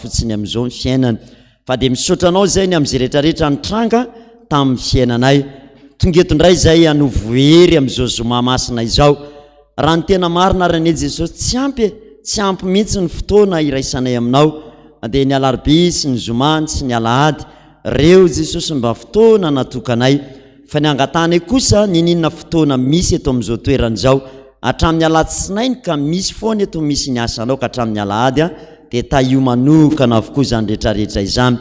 fotsiny amin'izao ny fiainana fa dia misaotranao zay ny amin'izay rehetrarehetra nitranga tamin'ny fiainanay tongetondray zay anovoery amin'izao zoma masina izao raha ny tena marina rane Jesosy tsy ampy mihitsy ny fotoana iraisanay aminao dia ny alarobia sy ny zomany sy ny alahady reo Jesosy mba fotoana natokanay fa ny angatanay kosa ninina fotoana misy eto amin'izao toerana izao hatramin'ny alatsinainy ka misy foana eto misy ny asanao ka hatramin'ny alahady dia taio manokana avokoa izany rehetrarehetra izany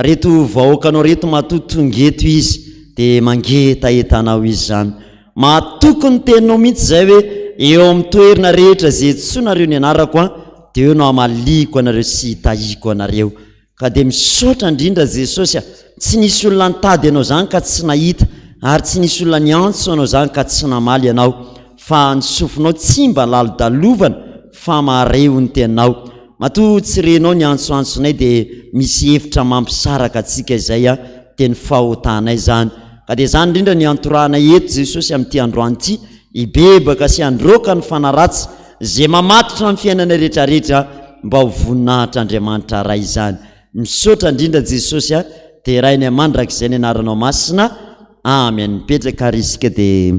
reto vahoakanao reto matotongeto izy dia mangeta entanao izy zany matoko ny teninao mihitsy zay hoe eo amin'ny toerana rehetra zay tsonareo ny anarako dia eo nao amaliko anareo sy hitahiko anareo ka dia misaotra indrindra Jesosy tsy nisy olona nitady ianao zany ka tsy nahita ary tsy nisy olona niantso anao zany ka tsy namaly ianao fa ny sofinao tsy mba lalo-dalovana fa mareo ny teninao mato tsy renao ny antsoantsonay dia misy hevitra mampisaraka atsika izay teny fahotanay zany ka dia zany indrindra ny antoranay eto Jesosy amin'ity androany ity ibebaka sy androka ny fanaratsy zay mamatotra amin'ny fiainanay rehetrarehetra mba ho voninahitra Andriamanitra ray izany misaotra indrindra Jesosy dia rainy amandrak'izay ny anaranao masina amen mipetraka ary isika dia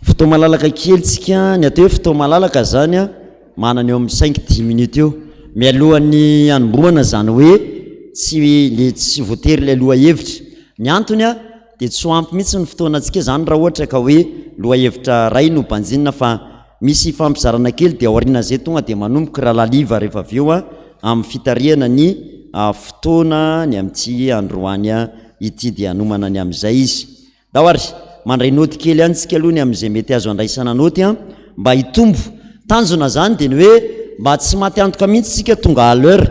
fotoa malalaka kelytsika ny atao hoe fotoa malalaka zany manany eo amin'ny 5-10 minutes eo mialohan'ny anomboana zany hoe tsy voatery ilay loha hevitra ny antony dia tsy ho ampy mihitsy ny fotoanantsika zany raha ohatra ka hoe loha hevitra ray no banjinina fa misy fampizarana kely dia aoriana zay tonga dia manomboka raha laliva rehefa avy eo amin'ny fitariana ny fotoana ny amin'ity androany ity dia anomana ny amin'izay izy dahoary mandray noty kely antsika aloha ny amin'izay mety azo andraisana noty mba hitombo tanjona zany dia ny hoe mba tsy maty antoka mihitsy sika tonga à l'heure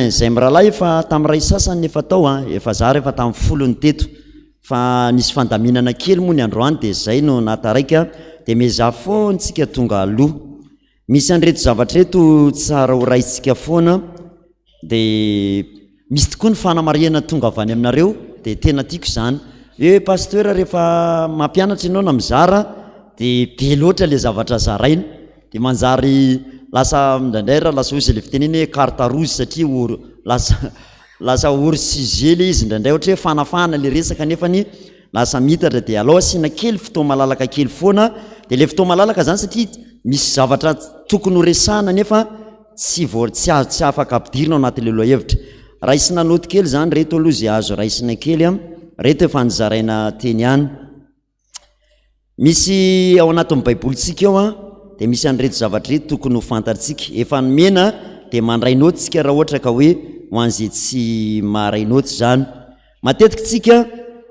zay mirahalahy efa tamin'ny ray sasany efa tao efa zary efa tamin'ny folony teto fa nisy fandaminana kely moa ny androany dia zay no nataraika dia meza foantsika tonga aloha misy an'reto zavatra reto tsara ho raitsika foana dia misy tokoa ny fanamariana tonga avy any aminareo dia tena tiako zany pasteur rehefa mampianatra ianao na mizara dia be loatra le zavatra zaraina dia manjary lasa mindraindray raha lasa ozy le fiteneny hoe carte rouge satria lasa hors sujet le izy indraindray ohatra hoe fanafana le resaka nefany lasa mitatra dia alao asiana kely fotoa malalaka kely foana dia le fotoa malalaka zany satria misy zavatra tokony ho resahana nefa tsy afaka ampidirina ao anatin'le loha hevitra raisina noty kely zany reto aloha zay azo raisina kely reto efa nizaraina teny ihany misy ao anatin'ny baibolitsika eo dia misy an'reto zavatra reto tokony ho fantatsika efa nomena dia mandray noty tsika raha ohatra ka hoe ho an'izay tsy maharay noty zany matetika tsika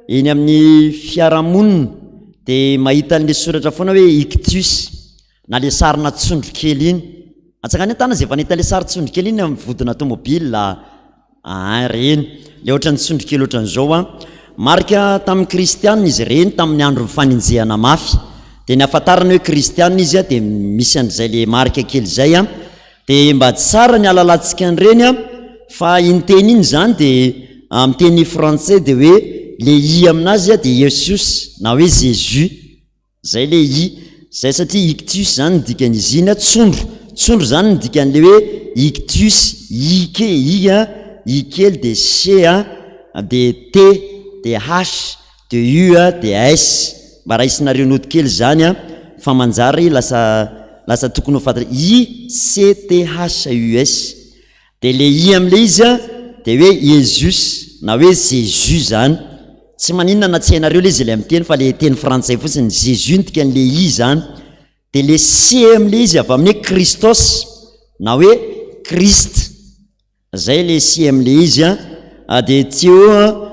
eny amin'ny fiarahamonina dia mahita an'le soratra foana hoe ictus na le sarina tsondro kely iny atsakany an-tana zay efa nahita le sary tsondro kely iny amin'ny vodina tomobile reny le ohatran'ny tsondro kely ohatran'izao marika tamin'ny kristianina izy reny tamin'ny andro mifaninjehana mafy dia ny afantarana hoe kristianina izy dia misy an'izay le marika kely zay dia mba tsara ny alalantsika an'ireny fa inteny iny zany dia amin'ny teny français dia hoe le i aminazy dia Jesus na hoe Jésus zay le i zay satria ictus zany ny dikan'izy iny tsondro zany ny dikan'le hoe ictus ike i kely dia c dia t dia h dia u dia s mba raisinareo noty kely zany fa manjary lasa tokony ho fantatra ICTHUS dia le i amin'le izy dia hoe Jesus na hoe Jésus zany tsy maninona na tsy hainareo le izy le amin'ny teny fa le teny frantsay fotsiny Jésus ntika an'le i zany dia le c amin'le izy avy amin'ny hoe Christos na hoe Christ zay le c amin'le izy dia teo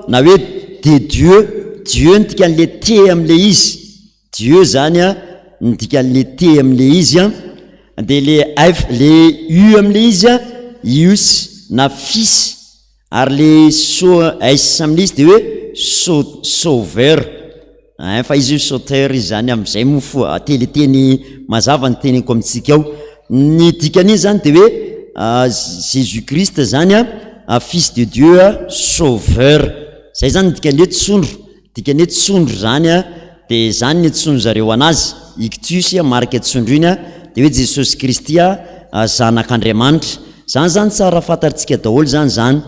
na hoe de Dieu ntika an'le t amin'le izy Dieu zany ntika an'le t amin'le izy dia le u amin'le izy ius na fils ary le s amin'le izy dia hoe sauveur fa izy io sauteur izy zany amin'izay mofo teleteny mazava ny teniko amintsika ao ny dikan'izy zany dia hoe Jésus Christ zany fils de Dieu sauveur zay zany dikan'le tsondro zany dia zany ny tsondro zareo anazy ictus marika tsondro iny dia hoe Jesosy Kristy zanak'Andriamanitra zany tsara fantaritsika daholo zany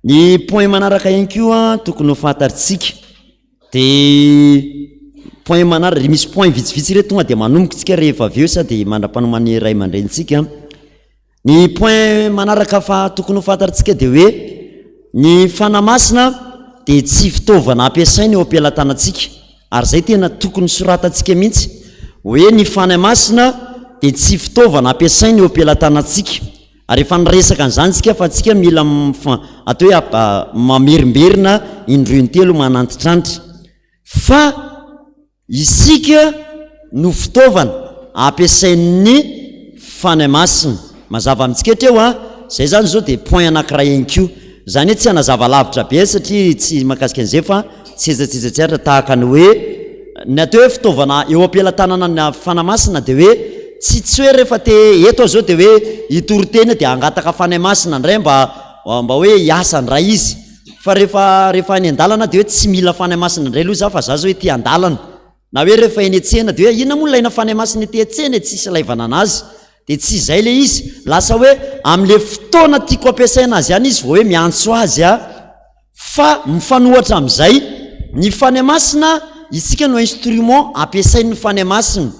ny point manaraka ihany koa tokony ho fantaritsika de point manaraka misy point vitsivitsy re tonga de manomboka tsika rehefa avy eo sady mandra-panomany ray aman-drenitsika ny point manaraka fa tokony ho fantaritsika de hoe ny fanamasina de tsy fitaovana ampiasainy eo am-pelantanantsika ary zay tena tokony soratantsika mihitsy hoe ny fanamasina de tsy fitaovana ampiasainy eo am-pelantanantsika ary efa niresaka an'izany tsika fa tsika mila atao hoe mamerimberina indroy intelo manantitrantitra fa isika no fitaovana ampiasain'ny fanamasina mazava amintsika treo zay zany zao de point anankiray ihany koa zany hoe tsy anazava lavitra be satria tsy mahakasika an'izay fa tsejatsejatseatra tahaka ny hoe ny atao hoe fitaovana eo am-pelantanana ny fanamasina de hoe tsy hoe rehefa te eto zao de hoe itoriteny de angataka fanamasina ndray mba hoe hiasa ny raha izy fa rehefa any andalana de hoe tsy mila fanamasina ndray aloha za fa za zao hoe ty andalana na hoe rehefa eny etsena de hoe inona moa ilaina fanamasina ety etsena tsisy laivana anazy de tsy zay le izy lasa hoe am'le fotoana tiako ampiasaina azy ihany izy vao hoe miantso azy fa mifanohatra am'izay ny fanamasina isika no instrument ampiasain'ny fanamasina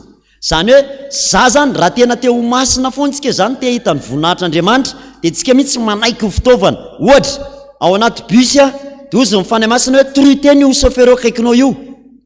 zany hoe za zany raha tena te ho masina foantsika zany te hita ny voninahitr'Andriamanitra de tsika mihitsy manaiky ho fitaovana ohatra ao anaty bus de ozy ny fanamasina hoe toroiteny io chauffeur akaikinao io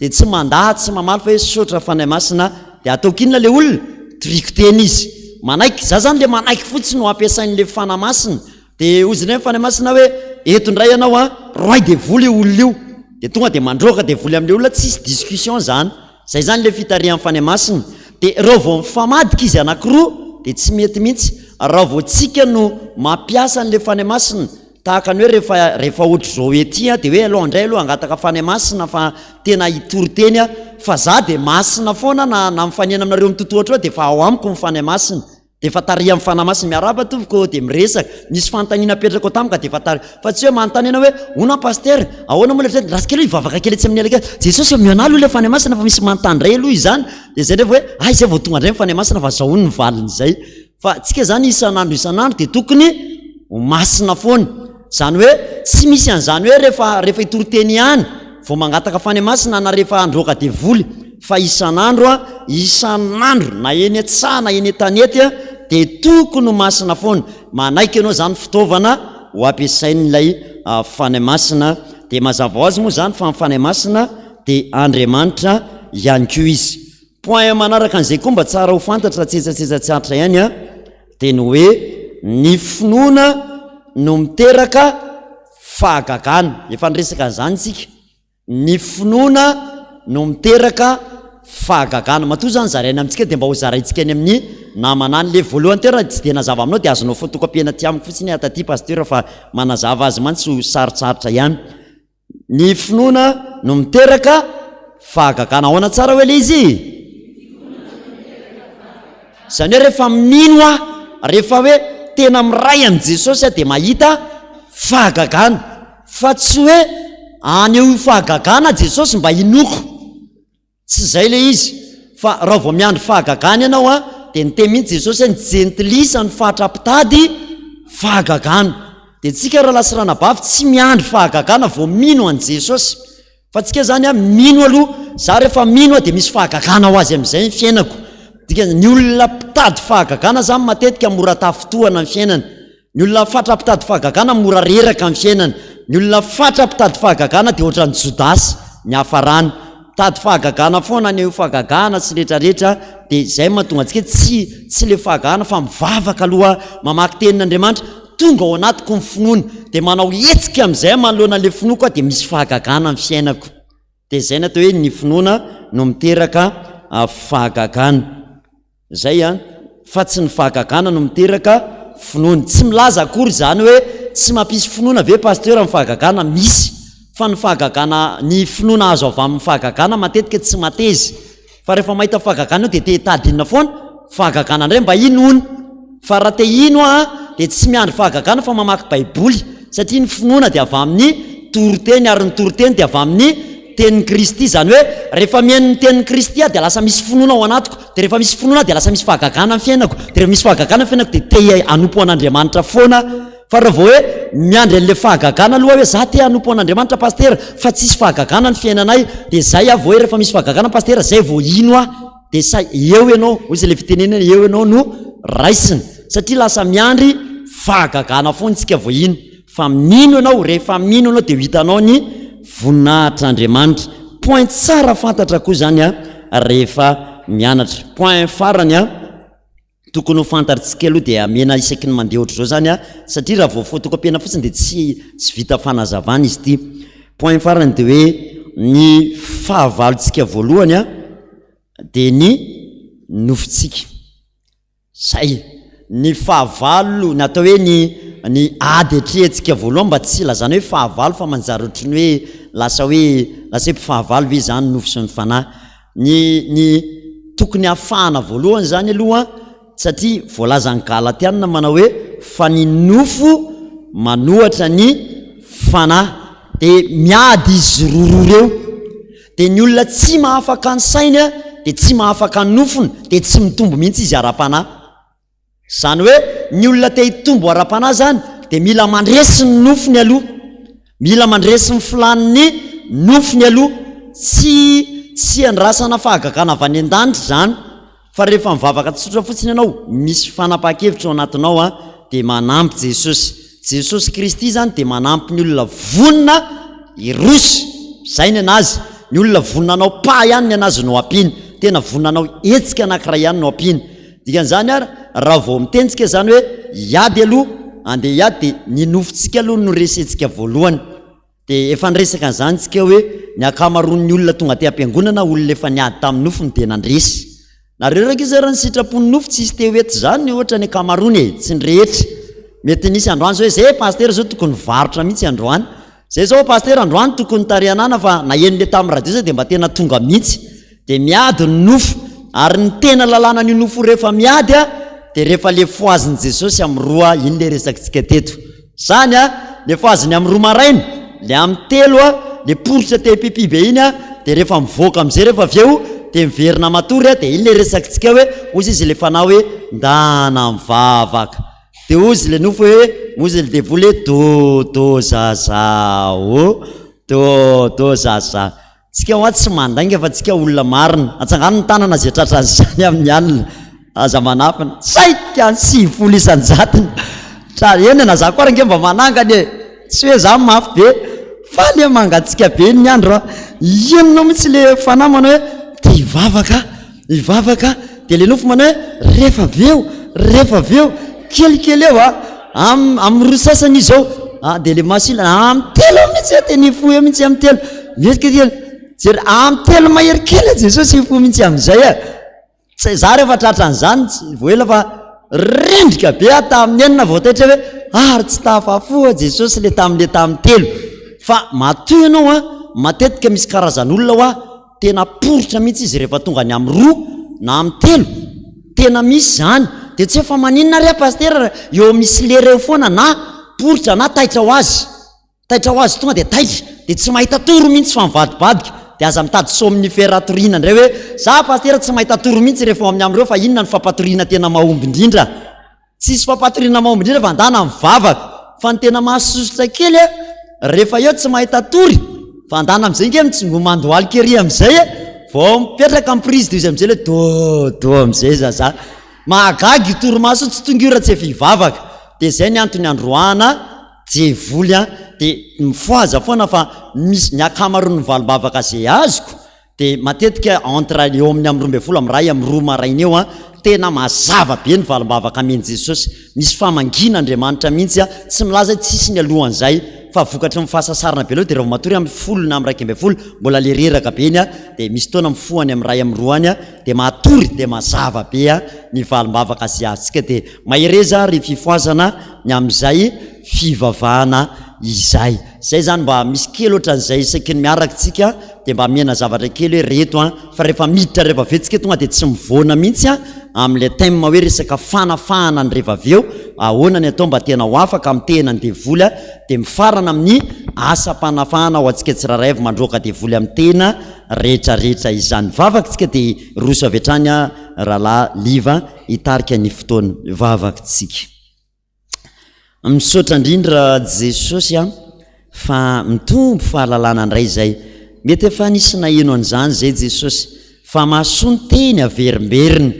de tsy mandaha tsy mamaly fa hoe sotra fanamasina de ataokinona le olona torikoteny izy manaiky za zany le manaiky fotsiny no ampiasain'le fanamasina de oziny hoe fanamasina hoe eto ndray ianao roay de voly olona io de tonga de mandroaka de voly am'le olona tsisy discussion zany zay zany le fitarihan'ny fanamasina de raha vao mifamadika izy anankiroa de tsy mety mihitsy raha vao tsika no mampiasa an'le fanamasina tahaka ny hoe rehefa ohatry zao ety de hoe aloha indray aloha angataka fanamasina fa tena itoriteny fa za de masina foana na mifanena aminareo mitotoatra de fa ao amiko mifanamasina de fa taria amin'ny fanamasina miaraba toviko de miresaka nisy fanontaniana petraka tamika de fa tsy hoe manontaniana hoe ona paster ahoana moa le raha kely ivavaka kely tsy amin'ny alaka Jesosy miona aloha le fanamasina fa misy manontandray aloha izany de zay rehefa hoe ay zay vao tonga ndray fanamasina fa zao ny valiny zay fa tsika zany isanandro de tokony masina foana zany hoe tsy misy an'izany hoe rehefa itoriteny ihany vao mangataka fanamasina na rehefa androaka de voly fa isanandro na eny atsahana eny tanety de tokony masina foana manaiky ianao zany fitaovana ho ampiasain'ilay fanamasina de mazava ho azy moa zany fa fanamasina de Andriamanitra ihany koa izy point manaraka an'izay koa mba tsara ho fantatra tsetsatsetsatsatra ihany de ny hoe ny finoana no miteraka fahagagana efa niresaka an'izany tsika ny finoana no miteraka fahagagana matoa zany zaraina amintsika de mba ho zaraintsika any amin'ny namanany le voalohany tena tsy de nazava aminao de azonao fotokopiana ty amiko fotsiny ataty pasteur fa manazava azy mantsy ho sarotsarotra ihany ny finoana no miteraka fahagagana ahoana tsara hoe le izy zany hoe rehefa mino rehefa hoe tena miray am' Jesosy de mahita fahagagana fa tsy hoe aneo fahagagana Jesosy mba inoko tsy zay le izy fa raha vao miandry fahagagana ianao de niteny mihitsy Jesosy ny jentilisa ny fahatrapitady fahagagana de tsika raha lasirana-bavy tsy miandry fahagagana vao mino an' Jesosy fa tsika zany mino aloha za rehefa mino de misy fahagagana ho azy am'izay ny fiainako ny olona mpitady fahagagana zany matetika mora tafotohana amin'ny fiainana ny olona fatra mpitady fahagagana mora reraka amin'ny fiainana ny olona fatra mpitady fahagagana de ohatran'ny Jodasy ny hafarany tady fahagagana foana ny fahagagana tsy rehetrarehetra de zay mahatonga antsika tsy le fahagagana fa mivavaka aloha mamaky tenin'Andriamanitra tonga ao anatiko ny finoana de manao hetsika am'izay manoloana le finoako de misy fahagagana amin'ny fiainako de zay ny atao hoe ny finoana no miteraka fahagagana zay fa tsy ny fahagagana no miteraka finoana tsy milaza akory zany hoe tsy mampisy finoana ve pasteur amin'ny fahagagana misy fa ny fahagagana ny finoana azo avy amin'ny fahagagana matetika tsy matezy fa rehefa mahita fahagagana io de te hitadinina foana fahagagana indray mba inoana fa raha te ino de tsy miandry fahagagana fa mamaky baiboly satria ny finoana de avy amin'ny toriteny ary ny toriteny de avy amin'ny tenin'ny Kristy zany hoe rehefa mihaino ny tenin'ny Kristy de lasa misy finoana ao anatiko de rehefa misy finoana de lasa misy fahagagana amin'ny fiainako, de rehefa misy fahagagana amin'ny fiainako de te anompo an'Andriamanitra foana. Fa raha vao hoe miandry an'le fahagagana aloha hoe za te anompo an'Andriamanitra pasteur fa tsisy fahagagana ny fiainanay, de zay avy hoe rehefa misy fahagagana pasteur zay vao ino de sa eo ianao ozy le fitenenana eo ianao no raisiny, satria lasa miandry fahagagana foana tsika vao ino. Fa mino ianao, rehefa mino ianao de hitanao ny voninahitr'Andriamanitra. Point tsara fantatra koa zany rehefa mianatra. Point farany tokony ho fantatritsika aloha de amena isaky ny mandeha ohatr' zao zany satria raha vao photocopie-na fotsiny de tsy vita fanazavana izy ity. Point farany de hoe ny fahavalontsika voalohany de ny nofotsika. Zay ny fahavalo natao hoe ny ady atrehantsika voalohany mba tsy lazana hoe fahavalo fa manjary ohatrany hoe lasa mpifahavalo ve zany nofo sy ny fanahy. Ny tokony hafahana voalohany zany aloha satria voalazany Galatiana manao hoe fa ny nofo manohatra ny fanahy, de miady izy roa reo. De ny olona tsy mahafaka ny sainy de tsy mahafaka ny nofony de tsy mitombo mihitsy izy ara-panahy. Zany hoe ny olona te hitombo ara-panahy zany de mila mandresy ny nofony aloha, mila mandresy ny filaniny nofony aloha, tsy andrasana fahagagana avy any an-danitra zany. Fa rehefa mivavaka tsotra fotsiny ianao misy fanapahan-kevitra ao anatinao de manampy Jesosy Kristy zany de manampy ny olona vonina irosy. Zay ny anazy, ny olona voninanao pa ihany ny anazy no ampiny, tena voninanao etsika anankiray ihany no ampiny. Dikan'izany raha vao mitentsika zany hoe iady aloha, andeha iady de ny nofontsika aloha no resentsika voalohany. De efa nresaka an'izany tsika hoe ny akamaroan'ny olona tonga te am-piangonana olona efa niady tamin'ny nofony de nandresy. Nareo raika izy raha ny sitrapony nofo tsisy te hoety zany ohatra ny akamarony tsy ny rehetra. Mety nisy androany zao hoe zay pasteur zao tokony varotra mihitsy androany, zay zao pasteur androany tokony tarianana fa na enile tamin'ny radio zay de mba tena tonga mihitsy. De miady ny nofo, ary ny tena lalàna ny nofo rehefa miady de rehefa le foaziny Jesosy amin'ny roa, iny le resakitsika teto. Zany le foaziny amin'ny roa maraina, le amin'ny telo le poritra te pipi be iny de rehefa mivoaka am'izay rehefa avy eo de miverina matory de iny le resakitsika hoe ozy izy le fanao hoe ndana mivavaka, de ozy le nofo hoe ozy le devoly do zazao do zaza. Tsika ho tsy mandainga fa tsika olona marina, atsangano ny tanana zay tratran'izany amin'ny alina aza manafina saika ny 7 isan-jatony. Eny na za koa range mba manangany tsy hoe za mafy be fa le mangatsika be ny andro enonao mitsy le fanahy manao hoe te hivavaka de le nofo manao hoe rehefa aveo kelikely eo amin'ny roa sasany izy zao de le masila amin'ny telo mihitsy te nifo eo mihitsy amin'ny telo miesikely jery amin'ny telo mahery kely Jesosy ifo mihitsy amin'izay za rehefa tratran'izany voela fa rendrika be tamin'ny enina voataitra hoe ary tsy tafafo Jesosy le tamin'ny telo. Fa matoy ianao matetika misy karazan'olona tena poritra mihitsy izy rehefa tonga ny amin'ny roa na amin'ny telo, tena misy zany. De tsy efa maninona re pasteur eo misy lereo foana na poritra na taitra ho azy tonga de taitra de tsy mahita toro mihitsy fa mivadibadika de aza mitady somnifera torina ndray hoe za pasteur tsy mahita toro mihitsy rehefa amin'ny amreo fa inona ny fampatorina tena mahomby indrindra. Tsisy fampatorina mahomby indrindra fa ndana mivavaka, fa ny tena mahasosotra kely rehefa eo tsy mahita tory fa ndana am'izay nge mitsingomandoaly kery am'izay vao mipetraka amin'ny prise de izy am'izay le do am'izay zaza mahagagy toromaso tsy tonga tsy efa hivavaka. De zay ny antony androana jevoly de mifoaza foana fa misy ny akamaroan'ny valom-bavaka zay azoko de matetika entre eo amin'ny amin'ny 12 amin'ny ray amin'ny roa maraina eo tena mazava be ny valom-bavaka amen'i Jesosy. Misy famangina Andriamanitra mihitsy tsy milaza tsisy ny alohan'izay fa vokatry ny fahasasarana be loha de rehefa matory amin'ny 10 na amin'ny 12 mbola le reraka be iny de misy taona mifohany amin'ny ray amin'ny roa any de matory de mazava be ny valom-bavaka zay azontsika de mahereza ry fifoazana ny amin'izay fivavahana izay. Zay zany mba misy kely ohatran'izay isaky ny miarakytsika de mba miena zavatra kely hoe reto fa rehefa miditra rehefa vetsika tonga de tsy mivoana mihitsy amin'le thème hoe resaka fanafahana ny rehefa aveo ahoana ny atao mba tena ho afaka amin'ny tenany devoly de mifarana amin'ny asa-panafahana ho antsika tsiraray avy mandroaka devoly amin'ny tena rehetrarehetra izany. Vavaka tsika de roso avy hatrany rahalahy liva hitarika ny fotoana vavakintsika. Misaotra indrindra Jesosy fa mitombo fahalalana indray zay. Mety efa nisy naheno an'izany zay Jesosy fa mahasoa ny teny averimberiny.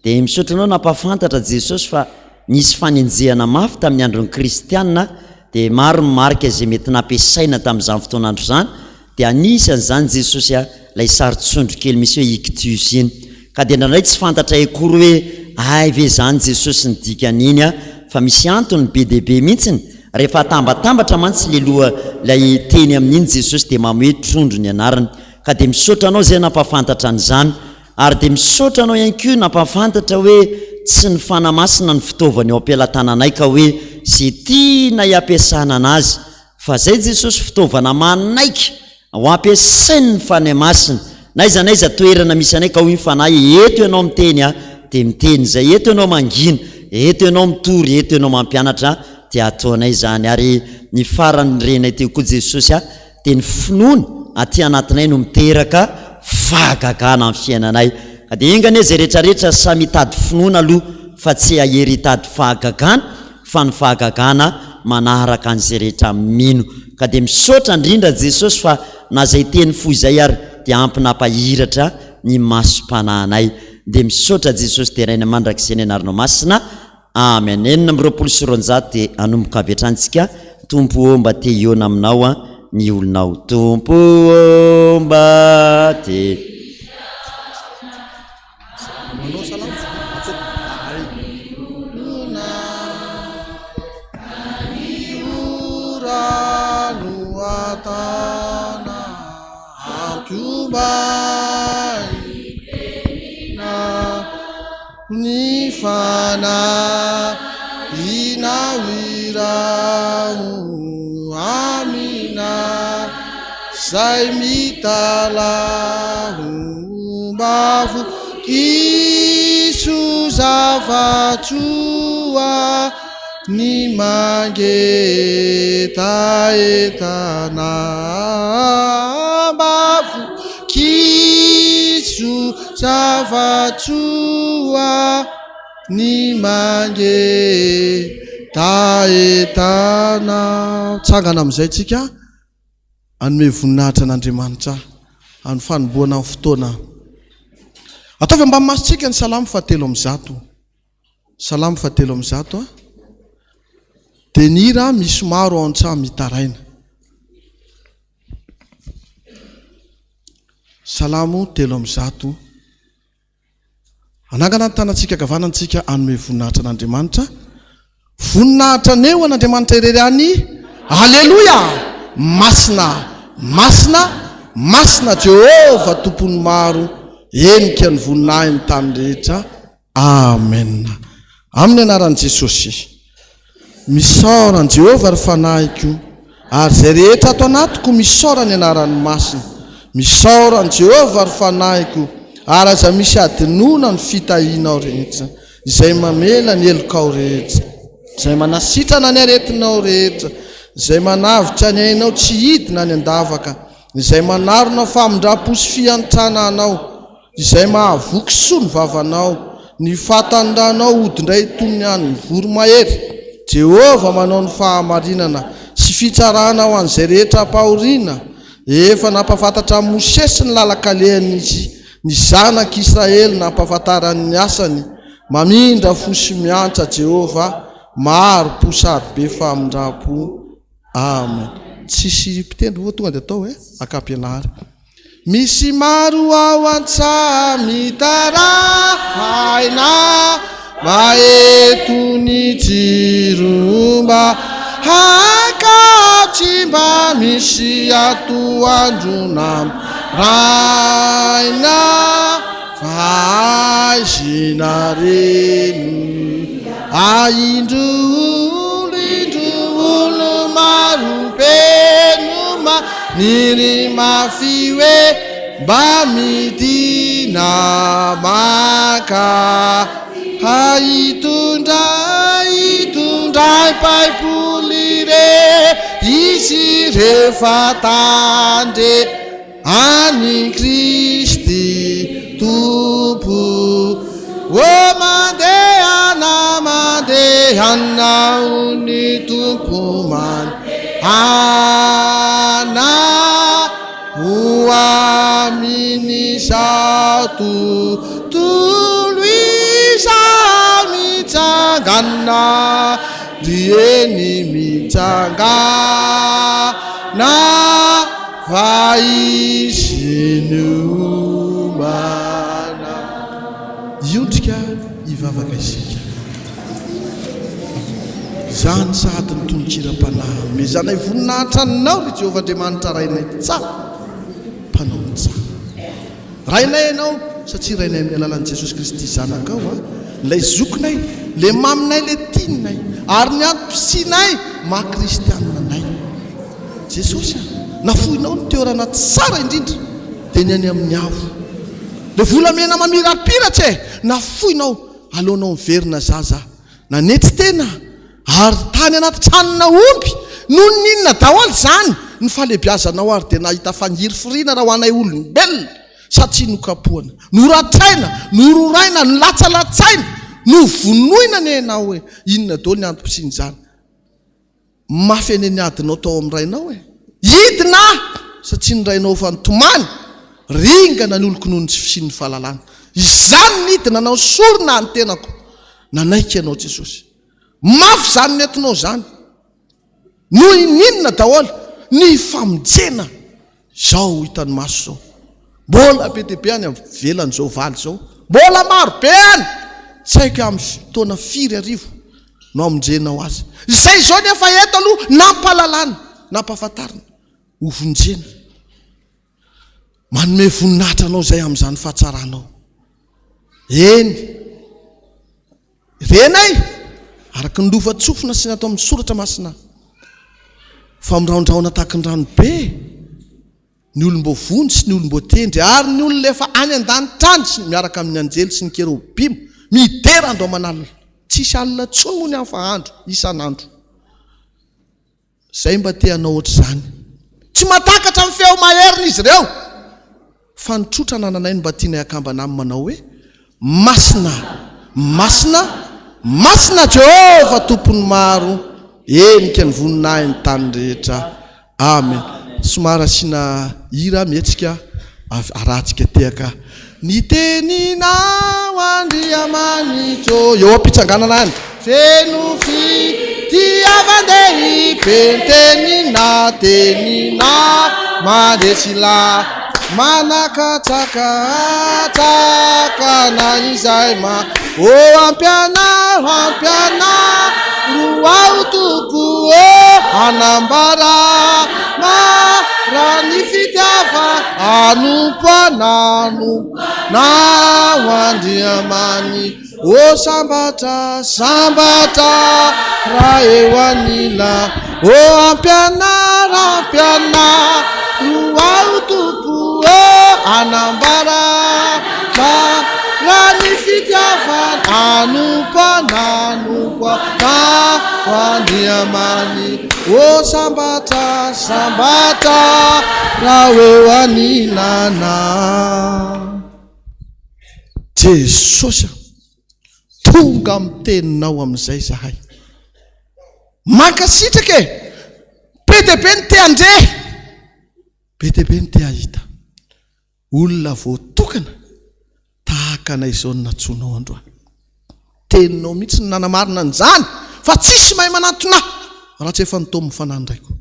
Dia misaotra anao nampafantatra Jesosy fa nisy fanenjehana mafy tamin'ny andron'ny kristianina, dia maro marika izay mety nampiasaina tamin'izany fotoanandro izany, dia anisan'izany Jesosy ilay saritsondro kely misy hoe ictus iny. Ka dia indraindray tsy fantatra akory hoe ay ve zany Jesosy ny dikan'iny fa misy antony be dia be mihitsiny. Rehefa tambatambatra mantsy le loha lay teny amin'iny Jesosy dia mamoe trondro ny anarany. Ka dia misaotra anao zay nampafantatra an'izany, ary dia misaotra anao ihany koa nampafantatra hoe tsy ny fanamasina ny fitaovany ao am-pelatananay ka hoe sy tiana hiampiasana anazy, fa zay Jesosy fitaovana manaiky ho ampiasainy ny fanamasina. Naiza toerana misy anay ka hoy ny fanahy eto ianao miteny dia miteny zay, eto ianao mangina, eto ianao mitory, eto ianao mampianatra, dia ataonay zany. Ary ny farany renay teo koa Jesosy dia ny finoana aty anatinay no miteraka fahagagana amin'ny fiainanay. Ka dia ingany zay rehetrarehetra samy hitady finoana aloha fa tsy ahery hitady fahagagana, fa ny fahagagana manaraka an'izay rehetra mino. Ka dia misaotra indrindra Jesosy fa na zay teny foy zay ary dia ampinapahiratra ny masom-panahinay. Dia misaotra Jesosy dia raina mandrakizay ny anaranao masina. Amen. 420 dia anomboka avy hatransika. Tompo omba te iona aminao ny olonao. Tompo omba te ni fana inawira amina sai mitala bavu kisu zavatua ni mange taetana bavu kisu zavatua ni mange taetana. Tsangana amin'izay tsika anome voninahitra an'Andriamanitra any fanomboana amin'ny fotoana. Ataovy mba masitsika ny salamo 7:100. Salamo 7:100 dia ny hira misy maro ao an-trano mitaraina. Salamo 7:100. Anangana ny tanantsika gavanantsika anome voninahitra an'Andriamanitra. Voninahitra neo an'Andriamanitra irery any. Alleluia! Masina, masina, masina Jehova tompony maro, enika ny voninahiny ny tany rehetra. Amen. Amin'ny anaran'i Jesosy. Misaorany Jehova ry fanahiko, ary zay rehetra ato anatiko misaora ny anaran'ny masina. Misaorany Jehova ry fanahiko, ary aza misy adinona ny fitahinao rehetra, izay mamela ny elokao rehetra, izay manasitrana ny aretinao rehetra, izay manavitra ny ainao tsy hidina ny andavaka, izay manarona famindra-posy fiantranaanao, izay mahavoky soa ny vavanao, ny fatandranao odindray toy ny any voromahery. Jehova manao ny fahamarinana sy fitsarana ho an'izay rehetra ampahoriana. Efa nampafantatra Mosesy ny lalakaleany izy, ny zanak'Israely nampafantarany asany. Mamindra fosy miantra Jehova, maro posady be famindra-po. Amen. Tsisy mpitendry vo tonga dia atao akampianary. Misy maro ao an-tsa mitarahaina, maeto ny jiromba hakatsy mba misy atoandrona raina, vaizina reny aindrolindrolo maro penoma niry mafiwe mba midina maka hitondray paipolire izy rehefa tandre any Kristy tompo mandeha ny tompo ana ho aminy zato tolo isa mitsangana rieny mitsangana va isiny omana iondrika ivavaka isika zany sady ny tononkira-panahy mezanay voninahitra anao ry Jehovah Andriamanitra rainay tsara mpanao ny tsara rainay ianao satria rainay amin'ny alalan'i Jesosy Kristy zanakao ilay zokinay le maminay le tininay ary ny antom-pisinay maha-kristiananay Jesosy nafoinao ny teorana tsara indrindra dia ny any amin'ny avo le volamena mamirapiratra nafoinao aleonao miverina zaza nanetsy tena ary tany anaty tranona omby noho ninona daholo zany ny fahalebiazanao ary dia nahita fangiry firiana raha ho anay olombelona satria nokapohana noratraina nororaina nolatsalatsaina novonoina ny hainao hoe inona daholo ny antom-pisiny zany mafy eny ny adinao tao amin'ny rainao hoe hidina satria ny rainao fa nitomany ringana ny oloko noho ny tsy fisiny fahalalana izany ny hidina anao sorona ny tenako nanaiky ianao Jesosy mafy zany ny entinao zany noho ninona daholo ny famonjena zao hitany maso zao mbola be dia be any amin'ny velan'izao valy zao mbola maro be any tsy haiko amin'ny taona 4 no amonjenao azy izay zao nefa eto aloha nampahalalana nampahafantarina hovonjena manome voninahitra anao zay amin'izany fahatsaranao eny renay araky ny lova-tsofina sy natao amin'ny soratra masina fa miraondraona tahaka ny rano be ny olom-bovony sy ny olom-botendry ary ny olona efa any an-danitrany sy miaraka amin'ny anjely sy ny kerobimo midera andro amanalina tsisy alina tsony moa ny amin'ny fahandro isan'andro zay mba teanao ohatr' zany tsy matakatra amin'ny feo maherina izy ireo fa nitrotra nananay ny mba tianay akambana amin'ny manao hoe masina masina masina Jehova tompony maro enika ny voninahy ny tany rehetra amen somary asiana hira mihetsika aratsika tehaka ny teninao Andriamanitra eo am-pitsanganana any feno fitiavan-dehi pentenina tenina mandresila manakatsakatsakana izay ma o ampiana roao toko anambara raha ny fitiava anompoanano nao Andriamany o sambatra raha eo anila o ampiana roao toko anambara raha ny fitiavana anompoanano Andriamany o sambatra raha eo anilana Jesosy tonga amin'ny teninao amin'izay zahay mankasitraka be dia be ny te andre be dia be ny te ahita olona voatokana tahaka anay izao ny natsoanao androany teninao mihitsy ny nanamarina an'izany fa tsisy mahay manantona raha tsy efa nitao mifanandraiko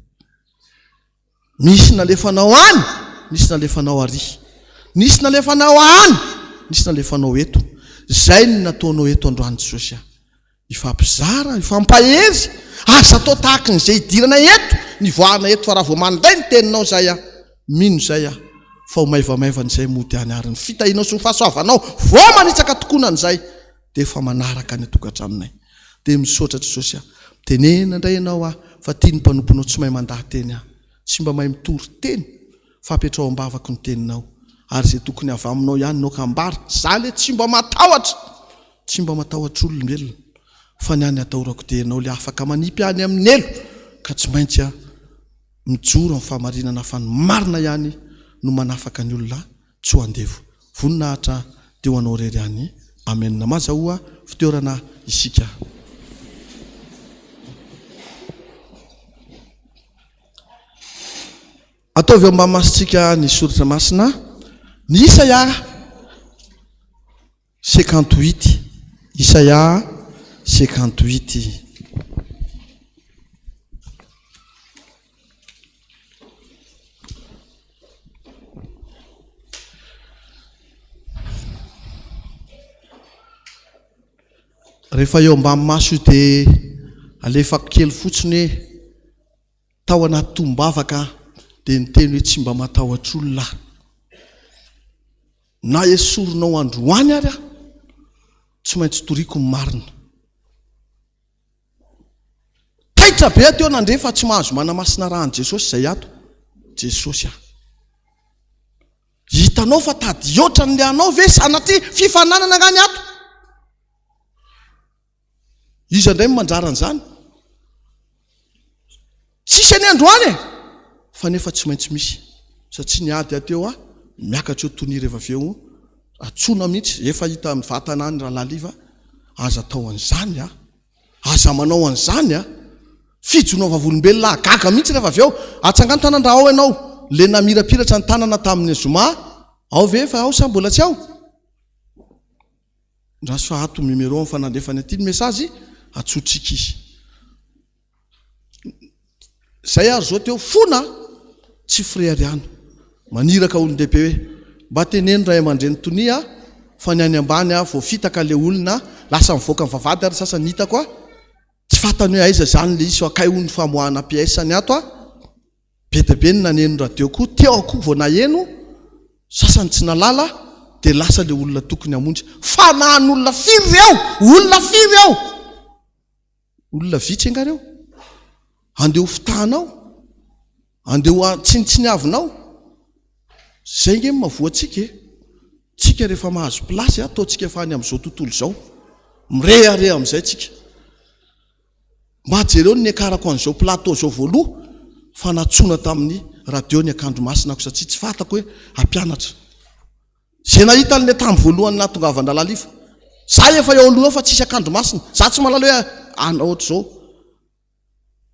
misy nalefanao any nisy nalefanao ary nisy nalefanao any nisy nalefanao eto zay ny nataonao eto androany Jesosy ifampizara ifampahery asa atao tahaka n'izay idirana eto nivoahana eto fa raha vao manday ny teninao zay mino zay fa ho maivamaivanyzay mody any ary ny fitahinao sy ny fahasoavanao vao manitsaka tokonan'izay dia efa manaraka ny tokantraminay dia misaotra Jesosy tenena indray ianao fa tia ny mpanomponao tsy mahay mandahateny tsy mba mahay mitory teny fa apetrao ambavako ny teninao ary zay tokony avy aminao ihany nao kambara za le tsy mba matahotra olombelona fa ny any atahorako tenao le afaka manipy any amin'ny elo ka tsy maintsy mijoro amin'ny fahamarinana fa ny marina ihany no manafaka ny olona tsy ho andevo voninahitra dia ho anao rery any amena mazahoa fitoerana isika. Ataovy mba masitsika ny soratra masina ny Isaia 58. Isaia 58. Rehefa eo mba maso dia alefako kely fotsiny hoe tao anaty tombavaka dia ny teny hoe tsy mba matahotra olona na esoronao androany ary a tsy maintsy toriko ny marina. Taitra be teo nandrefa tsy mahazo manamasina rahan' Jesosy izay ato Jesosy hitanao fa tady oatra ny lehanao ve sanatria fifananana ngany ato. Izy indray manjaran'izany tsisy any androany fa nefa tsy maintsy misy satria ny ady ateo miakatra eo tony rehefa aveo atsona mihitsy efa hita mivatana any raha laliva aza tao an'izany aza manao an'izany fijono vavolombelona agaga mihitsy rehefa aveo atsangano tanan-draha ao ianao le namirapiratra ny tanana tamin'ny zoma ao ve fa ao sa mbola tsy ao raso fa ato numéro ny fanandefany aty ny mesazy atsotrika izy zay ary zao teo fona tsy freriano maniraka olon-dehibe hoe mba teneno ray aman-dreny tonia fa ny any ambany vao fitaka le olona lasa mivoaka mivavady ary sasany hitako tsy fatany hoe aiza zany le izy akay ho ny famoahana piesany ato be dia be ny naneno radio koa teo akoho vao naheno sasany tsy nalala dia lasa le olona tokony hamonjy fa nahan'olona firy reo olona firy eo olona vitsy angareo andeho fitahanao andeho tsinitsiny avinao zay nge mavoatsika tsika rehefa mahazo plasy ataontsika fa any amin'izao tontolo izao mirehare amin'izay tsika mba jereo ny akarako an'izao plateau zao voaloha fa natsona tamin'ny radio ny akandro masinako satria tsy fatako hoe hampianatra zay nahita n'le tamin'ny voalohany natongavan-dralalifa za efa eo aloha fa tsisy akandro masina za tsy malala hoe ana ohatr' zao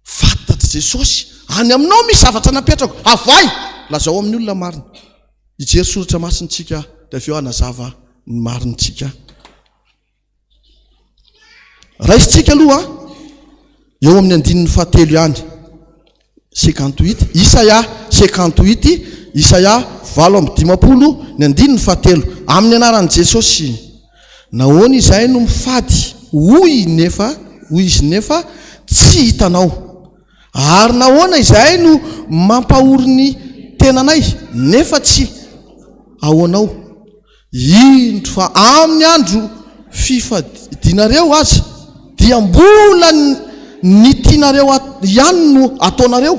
fatatr' Jesosy any aminao misy zavatra napetrako avay lazao amin'ny olona marina hijery soratra masintsika dia aveo anazava ny marinitsika raisitsika aloha eo amin'ny andinin'ny fahatelo ihany 58 Isaia 58 Isaia 7:10 ny andinin'ny fahatelo amin'ny anaran'i Jesosy nahoana izay no mifady hoy izy nefa tsy hitanao ary nahoana izahay no mampahory ny tenanay nefa tsy ahoanao indro fa amin'ny andro fifadinareo aza dia mbola ny tianareo ihany no ataonareo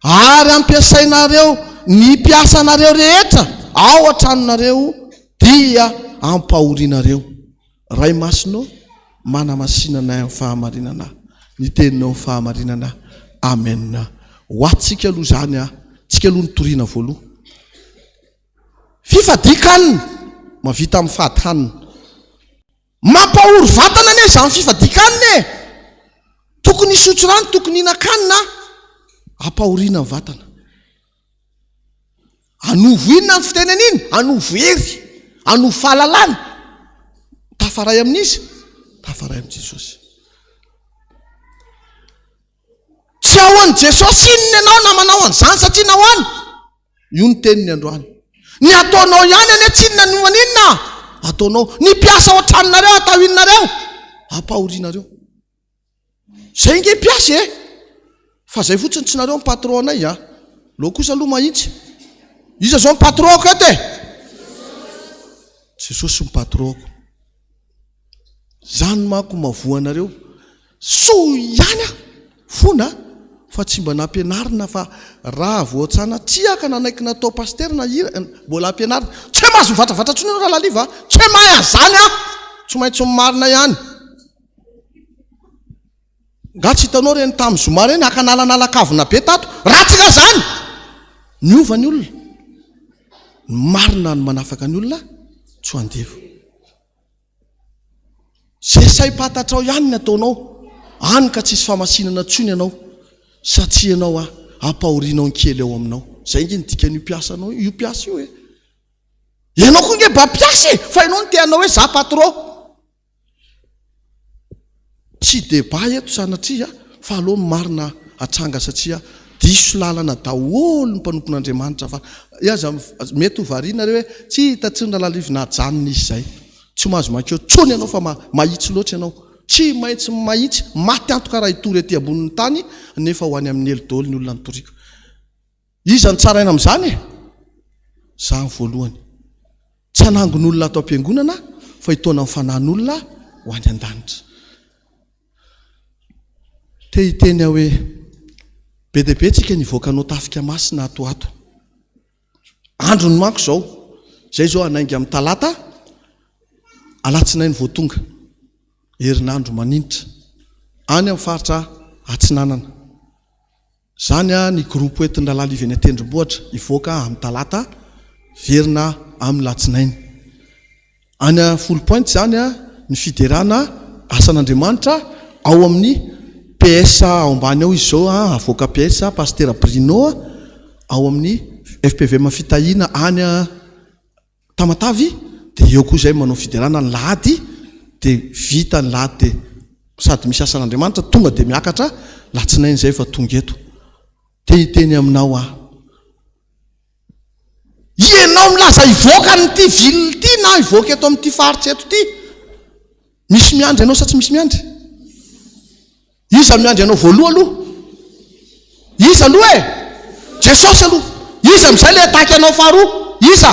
ary ampiasainareo ny mpiasanareo rehetra ao an-tranonareo dia ampahorianareo. Ray masino manamasinana amin'ny fahamarinana ny teninao fahamarinana amen. Hoatsika aloha zany tsika aloha nitoriana voaloha fifadikanina mavita amin'ny fahatahanina mampahory vatana ane zany fifadikanina tokony isotro rano tokony hinan-kanina ampahoriana ny vatana anovo inona ny fiteneny iny anovo hery anovo fahalalana tafaray amin'izy tafaray amin'i Jesosy tsy ahoan'i Jesosy inona ianao na manao an'izany satria nahoany io ny teniny androany ny ataonao ihany ane tsy inona ny maninona ataonao ny mpiasa ao an-tranonareo atao inonareo ampahorianareo zay nge mpiasa fa zay fotsiny tsy nareo ny patron anay lo kosa aloha mahitsy iza zao ny patron ko ete Jesosy ny patron-ko zany manko mavoanareo so ihany fona fa tsy mba nampianarina fa raha voatsana tiaka nanaiky natao paster na mbola ampianarina tsy hoe mahazo mivatravatra tsony raha laliva tsy hoe mahay azany tsy maintsy marina ihany nga tsy hitanao reny tamin'ny zoma reny akanalanalakavina be tato ratsika zany niova ny olona marina no manafaka ny olona tsy andevo zay saim-patatrao ihany ny ataonao any ka tsisy famasinana tsony ianao satria ianao ampahorianao ny kely eo aminao. Zay nge nydikany io piasanao io piasa io e ianao koa nge mba piasa e fa ianao ny teanao hoe za patron. Tsy deba eto sanatria fa aloha marina atranga satria diso lalana daholo ny mpanompon'Andriamanitra fa iaza mety ho variana reo hoe tsy hitatsindra lalivina janona izy zay. Tsy mahazo mankeo tsony ianao fa mahitsy loatra ianao. Tsy maintsy mahitsy maty antoka raha hitory aty ambonin'ny tany nefa ho any amin'ny elodolo ny olona nitoriko. Iza ny tsaraina amin'izany e? Za ny voalohany. Tsy hanangon'olona atao am-piangonana fa hitaona amin'ny fanahin'olona ho any an-danitra. Te hiteny hoe be dia be tsika nivoakanao tafika masina atoato. Andro ny manko zao. Zay zao anaingy amin'ny talata alatsinainy vao tonga. Herinandro maninitra. Any amin'ny faritra Atsinanana. Zany ny groupe hoentin'ny Lalaliva eny Tendrombohitra ivoaka amin'ny talata verina amin'ny latsinainy. Any Full Point zany ny fiderana asan'Andriamanitra ao amin'ny PS ao ambany ao izy zao avoaka PS Pasteur Bruno ao amin'ny FPV mafitahina any Tamatavy dia eo koa zay manao fiderana ny lahady dia vita ny lahady dia sady misy asan'Andriamanitra tonga dia miakatra latsinainy zay fa tonga eto. Te hiteny aminao ianao milaza ivoaka nyty viliny ty na ivoaka eto amin'ity faritra eto ty. Misy miandry ianao sa tsy misy miandry? Iza miandry ianao voaloha aloha? Iza aloha e? Jesosy aloha. Iza am'izay le ataky ianao faharoa? Iza?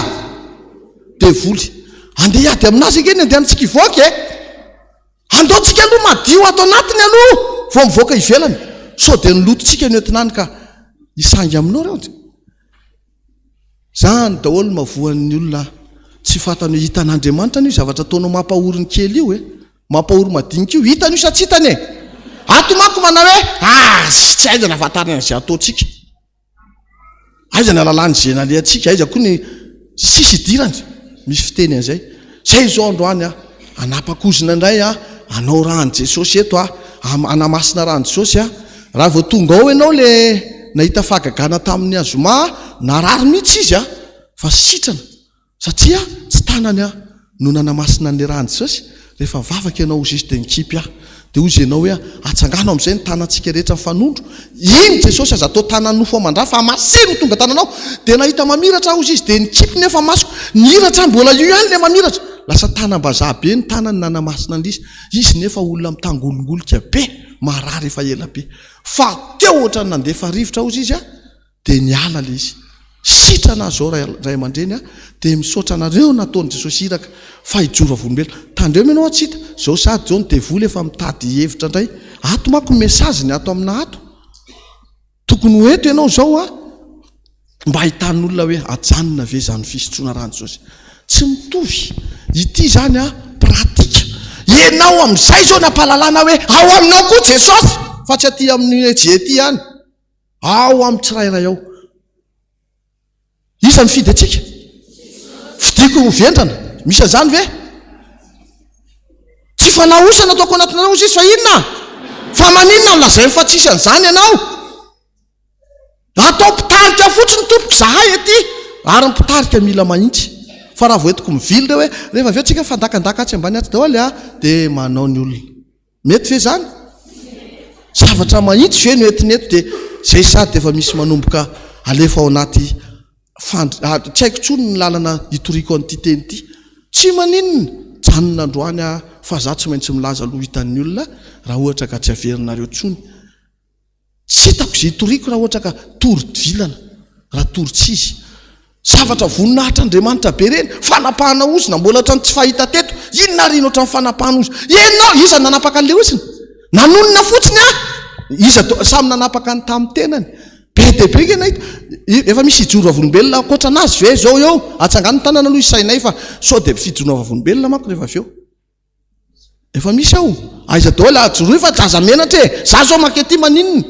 Devoly. Andeha hiady aminazy ngeny andehantsika ivoaka e. Andaotsika aloha madio ato anatiny aloha vao mivoaka ivelany. So dia nilototsika ny entinany ka isangy aminao reo. Zany daholo mavoan'ny olona tsy fatany hoe hitan'Andriamanitra io zavatra ataonao mampahory ny kely io e. Mampahory madinika io hitany io sa tsy hitany e? Ato manko manao hoe tsy aizana vatarina izay ataontsika. Aizana lalàny zena le atsika aiza koa ny sisy idirany. Misy fiteny an'izay. Zay zao androany anapakozina indray anao rahan'i Jesosy eto anamasina rahan'i Jesosy raha vao tonga ao ianao le nahita fahagagana tamin'ny azoma narary mihitsy izy fa sitrana satria tsy tanany no nanamasina an'le rahan'i Jesosy. Rehefa vavaka ianao ozy izy dia nikipy dia ozy ianao hoe atsangano amin'izay ny tanantsika rehetra mifanondro. Iny Jesosy aza atao tanany nofo amandra fa masiro tonga tananao dia nahita mamiratra ozy izy dia nikipy nefa masoko nihiratra mbola io ihany le mamiratra. Lasa tanam-bazaha be ny tanany nanamasina an'izy. Izy nefa olona mitangolongolika be marary efa ela be. Fa teo ohatra ny nandefa rivotra ozy izy dia niala le izy. Sitrana zao ray aman-dreny dia misaotra anareo nataon'i Jesosy iraka fa hijoro volombelona. Tandreo menao tsy hita zao sady zao ny devoly efa mitady hevitra indray. Ato manko mesaziny ato amina ato. Tokony ho eto ianao zao mba hitan'olona hoe ajanona ve zany fisotroana rahan'i Jesosy. Tsy mitovy. Ity zany pratika. Ianao amin'izay zao nampahalalana hoe ao aminao koa Jesosy fa tsy aty amin'ny jety ihany. Ao amin'ny tsirairay ao. Iza ny fidy atsika? Fidiko mivendrana. Misy an'izany ve? Tsy fanahosana ataoko anatinareo izy fa inona? Fa maninona nolazay fa tsisy an'izany ianao? Atao mpitarika fotsiny tompoko zahay aty ary mpitarika mila mahitsy. Fa raha voetiko mivily reo hoe rehefa aveo tsika fandakandaka atsy ambany atsy daholo dia manao ny olona. Mety ve zany? Zavatra mahitsy ve no entineto dia zay sady efa misy manomboka alefa ao anaty tsy haiko tsony ny lalana hitoriko an'ity teny ity. Tsy maninona janona androany fa za tsy maintsy milaza aloha hitan'ny olona raha ohatra ka tsy averinareo tsony. Tsy hitako izay hitoriko raha ohatra ka tory vilana raha tory tsy izy. Zavatra voninahitra Andriamanitra be reny fanapahana ozina mbola ohatran'ny tsy fahita teto. Inona rino ohatran'ny fanapahana ozina? Ianao iza nanapaka an'le ozina? Nanonona fotsiny iza samy nanapaka ny tamin'ny tenany. Be dia be ngena hita. Efa misy hijoro vavolombelona ankoatra anazy ve zao eo atsangano tanana aloha isainay fa sao dia fijoro vavolombelona manko rehefa aveo. Efa misy ao. Aiza daholo ajoroy fa jaza menatra e. Za zao makety maninona?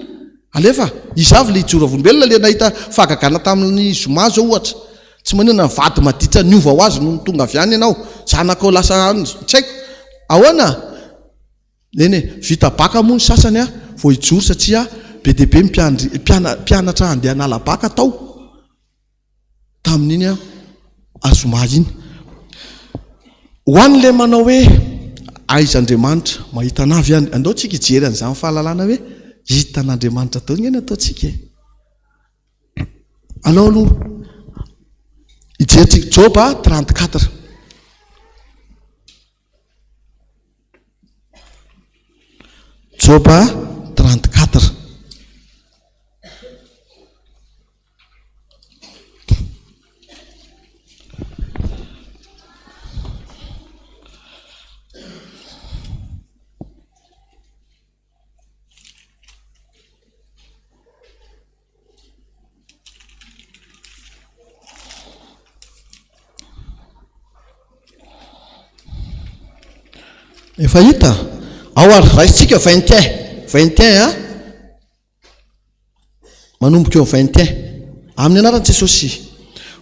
Alefa izavy le hijoro vavolombelona le nahita fahagagana tamin'ny zoma zao ohatra. Tsy manina vady maditra niova ho azy no tonga avy any ianao. Zanakao lasa tsy haiko. Ahoana? eny vita baka moa ny sasany a vo ijoro satria be deaibe mpianatra andeha nalabaka tao tamin'iny a azoma iny ho an'le manao hoe aiz'andriamanitra mahita anavy any andao tsika ijery an'izany fahalalana hoe hitan'andriamanitra tao ny eny ataotsika alao aloha ijerytsika Joba 34 Joba 34 efa hita ao ary raisitsika 21 a manomboka eo 21 amin'ny anaran'i Jesosy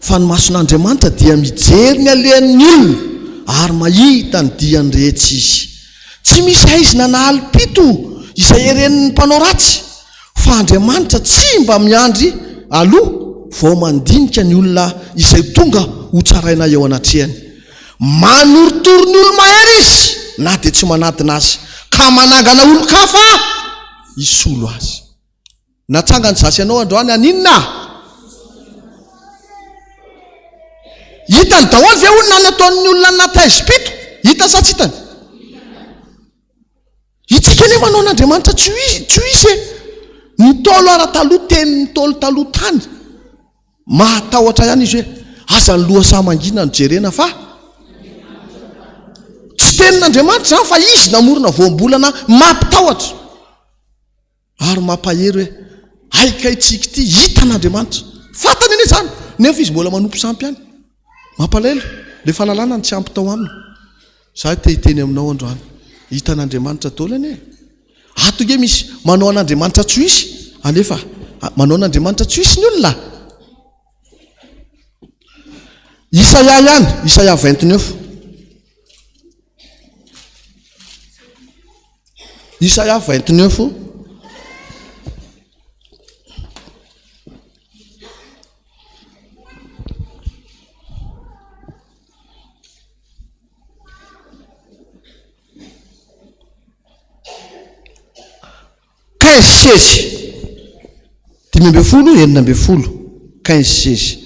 fa ny mason'Andriamanitra dia mijery ny alehan'ny olona ary mahita ny diany rehetra izy tsy misy aizina na alipito izay heren'ny mpanao ratsy fa Andriamanitra tsy mba miandry aloha vao mandinika ny olona izay tonga ho tsaraina eo anatrehany manoritory ny olo mahery izy na dia tsy manadina azy ka manangana olo-kafa isolo azy natsangany zasy ianao androany aninona hitany daholo ve olona nataon'ny olona nata Ezipito hita sa tsy hitany itsika ane manao an'Andriamanitra tsy ho isy ny tolo ara-taloha teny ny tolo taloha tany mahatahotra ihany izy hoe aza ny loha samangina no jerena fa tsy tenin'Andriamanitra zany fa izy namorona voambolana mampitahotra ary mampahery hoe aikaitsika ity hitan'Andriamanitra fatany ane zany nefa izy mbola manompo sampy ihany mampalelo le fahalalana ny tsy ampy tao aminy za te hiteny aminao androany hitan'Andriamanitra daholo ane atonge misy manao an'Andriamanitra tsy ho isy alefa manao an'Andriamanitra tsy ho isy ny olona Isaia ihany Isaia 29 Isaia 29 15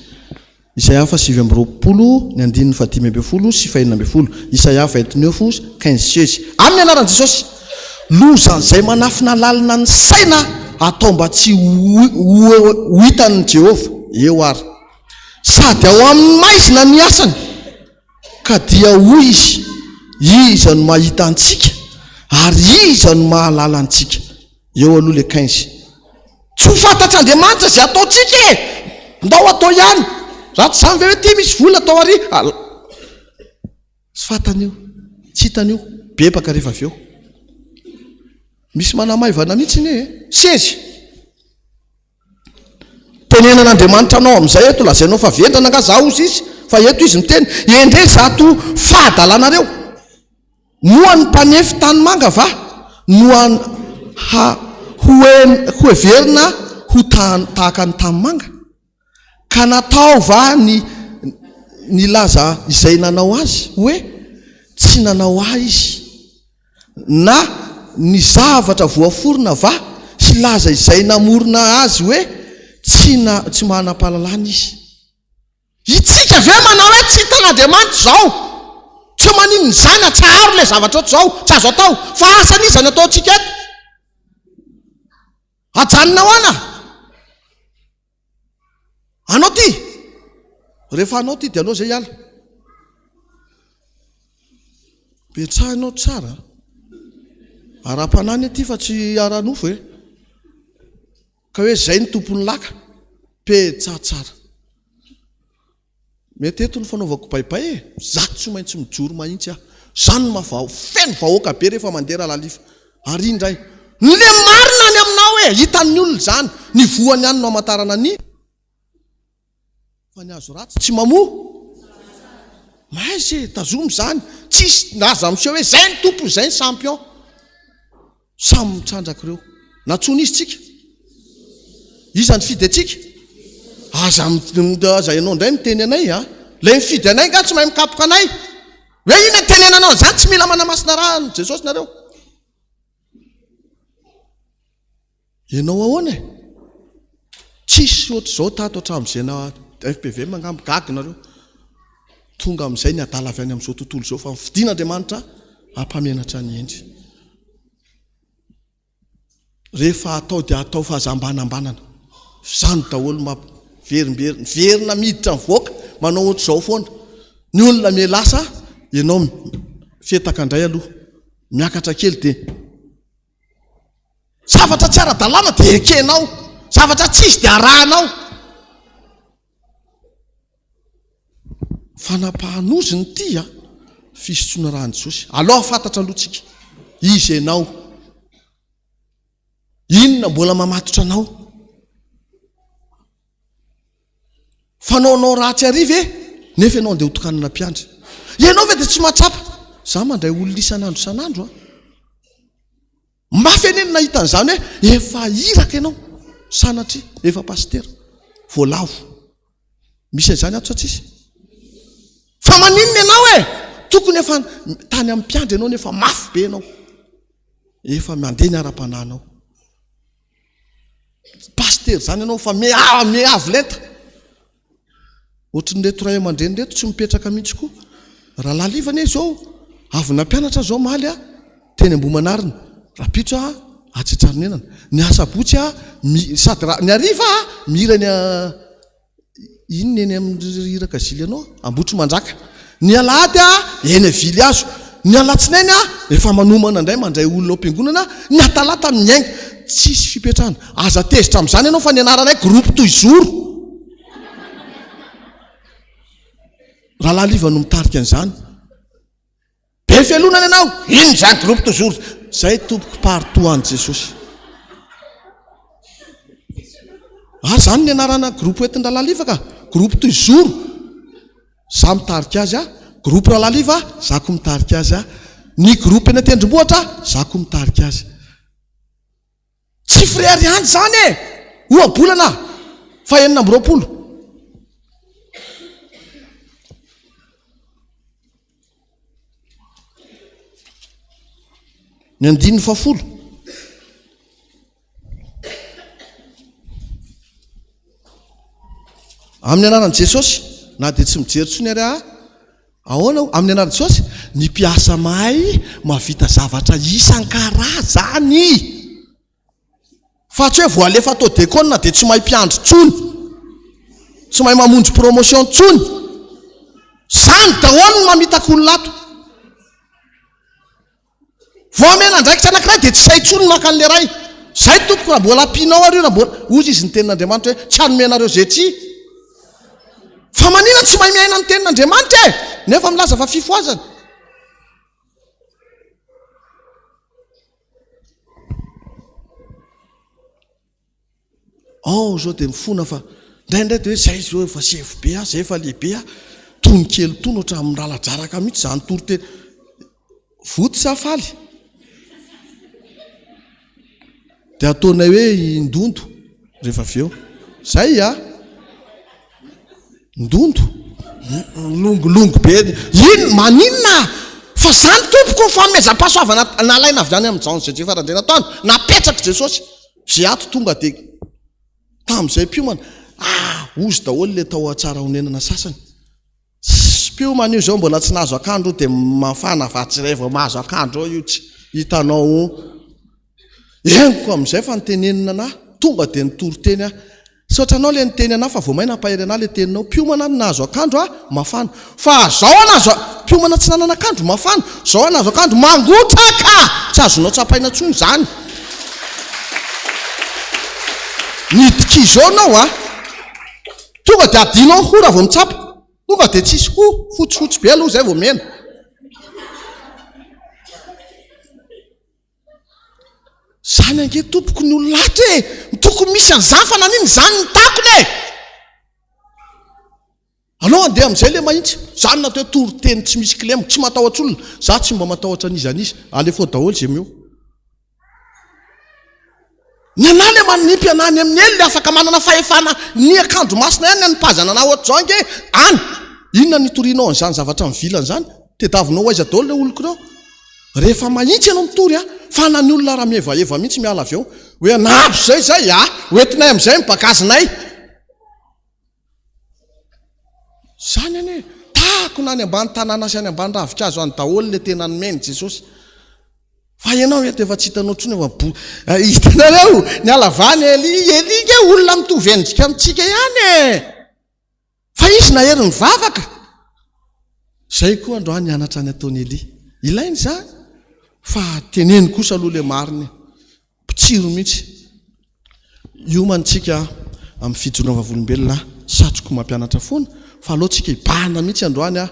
Isaia fa 7 amby roapolo ny andininy fa 5 sy 4 Isaia 29 15 amin'ny anaran'i Jesosy lozan'izay manafina lalina ny saina atao mba tsy ho hitan'ny Jehova eo ary sady ao amin'ny maizina ny asany ka dia hoy izy iza no mahita antsika ary iza no mahalala antsika eo aloha le 15 tsy ho fantatra Andriamanitra zay ataontsika ndao atao ihany raha tsy zany ve hoe ty misy vola atao ary tsy fantan'io tsy hitan'io bebaka rehefa avy eo misy manamaivana mihitsy ine sezy tenenan'Andriamanitra anao amin'izay eto lazainao fa vendrana nga za ozy izy fa eto izy miteny endre zato fahadalanareo nohany mpanefy tany manga va nohany ho everina ho tahaka ny tany manga ka natao va ny laza izay nanao azy hoe tsy nanao ahy izy na ny zavatra voaforona va sy laza izay namorona azy hoe tsy manam-pahalalana izy itsika ve manao hoe tsy hitan'Andriamanitra zao tsy maninony zany atsaharo le zavatra oatra zao tsy azo atao fa asany izany ataontsika eto ajanona hoana anao ty rehefa anao ty dia anao zay hiala betsahanao tsara ara-panany aty fa tsy ara-nofo ka hoe zay ny tompony laka petsatsara mety eto ny fanaovako paipay zato tsy maintsy mijoro mahitsy aho zany mavao feno vahoaka be rehefa mandeha rahalalifa ary indray nyle marina any aminao hoe hitan'ny olona zany ny voany any no amatarana ny fa ny azo ratsy tsy mamoa mahay ze tazomy zany tsisy naza miseho hoe zay ny tompony zay ny champion samy mitrandraka ireo natsony izy tsika izany fidy atsika aza ianao indray miteny anay a lay mifidy anay nga tsy mahay mikapoka anay hoe ina tenenanao zany tsy mila manamasina raha Jesosy nareo ianao ahoana tsisy ohatr' zao tato hatramin'izay na FPV mangambo gagy nareo tonga amin'izay ny adala avy any amin'izao tontolo zao fa mifidian'Andriamanitra hampamenatra ny endry rehefa atao dia atao fahazambanambanana zany daholo verina miditra mivoaka manao ohatr' zao foana ny olona mialasa ianao fetaka indray aloha miakatra kely dia zavatra tsy ara-dalàna dia ekenao zavatra tsisy dia arahanao fanampahanozy ny tia fisotsona rahan Jesosy aloha fantatra aloha tsika izy ianao inona mbola mamatotra anao fanaonao ratsy ariva nefa ianao andeha hotokanana mpiandry ianao ve dia tsy mahatsapa za mandray olona isan'andro isan'andro a mafy eneny nahitan'izany hoe efa iraka ianao sanatry efa pastera voalavo misy an'izany ato sa tsisy fa maninona ianao tokony efa tany amin'ny mpiandry ianao nefa mafy be ianao efa mandeha ny ara-pananao pastera zany ianao fa miavo lenta ohatry ny reto ray aman-dreny reto tsy mipetraka mihitsy koa raha lalivana izao avy nampianatra zao maly a teny ambomanariny rapitso a atsitsaronenana ny asabotsy a sady ny ariva a mirany inona eny amin'ny iraka zily ianao ambotry mandraka ny alahady a eny avily azo ny alatsinainy a efa manomana indray mandray olona ao am-piangonana ny atalata miainga tsisy fipetrahana aza tezitra amin'izany ianao fa ny anaranay groupe toizoro raha laliva no mitarika an'izany be fialonana ianao ino zany groupe toizoro zay tompoko partout an Jesosy zany ny anarana groupe hoentin-dralaliva ka groupe toizoro za mitarika azy a groupe ralaliva zako mitarika azy a ny groupe eny atendrombohatra zako mitarika azy tsy frère ihany zany oabolana fa 4 ny 9 amin'ny anaran'i Jesosy na dia tsy mijery tsony ary ahoana amin'ny anaran'i Jesosy ny mpiasa mahay mavita zavatra isan-karazany fa tsy hoe voalefa atao dekona dia tsy mahay mpiandry tsony tsy mahay mamonjy promotion tsony zany daholo no mamitaka olona ato voamena ndraiky tsy anankiray dia tsy say tsony maka an'le ray zay tompoko raha mbola ampianao ary io raha mbola ozy izy ny tenin'Andriamanitra hoe tsy anomenareo zay tsy fa manina tsy mahay miaina ny tenin'Andriamanitra nefa milaza fa fifoazana zao dia mifona fa ndraindray dia hoe zay zao efa sefo be zay efa lehibe tony kely tony ohatra miralajaraka mihitsy zany toroteny voty sy afaly dia ataonay hoe indondo rehefa avy eo zay ndondo longolongo be ino maninona fa zany tompoko fa mezam-pahasoavana nalaina avy any amin'izany zay farandrena taona napetraka Jesosy zay ato tonga dia tamin'izay mpiomana ozy daholo le tao atsara honenana sasany mpiomana io zao mbola tsy nahazo akandro dia mafana vatsiray vao mahazo akandro io tsy hitanao eniko amin'izay fa nitenenina na tonga dia nitoroteny saotranao le niteny ana fa vao maina nampahery ana le teninao mpiomana nahazo akandro mafana fa zao anazo mpiomana tsy nanana akandro mafana zao anazo akandro mangotraka tsy azonao tsapaina tsony zany nidikizao anao tonga dia adinao ho raha vao mitsapa tonga dia tsisy ho fotsifotsy be aloha zay vao mena zany ange tompoko ny olonatra tokony misy an'izany fa naniny zany ny takony anao andeha amin'izay le mahitsy zany natao hoe toroteny tsy misy kilemo tsy matahotra olona za tsy mba matahotra an'izy an'izy alefao daholo zay meo ny anany manipy anany amin'ny ely le afaka manana fahefana ny akanjo masina ihany anypazana na ohatr'izao ange any inona nitorianao an'izany zavatra mivilana zany tediavinao aiza daholo le olokonao rehefa mahitsy ianao mitory a fa na ny olona raha mihevaeva mihitsy miala avy eo hoe nahazo zay zay a hoentinay amin'izay mibakazinay zany any taako na any ambany tanàna sy any ambany ravikazo any daholo le tena nomeny Jesosy fa ianao eto efa tsy hitanao ntsony hitanareo ny alavany elike olona mitovy endrika amintsika ihany fa izy na hery mivavaka zay koa androany nianatra any ataony Eli ilainy zany fa teneny kosa aloha le mariny mpitsiro mihitsy io mantsika amin'ny fijoroana vavolombelona satroko mampianatra foana fa alohantsika ibahana mihitsy androany a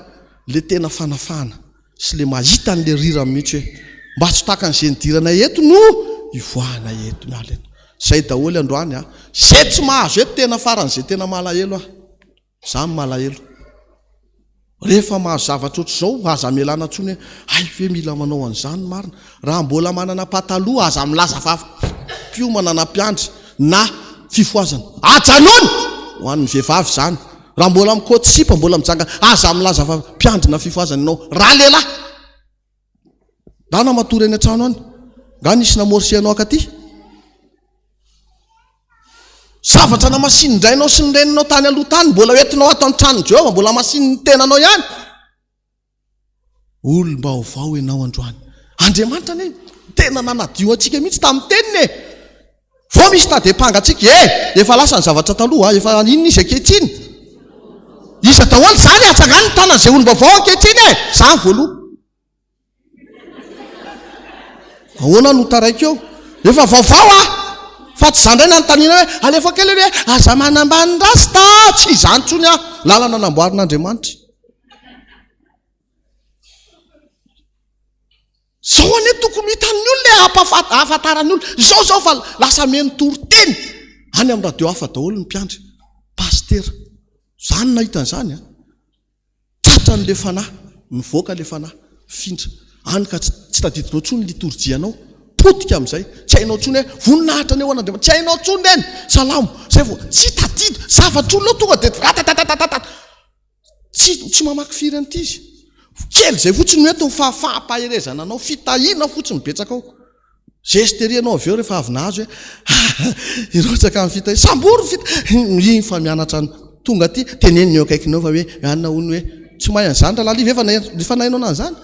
le tena fanafana sy le mahita n'le rira mihitsy hoe mba tsy taka n'izay nidirana eto no ivoahana eto miala eto zay daholo androany a zay tsy mahazo eto tena faran'izay tena malahelo ah zany malahelo rehefa mahazo zavatra ohatr'izao aza melana ntsony hoe ay hoe mila manao an'izany marina raha mbola manana pataloha aza milaza pio manana mpiandry na fifoazana ajanony ho an'ny vehivavy zany raha mbola mikoty sipa mbola mijanga aza milaza mpiandry na fifoazana ianao raha lehilahy na matory any an-trano any nga nisy namorsianao akaty zavatra na masinindrainao sy nyreninao tany aloha tany mbola oentinao ato an-tranony Jehova mbola masininy tenanao ihany olom-baovao ianao androany Andriamanitra ne tena nanadio antsika mihitsy tamin'ny teniny vao misy tady mpangatsika efa lasa ny zavatra taloha efa inona izy ankehitriny iza daholo zany atsangany ny tanan'izay olom-baovao ankehitriny zany voaloha ahoana no taraiky eo efa vaovao fa tsy zandray na nytanina hoe alefa kely hoe aza manambany rasta tsy izany ntsony lalana namboarin'Andriamanitra zao ane tokony hitan'ny olona ahafantarany olona zao fa lasa meny toriteny any amin'ny radio hafa daholo ny mpiandry pastera zany nahitan'izany tratra n'le fanahy mivoaka le fanahy findra any ka tsy tadidinao ntsony litorjianao potika amin'izay tsy hainao ntsony hoe voninahitra ny eo an'Andriamanitra tsy hainao ntsony reny salamo zay vo tsy tadido zavatra olona tonga de ratatatatata tsy mamaky firy an'ity izy kely zay fotsiny hoetiny fahampaherezana anao fitahiana fotsiny betsaka ao gesterianao avy eo rehefa avy nahazo hoe irotsaka amin'ny fitahi sambory iny fa mianatra ny tonga aty teneniny eo akaikinao fa hoe anona hony hoe tsy mahay an'izany raha laliva efa nahinao an'izany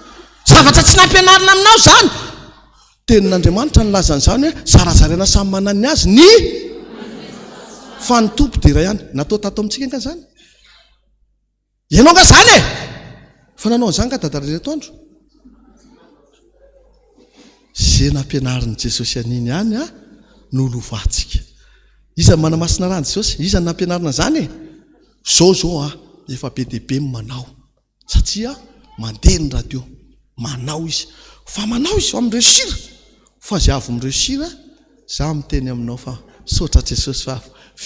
zavatra tsy nampianarina aminao zany tenin'Andriamanitra nylazan'izany hoe zarazaraina samy manany azy ny fa ny tompo de ra ihany natao tato amintsika nga zany ianao nga zany fa nanao an'izany ka dadareny atoandro zay nampianarin'i Jesosy aniny ihany nolovatsika iza manamasina rany Jesosy iza ny nampianarina zany zao efa be dehibe manao satria mandeha ny radio manao izy fa manao izy am'reussir fa zay avy m'reussir za miteny aminao fa sotra Jesosy fa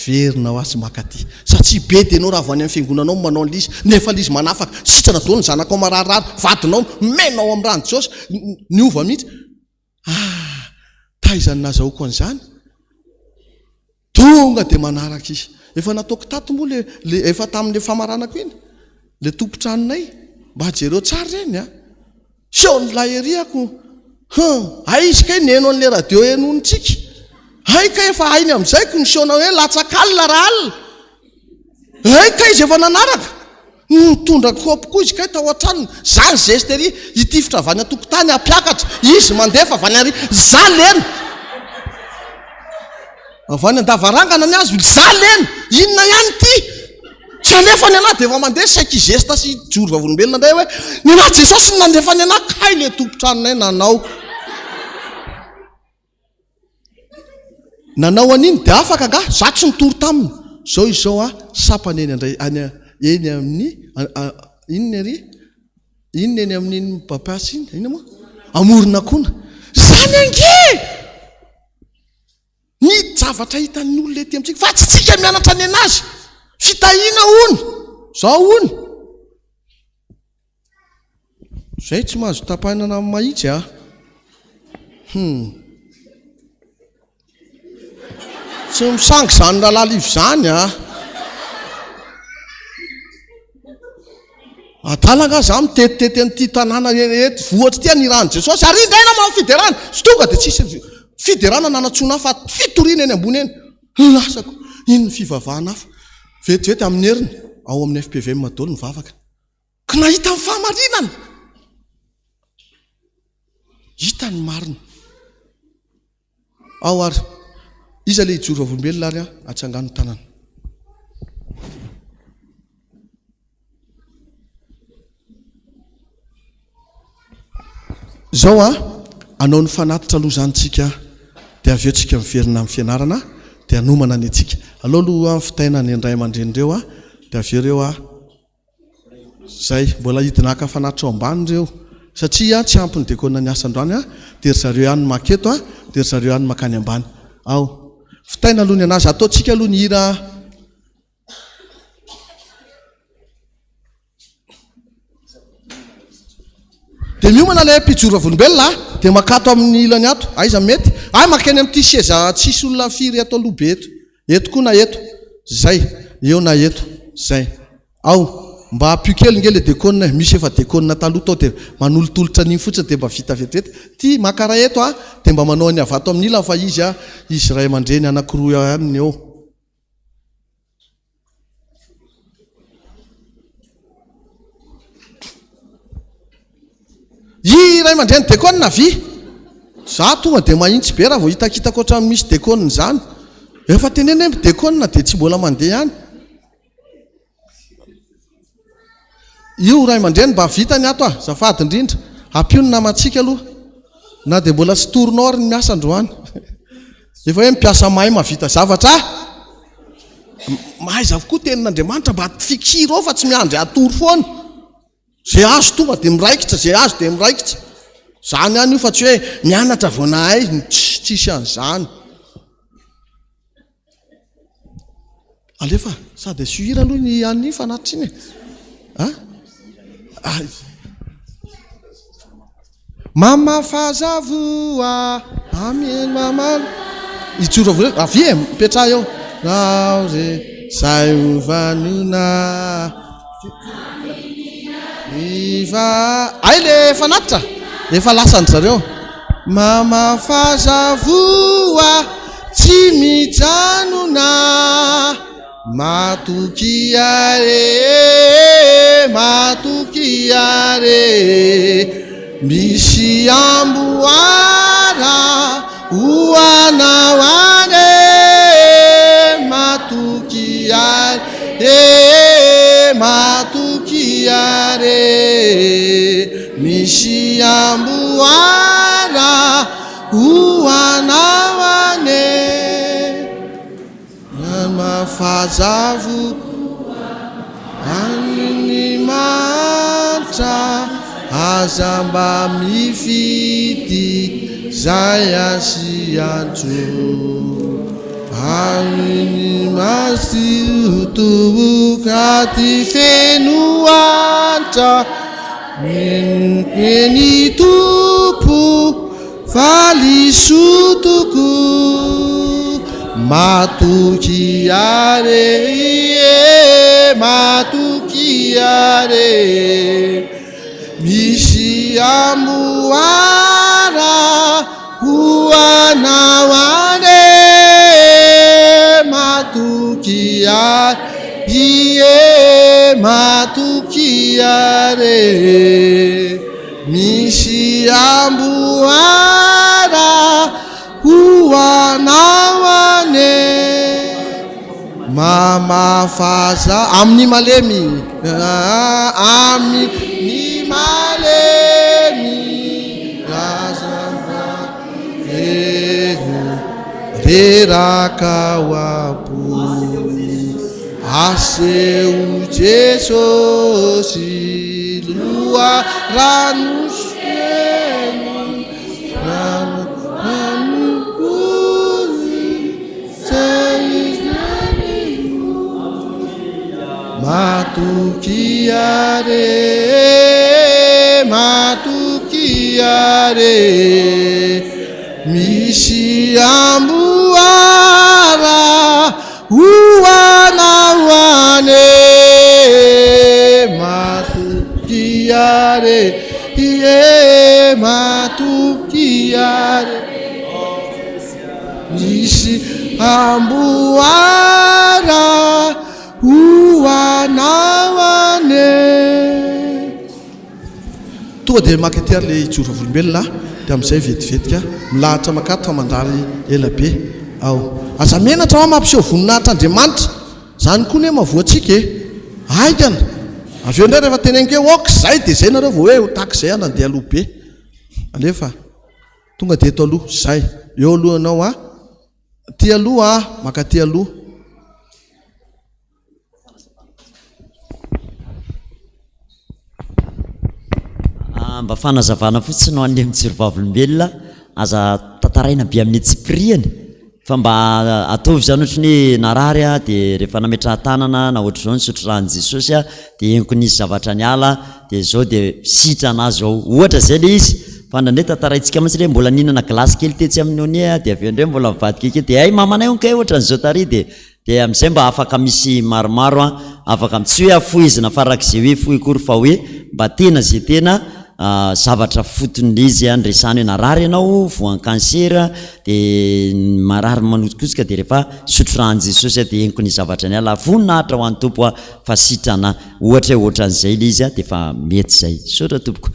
verina ho azy makaty satria be de anao raha vo any amin'ny fiangonanao manao n'izy nefa l'izy manafaka sitrana daholo ny zanakao mararirary vadinao menao amin'ny rano Jesosy ny ova mihitsy taizany nazahoako an'izany tonga de manaraka izy efa nataoko tato moa le efa tamin'le famaranako iny le tompotranonay mba jereo tsara reny seo ny laheriako ay izy kay neno an'le radio enonitsika ay ka efa hainy amin'izayko ny seona hoe latsakalina raha alina ay ka izy efa nanaraka mitondra kopy koa izy kay tao an-tranony zany gestery itifitra avany atokotany ampiakatra izy mandefa avany ary za lena avany andavarangana ny azy za lena inona ihany ty tsy anefany anahy de efa mandeha saiky gesta sy joro vavolombelona ndray hoe ny anahy Jesosy ny nandefany anahy kay le tompotranonay nanao an'iny de afaka nga za tsy nitory taminy zao izao sapany eny andray eny amin'ny inona eny amin'iny bapasy iny ina moa amorona kona zany ange ny zavatra hitan'ny olona ety amintsika fa tsy tsika mianatra any anazy fitahiana ony zao ony zay tsy mahazo tapahinana mahitsy tsy misangy zany rahalalivo zany a atalanga za mitetitety an'ity tanàna eto vohatra ty anirany Jesosy ary indraina manao fiderana sy tonga dia tsisy fiderana nanantsona fa fitoriana eny ambony eny lasako ino ny fivavahana hafa vetivety amin'ny heriny ao amin'ny FPVM Madolo ny vavaka ka nahita ny fahamarinana hita ny marina ao ary iza le hijoro volombelona ary atsangano tanana zao anao ny fanatitra aloha zany tsika dia aveo tsika miverina amin'ny fianarana dia anomana ny atsika aloha fitaina ny andray aman-drenireo dia aveo reo zay mbola hidinaka fanatitra ao ambany reo satria tsy ampy ny dekona ny asandroany dia ry zareo ihany maketo dia ry zareo ihany makany ambany ao fitaina aloha ny anazy ataotsika aloha ny hira dia miomana ilay mpijoro volombelona dia makato amin'ny ilany ato aiza mety makeny amin'ity seza tsisy olona firy ato aloha be eto koa na eto zay eo na eto zay ao mba apio kely nge le dekona misy efa dekona taloha tao dia manolotolotra n'iny fotsiny dia mba vita vetivety ty makara eto dia mba manao ny avato amin'ny ilany fa izy ray aman-dreny anankiroa ihany eo ray aman-dreny dekona vy za tonga dia mahitsy be raha vao hitakitako ohatrany misy dekona zany efa teneny dekona dia tsy mbola mandeha ihany io ray aman-dreny mba vitany ato zafady indrindra apio ny namantsika aloha na dia mbola sy torinao ary ny miasa androany efa hoe mipiasa mahay mavita zavatra mahay zavokoa tenin'Andriamanitra mba fikirao fa tsy miandry atory foana zay azo tonga dia miraikitra zay azo dia miraikitra zany ihany io fa tsy hoe mianatra voanahay tsisy an'izany alefa sady suhira aloha ny any fanatitra iny mama fazavoa amien mama itsora voa avy mipetraha eo naore zay ovanona iva ay le fanatitra efa lasany zareo mama fazavoa tsy mijanona matokiare misy amboara hoanawane matokiare misy amboara hoanawane mafazavo amin'ny matra azamba mifity zay asianjo amin'ny masitoboka ty fenoatra meny topo falisotoko matokiare misy amboara hoanawane matokiare misy amboara hoanawane mamafaza amin'ny malemy amin'ny malemy razava reraka oapo aseo Jesosy loa ranoseny matokiare misy amboara are ie matoky are misy amboara hoanao ane. Tonga dia makety ary le ijoro volombelona dia amin'izay vetivetika milahatra makato fa mandary ela be ao. Aza menatra ao mampiseho voninahitr'Andriamanitra zany koa ny mahavoatsika e aikana avy eo indray rehefa tenenike ok zay dia zay nareo vao hoe ho takizay anandeha aloha be alefa tonga dia eto aloha zay eo aloha anao a ty aloha a maka ty aloha. Mba fanazavana fotsiny ho an'ny mitsirovavolombelona aza tantaraina be amin'ny tsipiriany fa mba ataovy zany ohatra ny narary a dia rehefa nametraha tanana na ohatra zao ny sotran'i Jesosy a dia eniko nisy zavatra ny ala dia zao dia sitrana azy ao ohatra zay le izy fa ndre tantaraintsika mihitsy le mbola ninana glasy kely tetsy amin'ny a dia avy eo ndray mbola mivadika kely dia ay mamanay onkay ohatra n'izao tary dia amin'izay mba afaka misy maromaro a afaka tsy hoe afoizina farak'izay hoe fohy kory fa hoe mba tena zay tena zavatra fotony izy andresany hoe narary ianao voan-kansera dia marary manokotsika dia rehefa sotroran'i Jesosy dia eniko ny zavatra ny ala voninahitra ho an'ny tompo a fa sitrana ohatra hoe ohatran'izay le izy a dia fa mety zay sotra tompoko.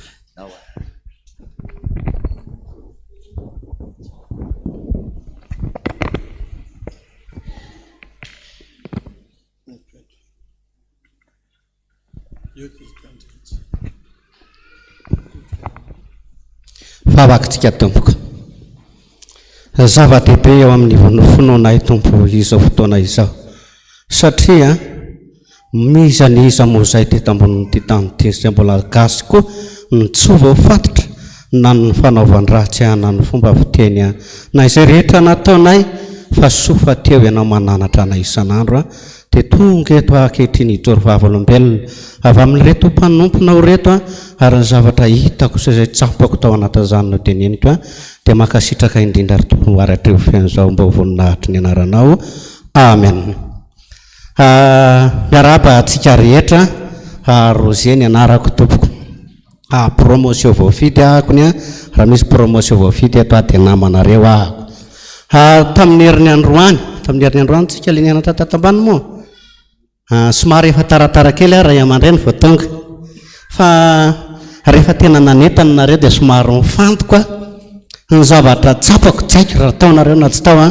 Favakintsika tompoko zava-dehibe eo amin'ny finoanay tompo izao fotoana izao satria miza ny iza moa zay teto amboniny ty tany ty zay mbola gasy koa nitsova ho fatotra na ny fanaovan-dratsy na ny fomba fiteny na izay rehetra nataonay fa sofa teo ianao mananatra anay isan'andro a dia tonga eto ankehitriny ijoro vavolombelona avy amin'reto mpanompono reto a ary ny zavatra hitako zay tsapako tao anatin'izany no teneniko a dia makasitraka indrindra ry tompo aratra eo fian'izao mba ho voninahitry ny anaranao amen. Miarahaba antsika rehetra Roger ny anarako tompoko promotion voafidy ahako ny a raha misy promotion voafidy eto a dia namanareo ahako tamin'ny herin'ny androany tsika le nianatra tatambany moa somary efa taratara kely raha iamandray ny vao tonga fa rehefa tena nanentana nareo dia somary mifantoka ny zavatra tsapako tsaiko raha taonareo na tsy tao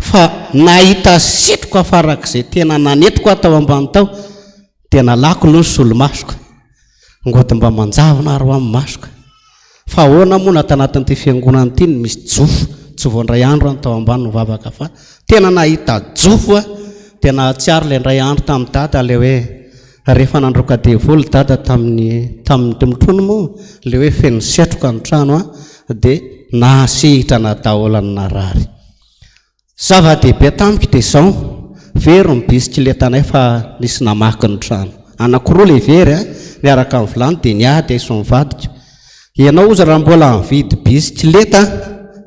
fa nahita sitroko afarak'izay tena nanetiko atao ambany tao dia nalako aloha ny solomasoko ngody mba manjavona aro amin'ny masoko fa ahoana moa natanatin'ity fiangonana ity ny misy jofo voandray andro any tao ambany no vavaka fa tena nahita jofo dia nahatsiaro le ndray andro tamin'ny dada le hoe rehefa nandroka devoly dada tamin'ny mitrono moa le hoe feno setroka ny trano dia nahasehitra nataolany narary zava-dehibe tamiko dia zao very ny bisikletanay fa nisy namaky ny trano anankiroa le very miaraka amin'ny vilany dia niady iso mivadika ianao ozy raha mbola mividy bisikleta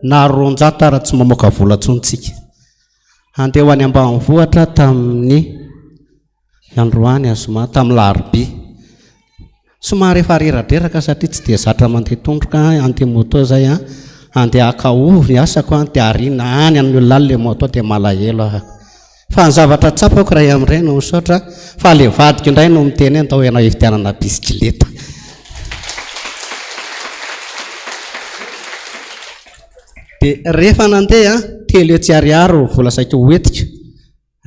na 200 raha tsy mamoaka vola tsontsika andeha ho any ambanivohitra tamin'ny androany azoma tamin'ny larobia somary efa reradreraka satria tsy dia zatra mandeha tondroka andeha moto zay andeha akaovy asako dia arina any amin'ny olona le moto dia malahelo fa ny zavatra tsapako raha amin'iray no misaotra fa le vadiko indray no miteny ndao ianao efidianana bisikleta dia rehefa nandeha telo etsy ariary vola saika hoetika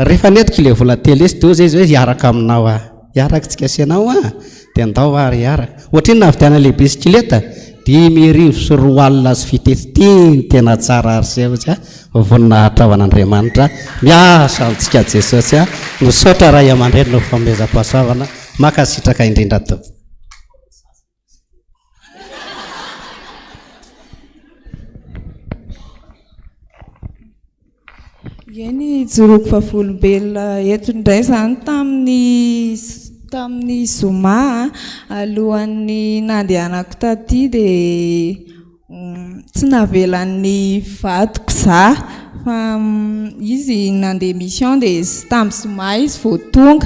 rehefa netika le vola telo esy dia zay izy hoe hiaraka aminao hiaraka tsika asianao dia ndao ary hiaraka ohatriny navidiana le bisikleta 10,000 sy 4 alina sy fitetiny tena tsara ary zay ozy voninahitra ao an'Andriamanitra miasa antsika Jesosy misaotra raha iamandreny no fanomezam-pahasoavana makasitraka indrindra tompoko. Eny joroko vavolombelona eto indray zany tamin'ny zoma alohan'ny nandehanako taty dia tsy navelan'ny vadiko za fa izy nandeha mission dia tamin'ny zoma izy vao tonga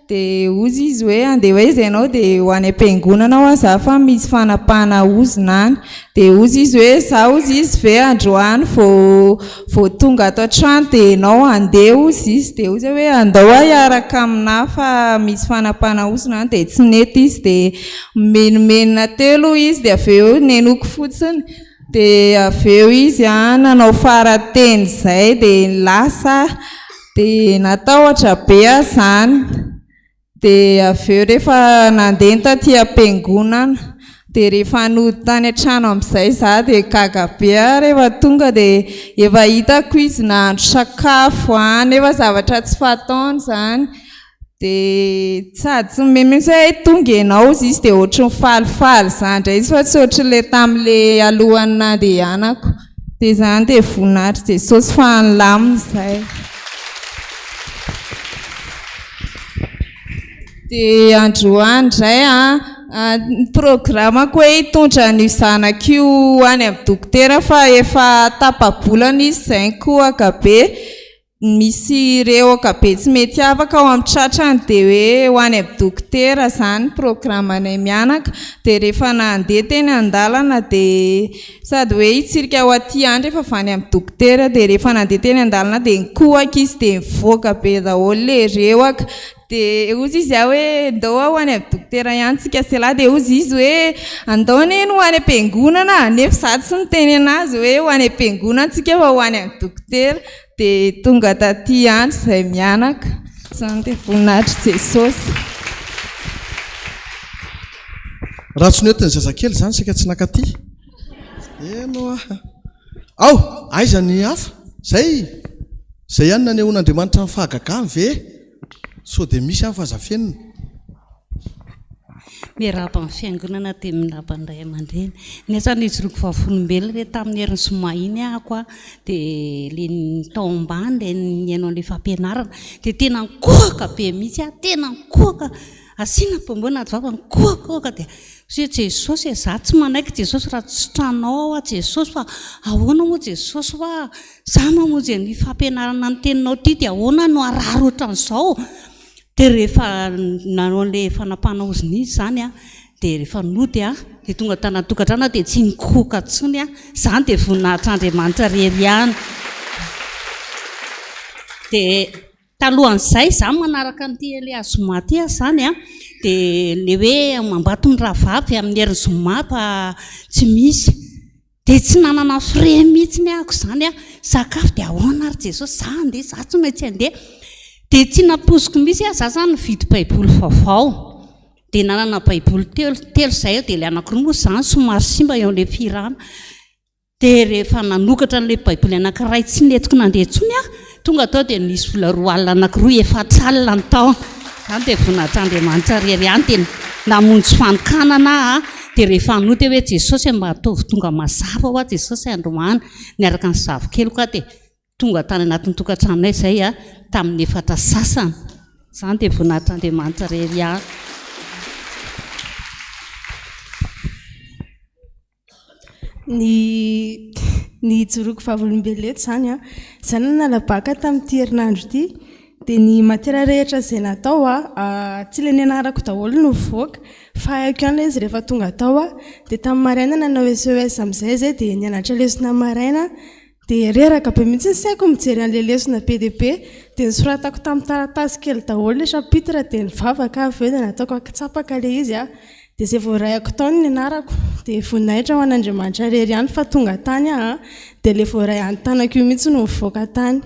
dia ozy izy hoe andeha hoe izy ianao dia ho any am-piangonana ao aza fa misy fanapahana ozina any, dia ozy izy hoe za ozy izy ve androany vao tonga ato an-trano dia ianao andeha ozy izy, dia ozy hoe andao aho hiaraka aminahy fa misy fanapahana ozina any, dia tsy nety izy dia menomenona telo izy dia avy eo nenoko fotsiny. Dia avy eo izy nanao farateny izay dia lasa dia natao ohatra be zany, dia avy eo rehefa nandeha taty am-piangonana dia rehefa nody tany an-trano amin'izay za dia gaga be rehefa tonga dia efa hitako izy nahandro sakafo any efa zavatra tsy fataony zany, dia sady tsy memensy hoe tonga ianao izy dia ohatry ny falifaly zany indray izy fa tsy ohatry le tamin'le alohany nandehanako, dia zany dia voninahitry Jesosy fa nilamina izay. Dia androany indray programako hoe hitondra ny zanak'io any amin'ny dokotera fa efa tapa-bolana izy izay kohaka be, misy reoka be tsy mety afaka ao amin'ny tratrany dia hoe ho any amin'ny dokotera zany programanay mianaka, dia rehefa nandeha teny an-dalana dia sady hoe hitsirika ho aty andro efa avy any amin'ny dokotera, dia rehefa nandeha teny an-dalana dia nikohaka izy dia nivoaka be daholo le reoka, dia ozy izy hoe ndao ho any amin'ny dokotera ihany tsika sela, dia ozy izy hoe andao neny ho any am-piangonana nefa za tsy niteny anazy hoe ho any am-piangonana tsika fa ho any amin'ny dokotera, dia tonga taty andro izay mianaka, zany dia voninahitry Jesosy. Raha tsy noentiny zazakely zany sika tsy nakaty eno ao aiza ny hafa zay ihany nanehoan'Andriamanitra ny fahagagany ve so dia misy any fahazafenina. Miaraba amin'ny fiangonana dia milaba indray aman-dreny nefa nijoroko vavolombelona le tamin'ny herin'ny zoma iny ahako dia le tao ambany le niainao an'ilay fampianarana dia tena nikohaka be mihitsy tena nikohaka asiana bombona vava nikohaka dia hoe Jesosy za tsy manaiky Jesosy raha tsy tranao ao Jesosy fa ahoana moa Jesosy fa za mamonjy ny fampianarana ny teninao ty dia ahoana no araro ohatran'izao. Dia rehefa nanao an'ilay fanapahana oziny izy zany dia rehefa nody dia tonga tany tokantrano dia tsy nikohaka tsony zany dia voninahitr'Andriamanitra rery ihany. Dia talohan'izay za manaraka n'ity le azoma ty zany dia le hoe mambato ny rahavavy amin'ny herin'ny zoma fa tsy misy, dia tsy nanana fre mihitsy ny ahako zany sakafo dia ahoana ary Jesosy za andeha za tsy maintsy andeha. Dia tsy naposiko misy za zany nividy baiboly vaovao dia nanana baiboly telo zay dia le anankiroa moa zany somary simba eo amin'ilay firana, dia rehefa nanokatra n'ilay baiboly anankiray tsy netiko nandeha tsony tonga tao dia nisy vola roa alina anankiroa efatra alina ny tao, zany dia voninahitr'Andriamanitra rery ihany dia namonjy fanokanana dia rehefa nody hoe Jesosy mba ataovy tonga mazava ho Jesosy androany niaraka ny zavikeloko dia tonga tany anatin'ny tokantranonay izay tamin'ny efatra sasany, zany dia voninahitr'Andriamanitra rery ihany. Ny joroko vavolombelona eto zany zany nalabaka tamin'ity herinandro ity dia ny matera rehetra izay natao tsy ilay nianarako daholo no voaka fa haiko ihany ilay izy rehefa tonga tao dia tamin'ny maraina nanao SOS amin'izay zay dia nianatra lesona maraina dia reraka be mihitsy sy haiko mijery an'ilay lesona PDP dia nisoratako tamin'ny taratasy kely daholo ilay chapitre dia nivavaka avy eo dia nataoko akitsapaka ilay izy dia izay voarayako tao ny nianarako dia voninahitra ho an'Andriamanitra rery ihany fa tonga tany dia ilay voaray an-tanako io mihitsy no mivoaka tany.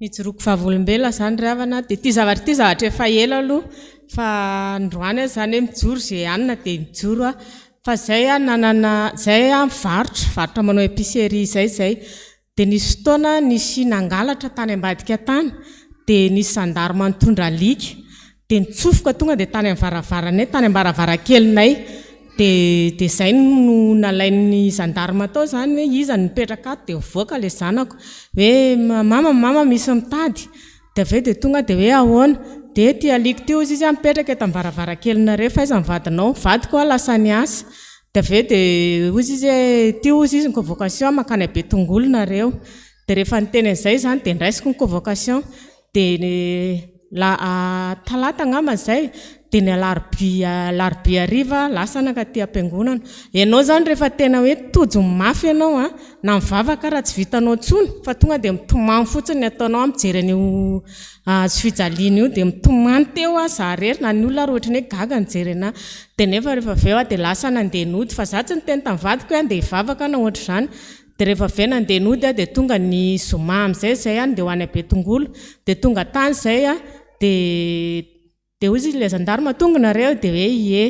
Nijoroko vavolombelona zany ravana dia ty zavatra efa ela aloha fa androany zany mijoro zay anina dia mijoro fa zay nanana zay varotra manao épicerie zay dia nisy fotoana nisy nangalatra tany ambadika tany dia nisy zandarma nitondra alika dia nitsofoka tonga dia tany amin'ny varavaranay tany am-baravarankelinay dia zay no nalain'ny zandarma tao zany hoe iza nipetraka ato dia mivoaka ilay zanako hoe mama misy mitady dia avy eo dia tonga dia hoe ahoana dia ty alika ty izy mipetraka eto amin'ny varavarankelinareo fa iza mivadinao vadiko lasa niasa dia avy eo dia ozy izy hoe ty ozy izy ny convocation makany be tongolo nareo dia rehefa niteny an'izay zany dia ndraisiko ny convocation dia talata angamba izay dia ny alarobia hariva lasa nakaty am-piangonana. Ianao zany rehefa tena hoe tojo mafy ianao na mivavaka raha tsy vitanao tsony fa tonga dia mitomany fotsiny ny ataonao mijery an'io azo fijaliana io dia mitomany teo za rery na ny olona roatra ny hoe gaga nijery ana dia nefa rehefa avy eo dia lasa nandeha nody fa za tsy niteny tamin'ny vadiko hoe andeha hivavaka na ohatra izany. Dia rehefa avy eo nandeha nody dia tonga ny zoma amin'izay zay dia ho any abe tongolo dia tonga tany zay dia ozy izy ilay zandarma tonga nareo dia hoe ie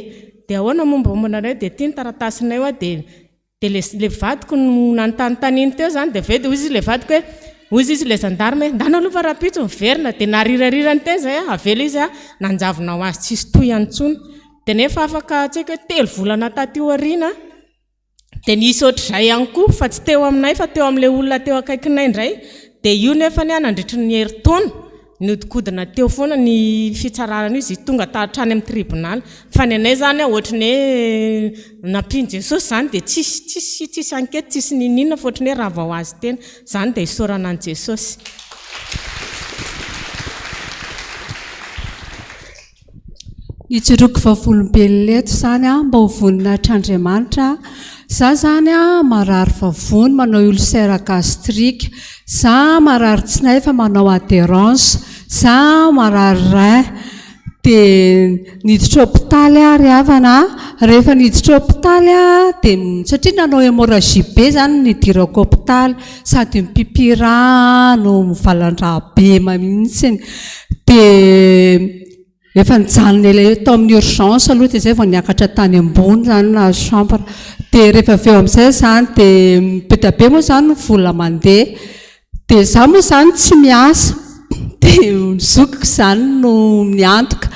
dia ahoana mombamona dia tia ny taratasinay dia le vadiko no nanontanytaniny teo zany dia avy eo dia ozy izy ilay vadiko hoe ozy izy ilay zandarma ndana aloha fa rapitso miverina dia narirarirany teny zay avela izy nanjavona ho azy tsisy toy ihany tsony dia nefa afaka tsy haiko hoe 3 volana tatio ariana dia nisy ohatr'izay ihany koa fa tsy teo aminay fa teo amin'ilay olona teo akaikinay indray dia io nefa ny nandritry ny herintaona niodikodina teo foana ny fitsarana izy tonga tahatrany amin'ny tribunal fa ny anay zany ohatra ny nampiny Jesosy zany dia tsisy ankety tsisy ninina fa ohatra ny raha vao azy tena zany dia isorana an Jesosy. Nitsoroko vavolombelona eto zany mba ho voninahitry'Andriamanitra. Za zany marary vavony manao ulcère gastrique, za marary tsinay fa manao adhérence, za marary rein dia niditra hôpitaly ary havana. Rehefa niditra hôpitaly dia satria nanao hémorragie be zany nidirako hôpitaly sady mipipi rano mivalan-draha be mamitsiny dia efa nijanona ilay tao amin'ny urgence aloha dia zay vao niakatra tany ambony zany na chambre dia rehefa avy eo amin'izay zany dia beta be moa zany vola mandeha dia za moa zany tsy miasa dia nizokiko zany no miantoka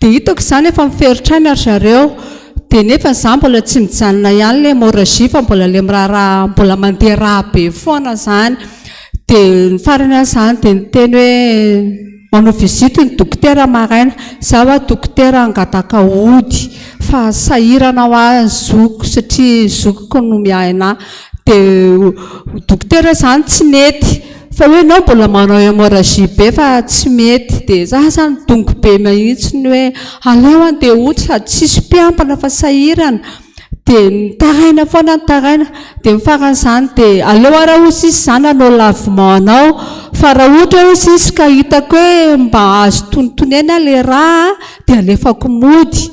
dia hitako zany efa miferitra any ary zareo dia nefa za mbola tsy mijanona ihany ilay hémorragie fa mbola ilay miraharaha mbola mandeha raha be foana zany dia ny farany zany dia niteny hoe manao visite ny dokotera maraina za hoa dokotera angataka ody fa sahirana ho azy zoko satria zokiko no miahina dia dokotera zany tsy mety fa hoe nao mbola manao hémorragie be fa tsy mety dia za zany dongo be mahitsiny hoe aleo andeha ody sady tsisy mpiampana fa sahirana dia nitaraina foana nitaraina dia mifarana izany dia aleo ara ozy izy zany anao lavement anao fa raha ohatra ozy izy ka hitako hoe mba azo tonontonena ilay raha dia alefako mody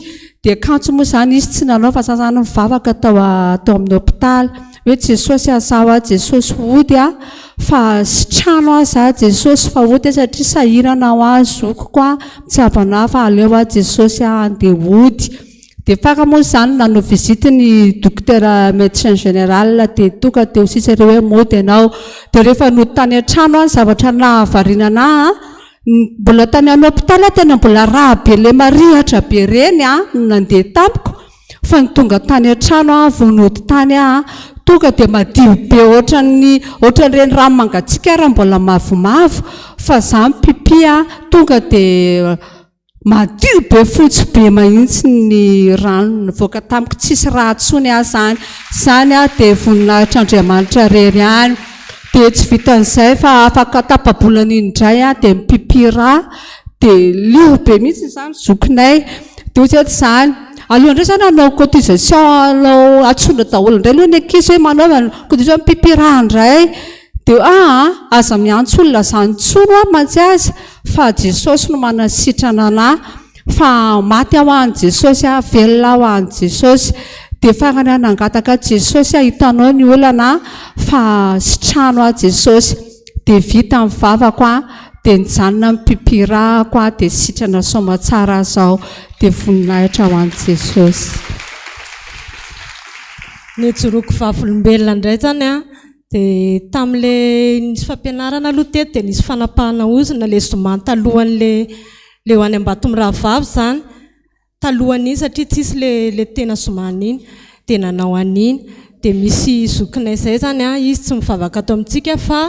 dia kanto moa zany izy tsy nanao fa za zany mivavaka tao amin'ny hôpitaly hoe Jesosy azaho Jesosy ody fa sy trano aza Jesosy fa ody satria sahirana ho azy zokoko mitsabana fa aleo Jesosy andeha ody. Dia faka moa zany nanao visite ny docteur médecin général dia tonga teo sisy ireo hoe mody ianao dia rehefa no tany an-trano any zavatra nahavariana mbola tany amin'ny hôpitaly tena mbola raha be le marihatra be reny nandeha tamiko fa ny tonga tany an-trano vao nody tany tonga dia madio be ohatran'ireny rano mangatsiaka raha mbola mavomavo fa za mipipi tonga dia madio be fotsy be mahitsy ny rano nivoaka tamiko tsisy raha tsony zany dia voninahitr'Andriamanitra rery any dia tsy vitan'izay fa afaka tapabolana indray dia mipipi raha dia lio be mihitsy zany zokinay dia ozy eto zany aloha indray zany anao cotisation anao atsona daholo indray aloha ny ankizy hoe manao cotisation mipipi raha indray dia aza miantso olona zany tsono mantsy azy fa Jesosy no manasitrana anahy fa maty aho any Jesosy velona aho any Jesosy dia farany nangataka Jesosy hitanao ny olana fa sitrano a Jesosy dia vita mivavako dia nijanona mipipi raha dia sitrana somatsara zao dia voninahitra ho any Jesosy. Nijoroako vavolombelona indray zany dia tamin'ilay nisy fampianarana aloha teto dia nisy fanapahana ozina ilay zomany talohan'ilay ho any Ambatomirahavavy zany talohan'iny satria tsisy le tena zomany iny dia nanao an'iny dia misy zokinay izay zany izy tsy mivavaka ato amintsika fa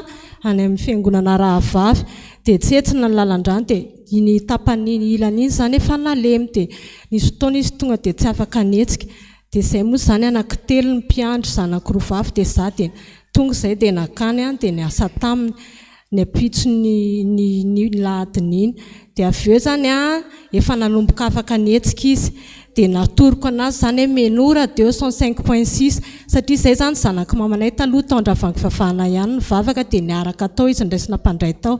any amin'ny fiangonana Rahavavy dia tsy hetsina ny lalan-drano dia iny tapan'iny ilan'iny zany efa nalemy dia nisy fotoana izy tonga dia tsy afaka netsika dia izay moa zany anankitelo ny mpiandro zanakoroa vavy dia za dia tonga izay dia nakany dia ny asa taminy ny apitso ny lahadiny iny dia avy eo zany efa nanomboka afaka nyhetsika izy dia natoroko anazy zany hoe menora dia 105.6 satria izay zany zanaka mamanay taloha taondra vangivavahana ihany ny vavaka dia niaraka tao izy ndraisina mpandray tao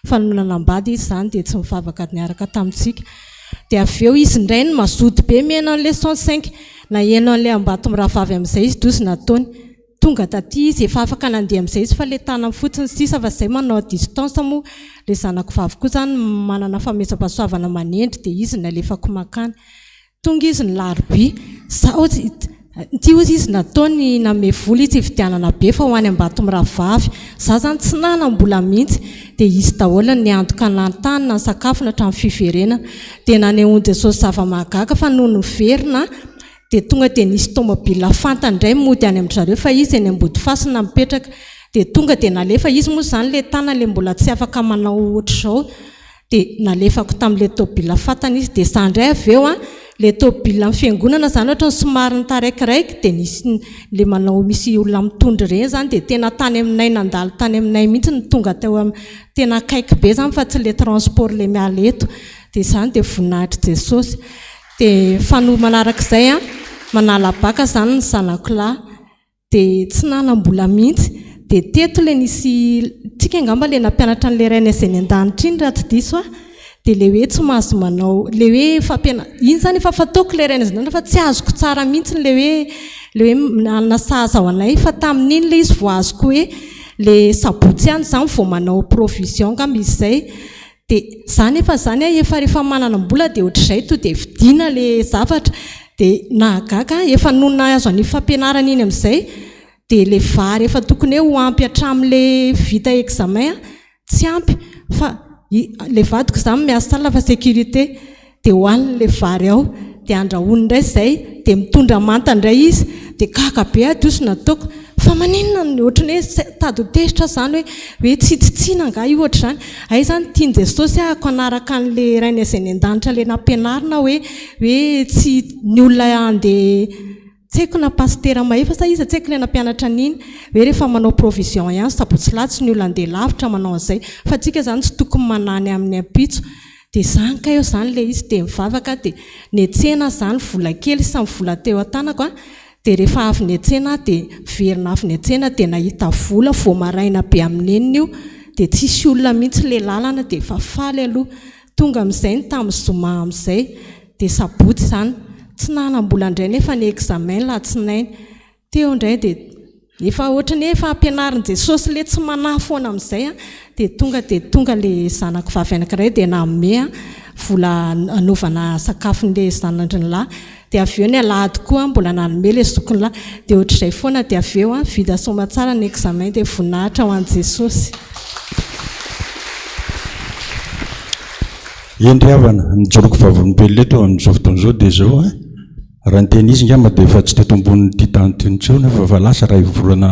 fanonana ambady izy zany dia tsy mivavaka niaraka tamintsika dia avy eo izy indray ny mazody be mihaino an'ilay 105 na hiaino an'ilay ambato miravavy amin'izay izy dozy nataony tonga taty izy efa afaka nandeha amin'izay izy fa le tanany fotsiny sisa fa izay manao distance moa le zanako vavy koa zany manana fametsam-pahasoavana manendry dia izy nalefako makany tonga izy ny laroby ty ozy izy nataony name vola izy hividianana be fa ho any ambato miravavy za zany tsy nanam-bola mihitsy dia izy daholo ny andoka nantany na ny sakafo na hatramin'ny fiverenana dia nanehoany Jesosy zava-mahagaga fa noho ny verina dia tonga dia nisy tômôbila fantandray mody any amin'ny zareo fa izy eny ambody fasina mipetraka dia tonga dia nalefa izy moa zany le tana le mbola tsy afaka manao ohatr'izao dia nalefako tamin'le tômôbila fantana izy dia sandray avy eo le tômôbila fiangonana zany ohatra ny somary ny taraikiraiky dia nisy le manao misy olona mitondry reny zany dia tena tany aminay nandalo tany aminay mihitsy ny tonga teo tena akaiky be zany fa tsy le transport le mialeto dia zany dia voninahitry Jesosy dia fanohy manarak'izay manala baka zany ny zanako lahy dia tsy nanam-bola mihitsy dia teto le nisy tsika angamba le nampianatra n'le raina izay ny an-danitra iny raha tsy diso dia le hoe tsy mahazo manao le hoe iny zany efa fataoko le raina izay fa tsy azoko tsara mihitsy le hoe nasaza ao anay fa tamin'iny le izy vo azoko hoe le sabotsy ihany zany vao manao provision ngamba izy izay dia zany efa zany efa rehefa manana mbola dia ohatr'izay to dia vidina le zavatra dia nahagaga efa nona azo any fampianarana iny amin'izay dia le vary efa tokony hoe ho ampy hatramin'le vita examen tsy ampy fa le vadiko zany miasa la fa sécurité dia hoaniny le vary ao dia andrahoiny indray izay dia mitondra manta indray izy dia kakabe adioso nataoko fa maninona ny ohatrany hoe tady ho tezitra zany hoe tsitsitsiana nga io ohatra zany ay zany tiany Jesosy ako anaraka an'le raina izay ny an-danitra le nampianarina hoe tsy ny olona andeha tsy haiko na pastera mahefa sa izy tsy haiko le nampianatra an'iny hoe rehefa manao provision ihany sabotsy lahy tsy ny olona andeha lavitra manao an'izay fa tsika zany tsy tokony manany amin'ny ampitso dia zany ka eo zany le izy dia mivavaka dia niantsena zany vola kely sa vola teo an-tanako dia rehefa avy niantsena dia verina avy niantsena dia nahita vola vao maraina be amin'eniny io dia tsisy olona mihitsy le lalana dia efa faly aloha tonga amin'izay ny tamin'ny zoma amin'izay dia sabotsy zany tsy nanam-bola indray nefa ny examen latsinainy teo indray dia efa ohatrany hoe efa ampianarin' Jesosy le tsy manahy foana amin'izay dia tonga le zanako vavy anankiray dia nanome vola anaovana sakafon'le zanandry ny lahy dia avy eo ny alahady koa mbola nanome le zokony lahy dia ohatr'izay foana dia avy eo vita soma tsara ny examen dia voninahitra ho an'i Jesosy. Endriavana nijoroko vavolombelona eto amin'izao fotoan'izao dia zao raha ny teny izy ngamba dia efa tsy teto amboniny ity tanyteny nefa fa lasa raha volana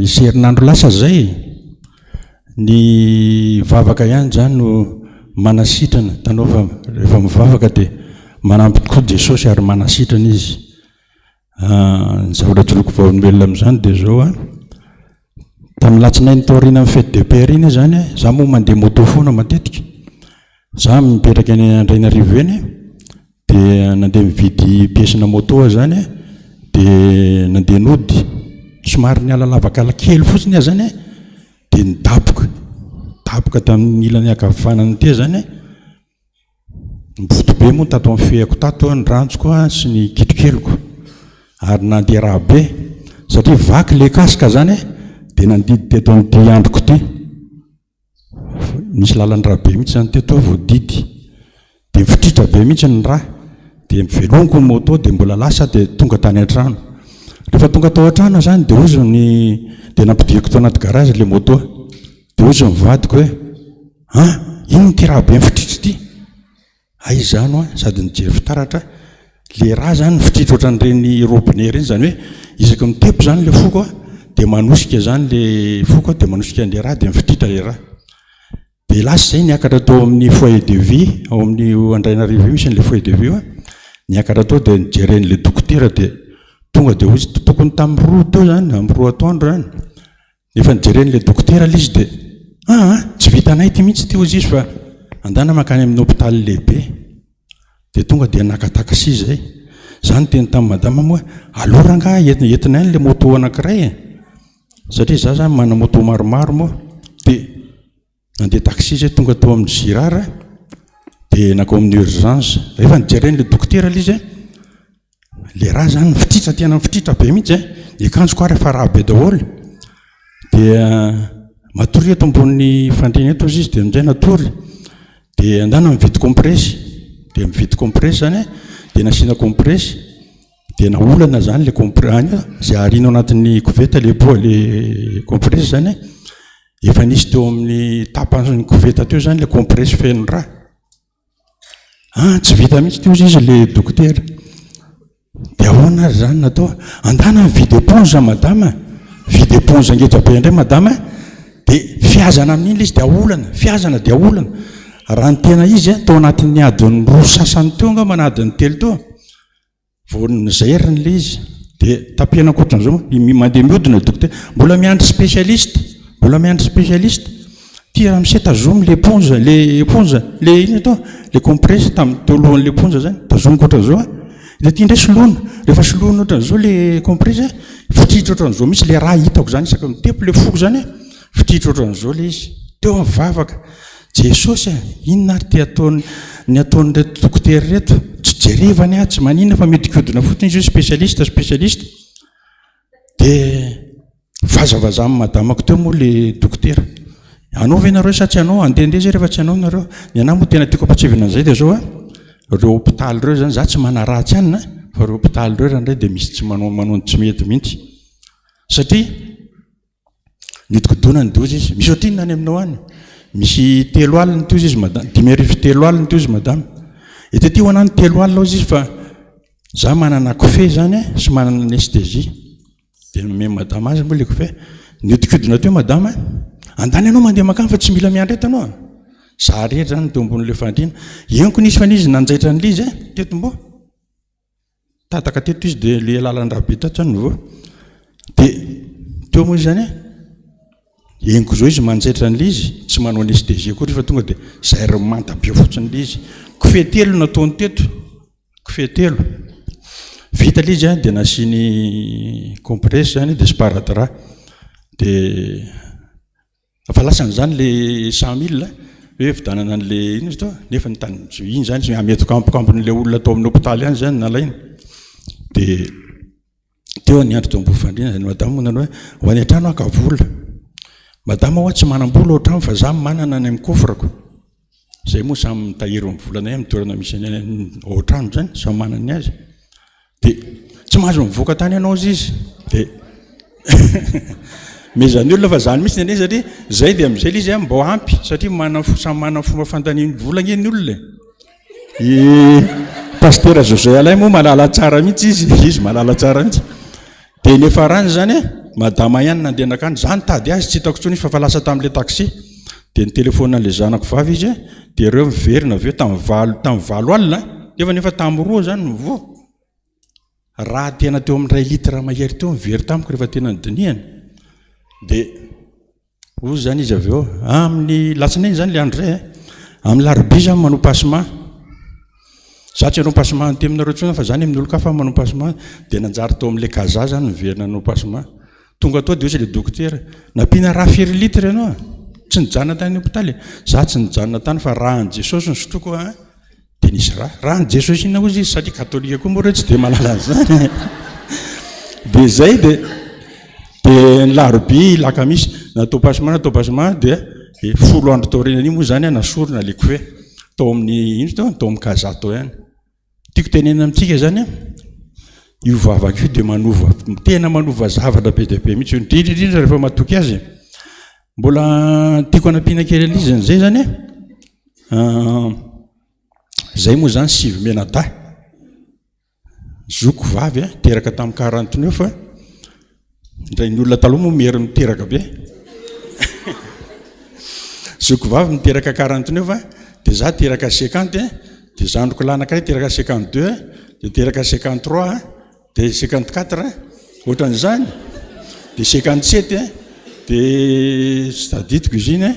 iserinandro lasa zay ny vavaka ihany zany no manasitrana tanao fa rehefa mivavaka dia manampy tokoa Jesosy ary manasitrana izy ny zavatra joloko vavolombelona amin'izany dia zao tamin'ny latsinainy taorina amin'ny fête de père iny zany za moa mandeha moto foana matetika za mipetraka any Andrainarivo eny dia nandeha mividy piesina moto zany dia nandeha nody somary ny alalavaka kely fotsiny zany dia nidaboka tamin'ny ilany akavanany te zany mivoto be moa tato amin'ny fehako tato ny rantsoko sy ny kitrokeliko ary nandeha raha be satria vaky le kasika zany dia nandidy teto amin'ity androko ty misy lalany raha be mihitsy zany teto voadidy dia mifitritra be mihitsy ny raha dia miveloniko ny moto dia mbola lasa dia tonga tany an-trano rehefa tonga tao an-trano zany dia ozy dia nampidiriko tao anaty garage le moto dia ozy mivadiko hoe ino ty raha be mifitritra ity aizano sady nijery fitaratra le raha zany mifitritra ohatran'ireny robinet reny zany hoe isaky mitepo zany le foko dia manosika zany le foko dia manosika le raha dia mifitritra le raha dia lasa zay niakatra tao amin'ny foyer de vie ao amin'ny Andrainarivo misy an'le foyer de vie niakatra tao dia nijeren'la dokotera dia tonga dia ozy tokony tamin'ny roa teo zany amin'ny roa atoandro zany efa nijeren'la dokotera l izy dia tsy vitanay ty mihitsy ty ozy izy fa andana makany amin'ny hôpitaly lehibe dia tonga dia nakatakasia zay zany teny tamin'ny madama moa aloranga entinay n'la moto anankiray satria za zany mana moto maromaro moa dia nandeha taxi zay tonga tao amin'ny girara dia nakao amin'ny urgence rehefa nijeren'la dokotera l izy le raha zany mifitritra tena mifitritra be mihitsy ikanjo koa rehefa raha be daholo dia matory eto ambon'ny fandreny eto izy dia amin'izay natory dia andana mividy compressy dia mividy compressy zany dia nasiana compressy dia naolana zany le compressy zay arino anatin'ny koveta le boa le compressy zany efa nisy teo amin'ny tapany koveta teo zany le compressy feno raha tsy vita mihitsy teo izy le dokotera dia ahoana azy zany natao andana mividy éponge madama vidy éponge ngejabe indray madama dia fiazana amin'iny izy dia aolana fiazana dia aolana raha ny tena izy tao anatin'ny adiny roa sasany teo nga manadiny telo teo vonzairiny le izy dia tapena ankoatran'izao mandeha miodina dokotera mbola miandry spécialiste ty raha misy tazomy le éponge le iny atao le compressy tamin'ny teo lohan'le éponge zany tazomiko ohatran'izao dia ty indray soloana rehefa soloana ohatran'izao le compressy fitritra ohatran'izao misy le raha hitako zany isaka mitempo le foko zany fitritra ohatran'izao le izy teo mivavaka jesosy inona ary ty ny ataon're dokotera reto tsy jerevany tsy maninona fa miodikodina fotsiny izy spécialiste dia vazavaza amin'ny madamako teo moa le dokotera anao ve nareo sa tsy anao andehandeha zay rehefa tsy anao nareo ny anahy moa tena tiako ampatsivina an'izay dia zao reo hôpitaly reo zany za tsy manaratsy anina fa reo hôpitaly reo raha indray dia misy tsy manao tsy mety mihitsy satria niodikodonany dozy izy misy ohatrinona any aminao any misy 3 alina teo izy madama 5 alina teo izy madama etety ho anany 3 alina izy fa za manana kofé zany sy manana anesthésie dia me madama azy moa le kofé niodikodina teo madama andany anao mandeha makany fa tsy mila miandry eto anao za rehetra zany teo ambon'le fandriana eniko nisy fa nizy nanjaitra n'le izy teto mbo tataka teto izy dia le lalan-drabe tato zany novo dia teo moa izy zany eniko zao izy manjaitra n'le izy tsy manao anesthésie koa rehefa tonga dia zay ry manta be fotsin'le izy kofé 3 nataony teto kofé 3 vita le izy dia nasiany compressy zany dia sparadrap dia fa lasany zany le 100 000 hoe vidanana an'le ino izy tao nefa nytany iny zany ametiko ampokampin'le olona atao amin'ny hôpitaly any zany nalaina dia teo ny andro teo ambony fandriana zany madama monana hoe ho any an-trano aka vola madama hoa tsy manam-bola ao trano fa za manana any amin'ny kofrako zay moa samy mitahiry mivolanay amin'ny toerana misy ao trano zany samy manany azy dia tsy mahazo mivoaka tany ianao izy dia mezany olona fa zany mihitsy nene satria zay dia amin'izay le izy mba ampy satria samy mana fomba fantaniany volagna eny olona pasteur José Alain moa malala tsara mihitsy izy malala tsara mihitsy dia nefa rany zany madama ihany nandeha nakany zany tady azy tsy hitako tsony fa lasa tamin'le taxi dia nitelefona an'le zanako vavy izy dia ireo miverina aveo tamin'ny 8 alina nefa nefa tamin'ny 2 zany mivo raha tena teo amin'ny 1 litre mahery teo mivery tamiko rehefa tena nydiniany dia ozy zany izy aveo amin'ny latsinainy zany le andro zay amin'ny larobia zany manopassement za tsy anopassement ny teminareo tsona fa zany amin'ny olo-kafa manopassement dia nanjary tao amin'le kaza zany miverina anopassement tonga tao dia ozy le dokotera nampiana raha 4 litre ianao tsy nijanona tany hôpitaly za tsy nijanona tany fa raha ny jesosy ny sotroko dia nisy raha ny jesosy ina ozy izy satria katolika koa moa reo tsy dia malala zany dia zay dia ny larobia lakamisy natao passement dia 10 andro tao renany moa zany nasorona le kofé tao amin'ny ino tao amin'ny kaza tao ihany tiako tenena amintsika zany io vavaka io dia tena manova zavatra be dia be mihitsy indrindrindrindra rehefa matoky azy mbola tiako anampiana kely an'izy zay zany zay moa zany 7 menada zoko vavy teraka tamin'ny 49 fa ndray ny olona taloha moa mery miteraka be zoko vavy miteraka 49 dia za teraka 50 dia zandroko lanakay teraka 52 dia teraka 53 dia 54 ohatran'izany dia 57 dia staditiko izy iny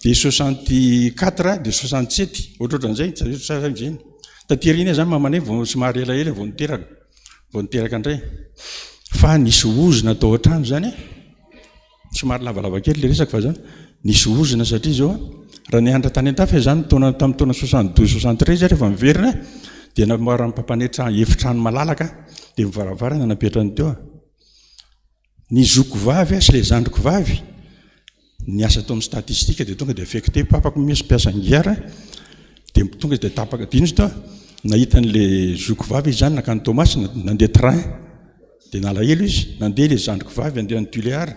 dia 64 dia 67 ohatrohatran'izay zany tatirina zany mamanay vao somary elaela vao niteraka indray fa nisy ozona tao an-trano zany somary lavalava kely le resaka fa zany nisy ozona satria zao raha niandra tany an-tafy zany tamin'ny taona 62-63 rehefa miverina dia namara mpampanetra efitrano malalaka dia mivaravarana napetrany teo ny zoko vavy sy le zandriko vavy niasa tao amin'ny statistika dia tonga dia affecté papako misy mpiasangiara dia tonga dia tapaka dino izy tao nahitan'le zoko vavy izy zany nakany Thomas nandeha train dia nalahelo izy nandeha le zandriko vavy andeha ny Tuléar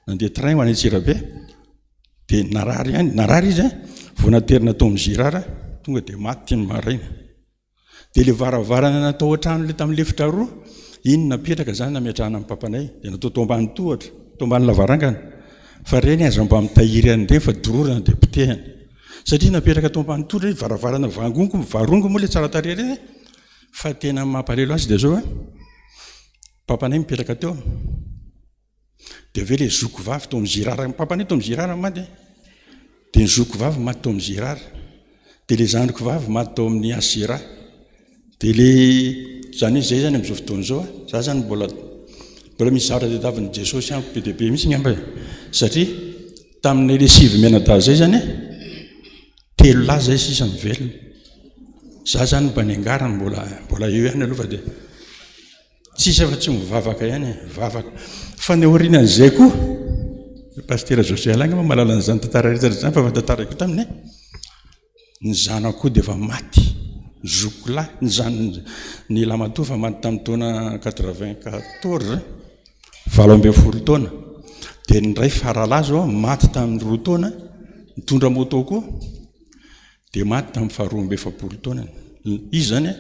nandeha train ho any Antsirabe dia narary izy vao naterina tao amin'ny Girara tonga dia maty ny maraina dia le varavarana natao an-trano le tamin'ny lefitra roa iny napetraka zany nametrahana amin'ny papanay dia natao tao ambany tohatra tao ambany lavarangana fa reny aza mba mitahiry an'ireny fa dororana dia potehana satria napetraka tao ambany tohatra izy varavarana varongo moa le tsara tarehy reny fa tena mampalelo azy dia zao papanay mipetraka teo dia ve le zoko vavy tao amin'ny Girara papanay tao amin'ny Girara maty dia ny zoko vavy maty tao amin'ny Girara dia le zandriko vavy maty tao amin'ny Asira dia le zany izay zany amin'izao fotoana zao za zany mbola misy zavatra dia tavin'i Jesosy amiko be dia be mihitsy ny amba satria tamin'ny le sivy menada zay zany telo lahy zay sisa mivelona za zany mba ny angarany mbola eo ihany aloha fa dia tsisy fa tsy mivavaka ihany vavaka fa ny aorianan'izay koa paster José Alanga ma malala n'izany tantara rehetra zany fa fantatarako taminy ny zanako koa dia efa maty zoko lahy ny zany ny lamatoa fa maty tamin'ny taona 94 20 taona dia ny ray faralahy zao maty tamin'ny 2 taona nitondra moto koa dia maty tamin'ny 12 taona izy zany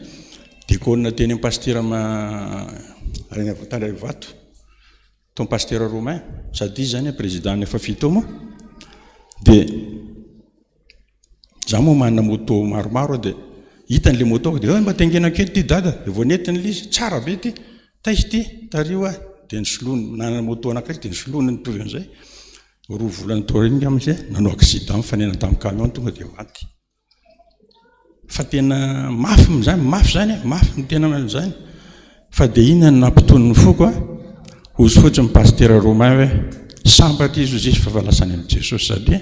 dia konina teny amin'ny paster Tandray Vato tao paster romain sady izy zany président efa 7 moa dia za moa manana moto maromaro dia hitan'le moto dia mba tengena kely ty dada dia vao netiny le izy tsara be ty taizy ty tario dia nysolony nanana moto anankiray dia nysolony nitovy an'izay 2 volana tao reny amin'izay nanao accident mifanena tamin'ny camion tonga dia maty fa tena mafy zany mafy ny tena zany fa dia iny nampitony foko ozy fotsiny paster romain hoe sambatra izy ozy fa valasany amin'i Jesosy satria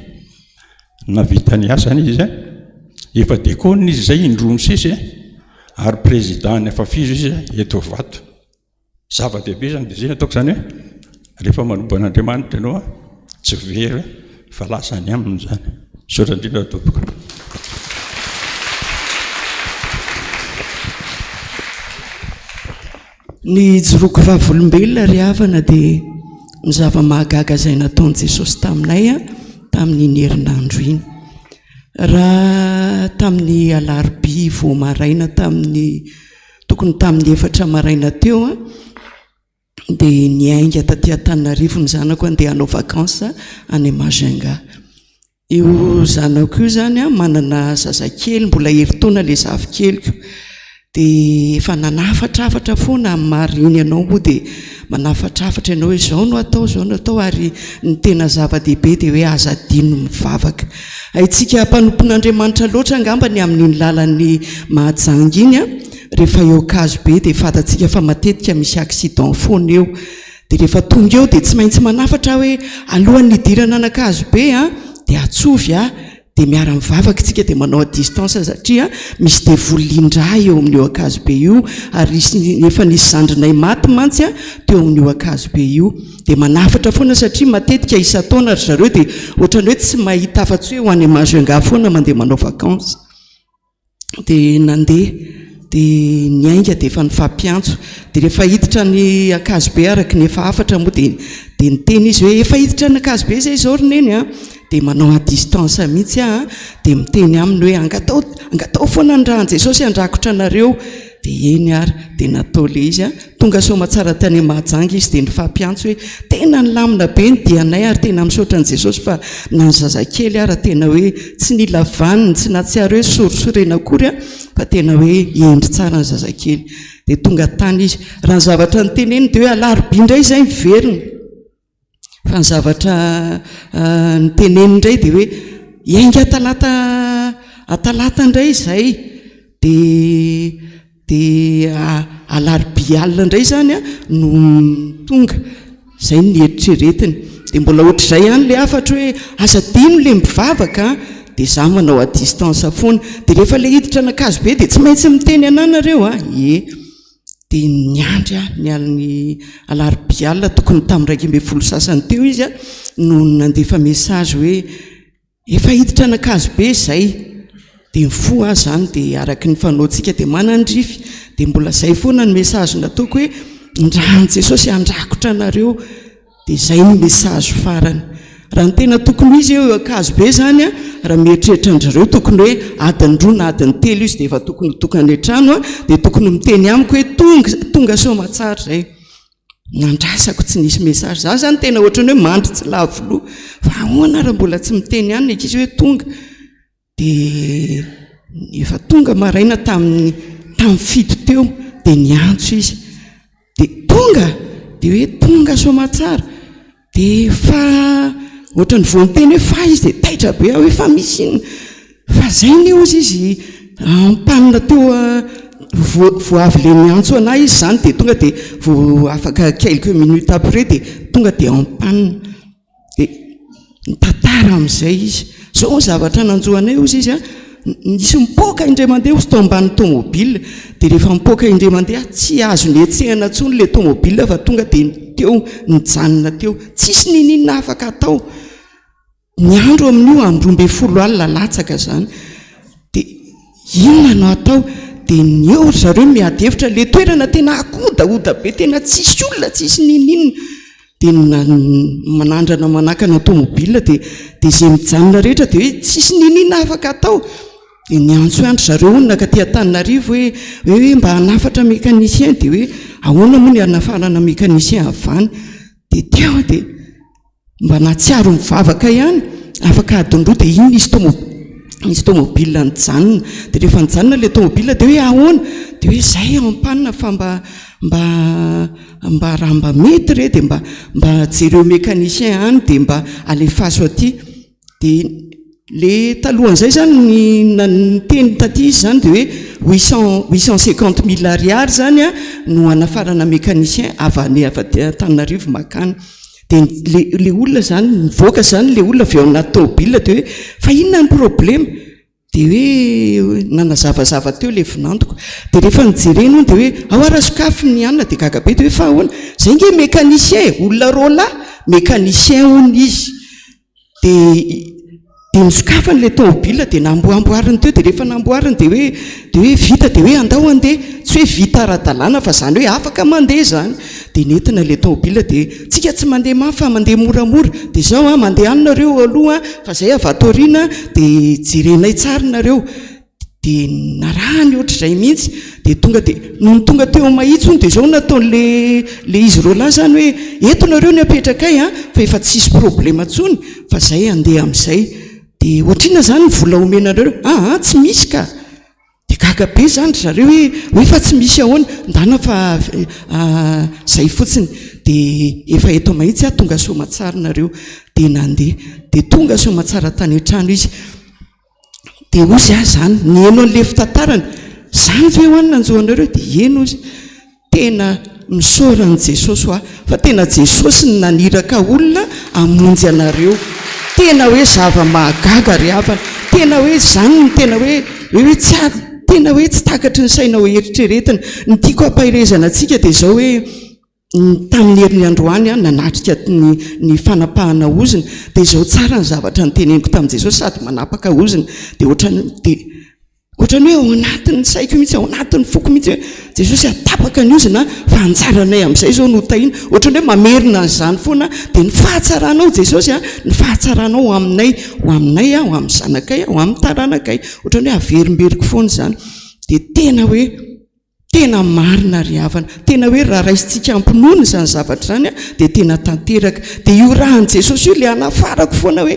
navitany asany izy efa dekona izy zay indroa misisy ary président ny efa fizo izy eto Vato zava-dehibe zany dia zay nataoko zany hoe rehefa manombo an'Andriamanitra ianao tsy very fa lasany aminy zany saotra indrindra tompoko ny joroko vavolombelona ry havana dia ny zava-mahagaga izay nataon'i Jesosy taminay tamin'ny herinandro iny raha tamin'ny alarobia vao maraina tokony tamin'ny 4 maraina teo dia niainga taty Antananarivo ny zanako andeha hanao vakansa any Majunga. Io zanako io zany manana zazakely mbola heritaona le zavikeliko dia efa nanafatrafatra foana amin'ny mariny ianao moa dia manafatrafatra ianao hoe zao no atao ary ny tena zava-dehibe dia hoe aza dino mivavaka haitsika mpanompon'Andriamanitra loatra angambany amin'iny lalan'ny mahajanga iny rehefa eo akazo be dia fatatsika fa matetika misy accident foana eo dia rehefa tonga eo dia tsy maintsy manafatra hoe alohan'ny hidirana anakazo be dia atsovy dia miara mivavaka tsika dia manao distance satria misy devolindra eo amin'io akazo be io ary efa nisy zandrinay maty mantsy teo amin'io akazo be io dia manafatra foana satria matetika isa-taona ry zareo dia ohatrany hoe tsy mahita afa-tsy hoe ho any Majunga foana mandeha manao vakansa dia nandeha dia niainga dia efa nifampiantso dia rehefa hiditra ny akazo be araka ny efa afatra moa dia niteny izy hoe efa hiditra ny akazo be zay zao roneny dia manao a distance mihitsy dia miteny aminy hoe angatao foana ny rahan'i Jesosy andrakotra anareo dia eny ary dia natao le izy a tonga soma tsara tany mahajanga izy dia ny fampiantso hoe tena ny lamina be ny dianay ary tena misaotra an' Jesosy fa na ny zazakely ary tena hoe tsy nila vaniny tsy natsiary hoe sorisorena akory a fa tena hoe endry tsara ny zazakely dia tonga tany izy raha ny zavatra ny teneny dia hoe alarobia indray izay miverina fa ny zavatra ny teneny indray dia hoe iainga atalata indray izay dia alarobia alina indray zany a no tonga izay ny eritreretiny dia mbola ohatr'izay ihany le afatra hoe asa dino le mivavaka dia za manao a distance foana dia rehefa le hiditra nakazo be dia tsy maintsy miteny ananareo dia ny andry ny aliny alarobia alina tokony tamin'ny 12 sasany teo izy a no nandefa mesazy hoe efa hiditra nakazo be izay dia mifo azy zany dia araky ny fanaontsika dia manandrify dia mbola izay foana ny mesazy nataoko hoe ndrany Jesosy andrakotra anareo dia izay ny mesazy farany raha ny tena tokony izy eo akazo be zany a raha mieritreritra andrareo tokony hoe adiny roa na adiny telo izy dia efa tokony tokany trano a dia tokony miteny amiko hoe tonga soma tsara izay nandrasako tsy nisy mesazy za zany tena ohatrany hoe mandry tsy lavoloha fa ahoana raha mbola tsy miteny ihany izy hoe tonga dia efa tonga maraina tamin'ny fito teo dia niantso izy dia tonga dia hoe tonga soma tsara dia fa ohatrany voanteny hoe fa izy dia taitra be hoe fa misy iny fa zay ny ozy izy ampanina teo voavy le miantso anahy izy zany dia tonga dia vo afaka quelques minutes après dia tonga dia ampanina dia nitantara amin'izay izy zao ny zavatra nanjoanay ozy izy a nisy mipoaka indray mandeha ozy tao ambany tomobile dia rehefa mipoaka indray mandeha tsy azo ny etsehana ntsony le tomobile fa tonga dia teo nijanona teo tsisy ninina afaka atao ny andro amin'io amin'ny 12 alina latsaka zany dia inona no atao dia ny eo zareo miady hevitra le toerana tena akodaoda be tena tsisy olona tsisy ninina dia manandrana manakana tomobile dia izay mijanona rehetra dia hoe tsisy ninina afaka atao dia niantso andro zareo onona ka ty Antananarivo hoe mba hanafatra mécanicien dia hoe ahoana moa ny anafarana mécanicien avany dia teo dia mba natsiaro mivavaka ihany afaka adindroa dia iny nisy tomobile nijanona dia rehefa nijanona le tomobile dia hoe ahoana dia hoe izay ampanina fa mba raha mba mety re dia mba jereo mécanicien any dia mba alefaso aty dia le talohan'izay zany ny teny taty izy zany dia hoe 850 000 ariary zany a no anafarana mécanicien avy Antananarivo makany dia le olona zany mivoaka zany le olona avy ao anaty tomobile dia hoe fa inona ny problème dia hoe nanazavazava teo le vinantoko dia rehefa nijerena dia hoe ao ara sokafy ny anina dia gagabe dia hoe fa ahoana zay nge mécanicien olona rola mécanicien hony izy dia nisokafany le tomobile dia namboamboariny teo dia rehefa namboariny dia hoe vita dia hoe andao andeha tsy hoe vita ara-dalàna fa zany hoe afaka mandeha zany dia nentina le tomobile dia tsika tsy mandeha mafy fa mandeha moramora dia zao mandeha anareo aloha fa zay avatoriana dia jerenay tsara nareo dia narahany ohatr'izay mihitsy dia tonga dia no tonga teo mahitsony dia zao nataon'le izy rola zany hoe eto nareo ny apetrakay fa efa tsisy problema ntsony fa zay andeha amin'izay dia ohatrina zany ny vola omenareo tsy misy ka dia gagabe zany zareo hoe fa tsy misy ahoana ndana fa zay fotsiny dia efa eto mahitsy tonga somatsara nareo dia nandeha dia tonga somatsara tany an-trano izy dia ozy zany ny eno an'le fitantarany zany ve hoanina anjoanareo dia eno izy tena misaoran'i Jesosy fa tena Jesosy ny naniraka olona amonjy anareo tena hoe zava-mahagaga ry havana tena hoe zany tena hoe tena hoe tsy takatry ny saina ho eritreretina ny tiako ampahirezana antsika dia zao hoe tamin'ny herin'ny androany nanatrika ny fanapahana ozina dia izao tsara ny zavatra nyteneniko tamin'i Jesosy sady manapaka ozina dia ohatrany hoe ao anatin'ny saiko mihitsy ao anatin'ny foko mihitsy hoe Jesosy atapaka ny ozina fa anjaranay amin'izay zao no tahina ohatrany hoe mamerina an'izany foana dia ny fahatsaranao Jesosy ny fahatsaranao ho aminay ho amin'ny zanakay ho amin'ny taranakay ohatrany hoe averimberiko foana zany dia tena hoe tena marina ry havana, tena hoe raha raisitsika ampinono izany zavatra zany a dia tena tanteraka. Dia io rahan' Jesosy io le anafarako foana hoe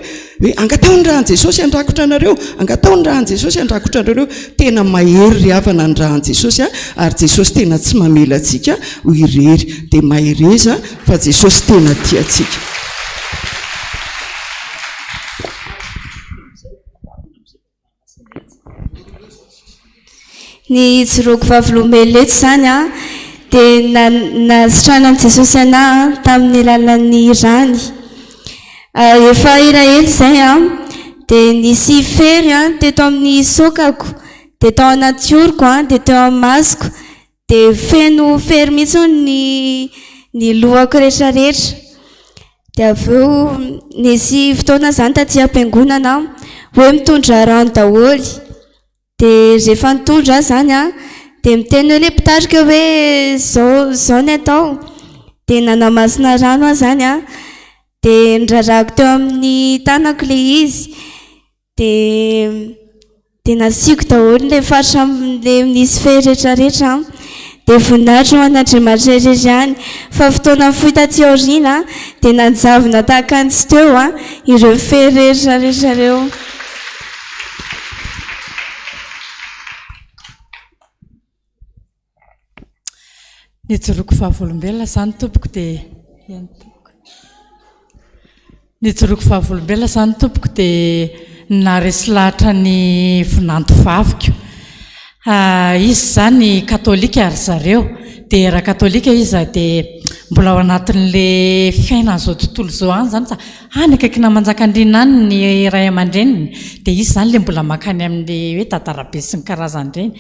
angataony rahan' Jesosy andrakotra anareo, angataony rahan' Jesosy andrakotra anareo. Tena mahery ry havana ny rahan' Jesosy a, ary Jesosy tena tsy mamela antsika ho irery, dia mahereza fa Jesosy tena tia antsika. Ny Joroako Vavolombelona eto zany a dia nasitranan' Jesosy anahy tamin'ny alalan'ny rany. Efa elaela izay a dia nisy fery a teto amin'ny sokako, dia tao anaty oriko a, dia teo amin'ny masoko, dia feno fery mihitsy ny lohako rehetrarehetra. Dia avy eo nisy fotoana zany taty am-piangonana hoe mitondra rano daholo. Dia rehefa nitondra zany a dia miteny hoe le mpitarika hoe zao ny atao. Dia nanamasina rano a zany a, dia nirarako teo amin'ny tanako le izy, dia nasiako daholo le faritra le nisy fery rehetrarehetra, dia voninahitry ho an'Andriamanitra irery ihany. Fa fotoana fohy taty aoriana dia nanjavona tahaka antsy teo a ireo fery rehetrarehetra ireo. Ny Joroako Vavolombelona zany tompoko dia ny Joroako Vavolombelona zany tompoko dia naresy lahatra ny vinanto vaviko. Izy zany katolika ary zareo, dia raha katolika izy dia mbola ao anatin'le fiainan'izao tontolo izao any zany sa any akaikina manjakandriana any ny ray aman-dreniny, dia izy zany le mbola makany amin'le hoe dadarabe sy ny karazan'ireny.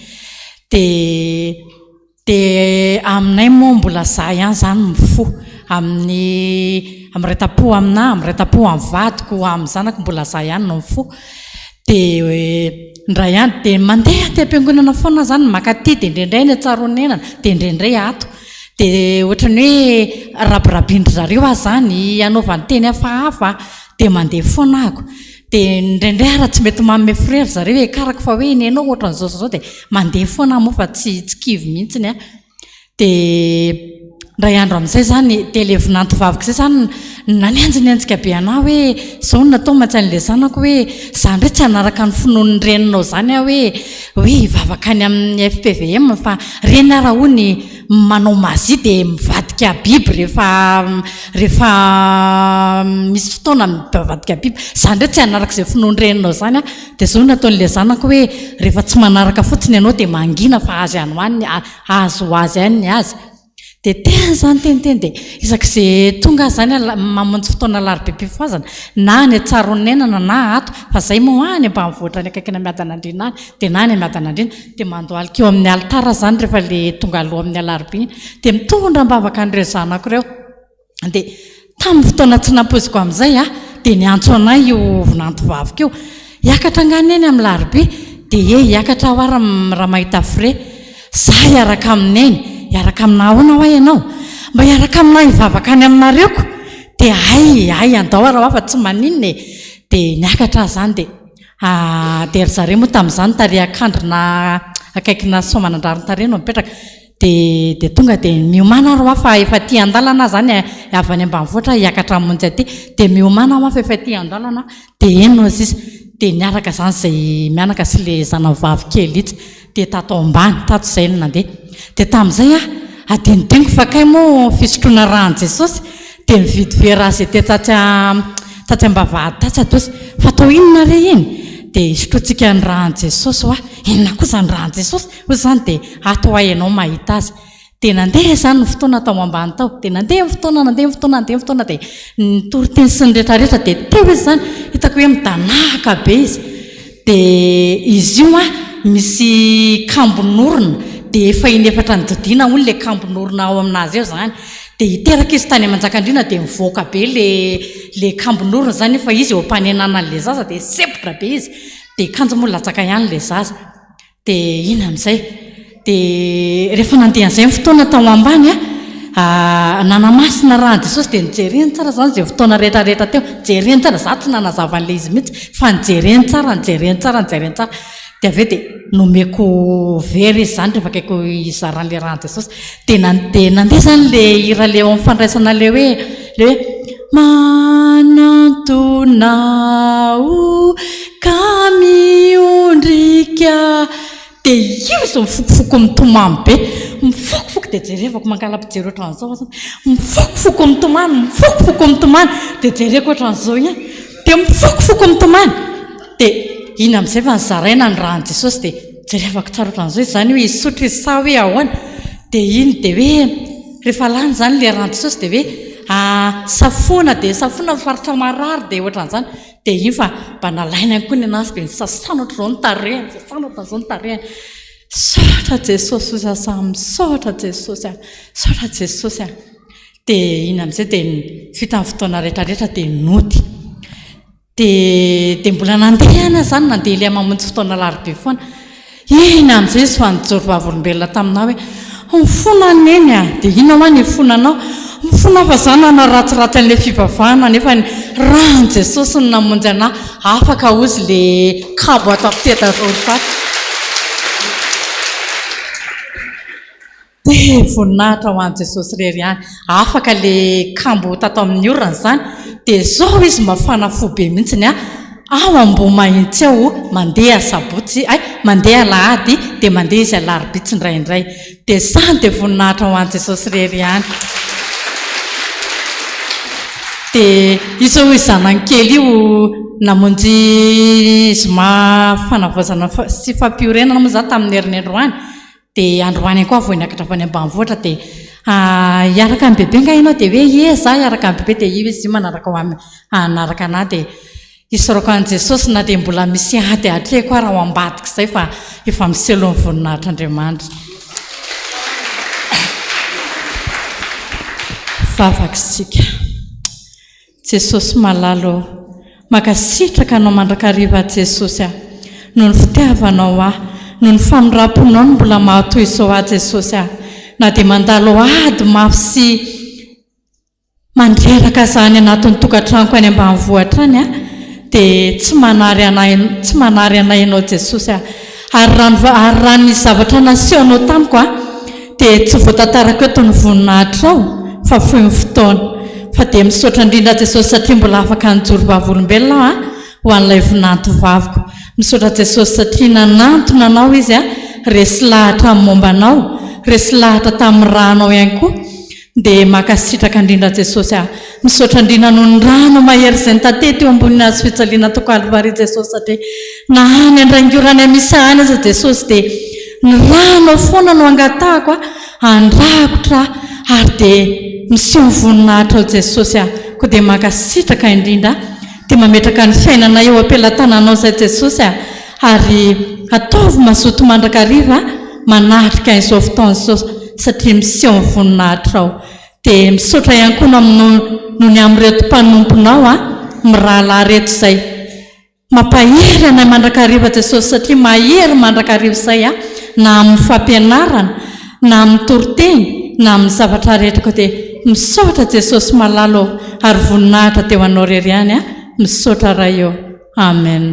Dia aminay moa mbola za ihany zany mifo amin'ny reta-po aminahy, amin'ny reta-po amin'ny vadiko, amin'ny zanako mbola za ihany no mifo. Dia ndray ihany dia mandeha ty am-piangonana foana zany makaty, dia indraindray ny atsaronenana, dia indraindray ato. Dia ohatrany hoe rabirabindry zareo aho zany anaovany teny hafahafa, dia mandeha foana ako. Dia indraindray raha tsy mety manome frère zareo hoe karaka fa hoe nenao ohatran'izao zao dia mandeha foana moa fa tsy kivy mihitsiny a. Dia ndray andro amin'izay zany dia le vinanto vaviko izay zany nanenjika be anahy hoe zao natao matsan'ilay zanako hoe za ndray tsy hanaraka ny finoan'ny reninao zany aho hoe hivavaka any amin'ny FPVM, fa reny raha hoy manao mazy dia mivadika biby rehefa misy fotoana mivadika biby, za ndray tsy hanaraka izay finoan'ny reninao zany aho. Dia zao nataon'ilay zanako hoe rehefa tsy manaraka fotsiny ianao dia mangina fa azy any hoany, azo ho azy any ny azy. Dia tena zany teniteny dia isak'izay tonga zany mamonjy fotoana laribebe-pifoazana na ny atsaronenana na ato, fa zay moa any ambanivohitra ny akaikina miadanandriana any, dia na ny miadanandriana dia mandohalika eo amin'ny altara zany rehefa le tonga aloha amin'ny alarobia, dia mitondra mbavaka an'ireo zanako ireo. Dia tamin'ny fotoana tsy nampoziko amin'izay a dia niantso anay io vinanto vaviko io, hiakatra ngany eny amin'ny larobia. Dia hiakatra ho raha mahita fre, za hiaraka amineny, hiaraka amina ahoana hoa ianao, mba hiaraka amina hivavaka any aminareoko. Dia ay andao raha fa tsy maninona e. Dia niakatra zany dia ry zareo moa tamin'izany tariakandrina akaikina somanandrarin-tareno mipetraka. Dia tonga dia miomana raha fa efa tia andalana zany avy any ambanivohitra hiakatra monjy aty, dia miomana hoa fa efa tia andalana, dia eno izy. Dia niaraka zany izay mianaka sy le zanavavy kely itsy, dia tato ambany tato izay no nandeha. Dia tamin'izay adinidiniko fa kay moa fisotroana rahan'i Jesosy, dia mividy vera izay te tatsy ambavahady tatsy atosy, fa atao inona re iny? Dia isotrotsika ny rahan'i Jesosy hoa, inona kosa ny rahan'i Jesosy hoy zany, dia ato hoa ianao mahita azy. Dia nandeha zany ny fotoana tao ambany tao, dia nandeha fotoana dia nitoroteny sy ny rehetrarehetra, dia teo izy zany hitako hoe midanahaka be izy. Dia izy io misy kambonorona, dia efa inefatra ny dodiana hoy le kambonorona ao aminazy eo zany. Dia hiteraka izy tany Manjakandriana dia mivoaka be le kambonorona zany, efa izy eo ampanenana an'ilay zaza dia sepotra be izy, dia kanjo moa latsaka ihany ilay zaza. Dia ina amin'izay, dia rehefa nandeha an'izay fotoana tao ambany nanamasina rahan'i Jesosy, dia nijereny tsara zany izay fotoana rehetrarehetra teo, jereny tsara, za tsy nanazava an'ilay izy mihitsy fa nijereny tsara. dia avy eo dia nomeko very izy zany rehefa akaiko izaran'le rahan'i Jesosy dia nandeha zany le hira le ao amin'ny fandraisana le hoe manantonao ka miondrika dia io izy mifokofoko mitomamy be mifokofoko dia jerevako mangala-pijery ohatran'izao mifokofoko mitomany dia jereko ohatran'izao igny dia mifokofoko mitomany dia iny amin'izay fa nyzaraina ny rahan'i Jesosy dia jerevako tsara ohatran'izao izy zany hoe isotra izy sa hoe ahoana dia iny dia hoe rehefa lany zany le rahan'i Jesosy dia hoe safona mifaritra marary dia ohatran'izany dia iny fa mba nalaina koa ny anazy dia nisasana ohatr'izao ny tarehany saotra Jesosy ozy misaotra Jesosy dia iny amin'izay dia vita amin'ny fotoana rehetrarehetra dia nody dia mbola nandeha zany nandeha ilay mamonjy fotoana larobe foana iny amin'izay izy fa nijoro vavolombelona taminao hoe mifona neny dia ina hoa ny fonanao mifona fa zany ana ratsiratsy an'ilay fivavahana nefa rahan'i Jesosy ny namonjy anahy afaka ozy le kabo ato ampitetarofaty dia voninahitra ho an'i Jesosy rery ihany afaka le kambo tato amin'ny orana zany dia zao izy mafana fo be mihitsiny ao ambomahitsy ao mandeha sabotsy mandeha lahady dia mandeha izy alarobitsy ndraindray dia zany dia voninahitra ho an'i Jesosy rery ihany dia izao izy zanankely io namonjy zoma fanavozana sy fampiorenana moa zany tamin'ny herin'ny androany dia androany koa vao niakatra avy any ambanivohitra dia hiaraka amin'ny bebe nga ianao dia hoe za hiaraka amin'ny bebe dia io izy manaraka anaraka anahy dia isorako an'i Jesosy na dia mbola misy ady atreko raha ho ambadika izay fa efa miselo ny voninahitr'Andriamanitra vavaka isika Jesosy malalo makasitraka anao mandrakariva Jesosy noho ny fitiavanao noho ny fanoraponao no mbola mahatoy izao Jesosy na dia mandalo ady mafy sy mandreraka zany anatin'ny tokantranoko any ambanivohitra any dia tsy manary anay ianao Jesosy ary raha ny zavatra nasehoanao tamiko dia tsy voatantarako eto ny voninahitrao fa fohy ny fotoana fa dia misaotra indrindra Jesosy satria mbola afaka nijoro vavolombelona ho an'ilay vonanto vaviko misaotra Jesosy satria nanantona anao izy resy lahatra amin'ny mombanao resy lahatra tamin'ny rahanao ihany koa dia makasitraka indrindra Jesosy misaotra indrindra noho ny rano mahery izay nitatety eo ambonina azo fijaliana to Kalvary Jesosy satria na any andraingorany misy any aza Jesosy dia ny rano foana no angatahako andrakotra ary dia miseho voninahitra ao Jesosy koa dia makasitraka indrindra dia mametraka ny fiainana eo ampelantananao izay Jesosy ary ataovy mazoto mandrakariva manatrika izao fotoana izao satria miseho voninahitra ao dia misaotra ihany koa noho ny amin'reto mpanomponao mirahala reto izay mampahery anay mandrakariva Jesosy satria mahery mandrakariva izay na amin'ny fampianarana na amin'ny toroteny na amin'ny zavatra rehetra koa dia misaotra Jesosy malalo ary voninahitra teo anao rery ihany misaotra raha eo amen.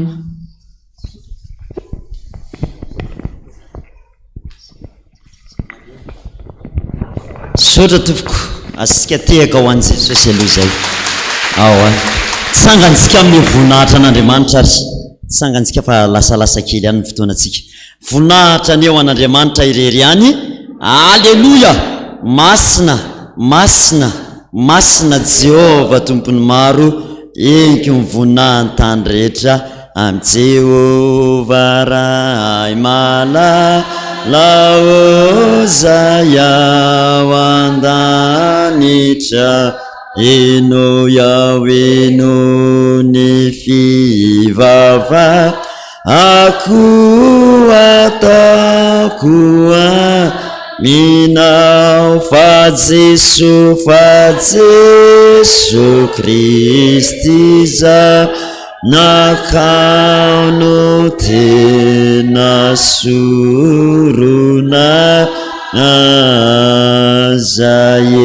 Saotra tompoko asika tehaka ho an'i Jesosy aloha izay tsangantsika amin'ny voninahitra an'Andriamanitra ary tsangantsika fa lasalasa kely ihany ny fotoanantsika voninahitra ny eo an'Andriamanitra irery ihany alleluia masina Jehova tompony maro enko ny voninahiny tany rehetra amin'ny Jehova ray laozay ao andanitra eno eno ny fivava aku atakoa minao fa Jesu Kristy za nakao tena suruna zayentikoa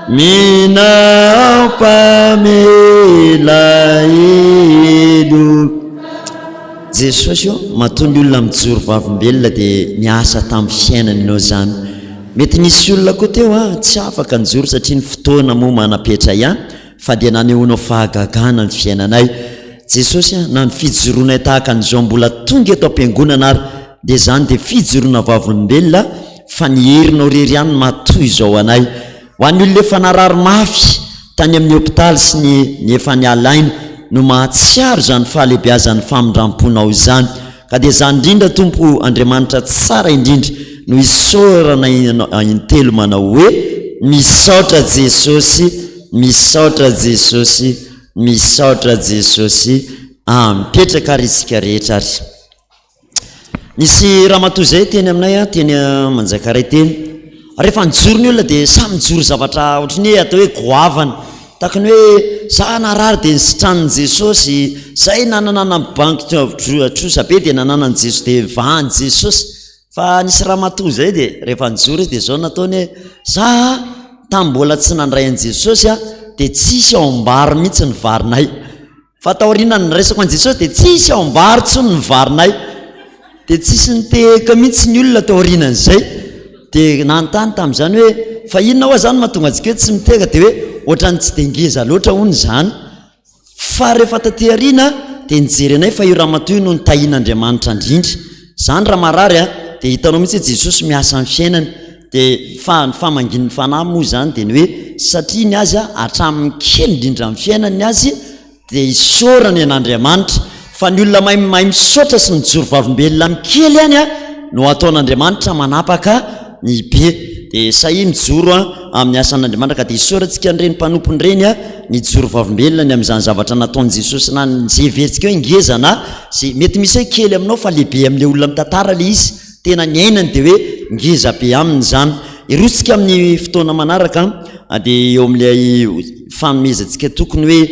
minampamela elo. Jesosy io maton'ny olona mijoro vavimbelona dia niasa tamin'ny fiainanao zany. Mety nisy olona koa teo tsy afaka nijoro satria ny fotoana moa manapetra ihany, fa dia nanehoanao fahagagana ny fiainanay. Jesosy na ny fijoroanay tahaka an'izao mbola tonga eto am-piangonana ary dia zany dia fijoroana vavimbelona fa ny herinao rery ihany matoy izao anay. Ho an'ny olona efa narary mafy tany amin'ny hôpitaly sy ny efa nialaina no mahatsiaro zany fahalehibeazan'ny famindramponao izany. Ka dia zany indrindra Tompo Andriamanitra tsara indrindra no isaorana intelo manao hoe misaotra Jesosy, misaotra Jesosy, misaotra Jesosy. Mipetraka ary isika rehetra ary. Nisy ramatoa zay teny aminay teny Manjakaray teny. Rehefa nijoro ny olona dia samy mijoro zavatra ohatrany hoe atao hoe goavana. Takany hoe za narary dia nisitranin'i Jesosy, zay nananana banky trosa be dia nananany Jesosy dia vahany Jesosy. Fa nisy ramatoa zay dia rehefa nijoro izy dia zao nataony hoe za tambola tsy nandray an'i Jesosy dia tsisy ao ambary mihitsy ny varinay. Fa taoriana ny resako an'i Jesosy dia tsisy ao ambary tsony ny varinay. Dia tsisy niteka mihitsy ny olona taorianan'izay. Dia nanontany tamin'izany hoe fa inona hoa zany mahatonga antsika hoe tsy miteka, dia hoe ohatrany tsy dia ngeza loatra hono zany. Fa rehefa taty aoriana dia nijery anay fa io ramatoa io no nitahian'Andriamanitra indrindra. Zany raha marary dia hitanao mihitsy hoe Jesosy miasa amin'ny fiainany. Dia famangin'ny fanahy moa zany dia ny hoe satria ny azy hatramin'ny kely indrindra amin'ny fiainany azy dia isaorany an'Andriamanitra. Fa ny olona mahay misaotra sy mijoro vavimbelona amin'ny kely ihany no ataon'Andriamanitra manapaka ny be. Dia sahi mijoro amin'ny asan'Andriamanitra ka dia isaorantsika nireny mpanompony reny nijoro vavimbelona ny amin'izany zavatra nataon'i Jesosy na njeverentsika hoe ngezana sy mety misy hoe kely aminao fa lehibe amin'ilay olona mitantara le izy tena ny ainany dia hoe ngeza be aminy zany. Irotsika amin'ny fotoana manaraka dia eo amin'ilay fanomezantsika tokony hoe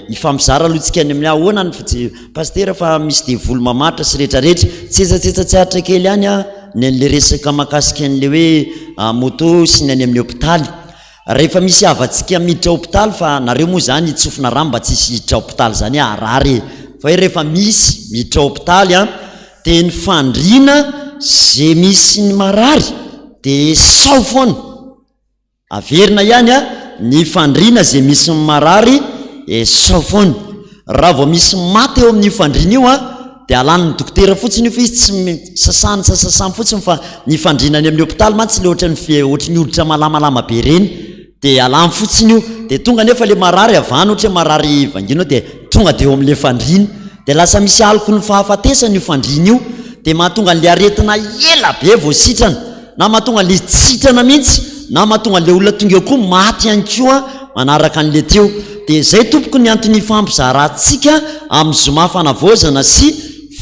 ifampizara aloha tsika any amin'ny ahoana ny pastera fa misy dia volo mamatra sy rehetrarehetra tsetsatsetsatsaatra kely ihany ny an'le resaka mahakasika an'le hoe moto sy ny any amin'ny hôpitaly. Rehefa misy havatsika miditra hôpitaly fa nareo moa zany itsofina rano mba tsisy hiditra hôpitaly zany harary. Fa hoe rehefa misy miditra hôpitaly dia ny fandriana zay misy ny marary dia sao foana. Averina ihany ny fandriana zay misy ny marary sao foana. Raha vao misy maty eo amin'ny fandriana io dia alan'ny dokotera fotsiny io fa izy tsy sasany fotsiny fa ny fandrinany amin'ny hôpitaly mantsy le ohatrany hoditra malamalama be reny dia alany fotsiny io dia tonga nefa le marary avany ohatra hoe marary vanginao dia tonga dia eo amin'le fandrina dia lasa misy aloko ny fahafatesany io fandrina io dia mahatonga an'le aretina ela be vao sitrana na mahatonga an'le sitrana mihitsy na mahatonga an'le olona tonga eo koa maty ihany koa manaraka an'le teo. Dia zay tompoko ny antony fampizarantsika amin'ny zoma fanavozana sy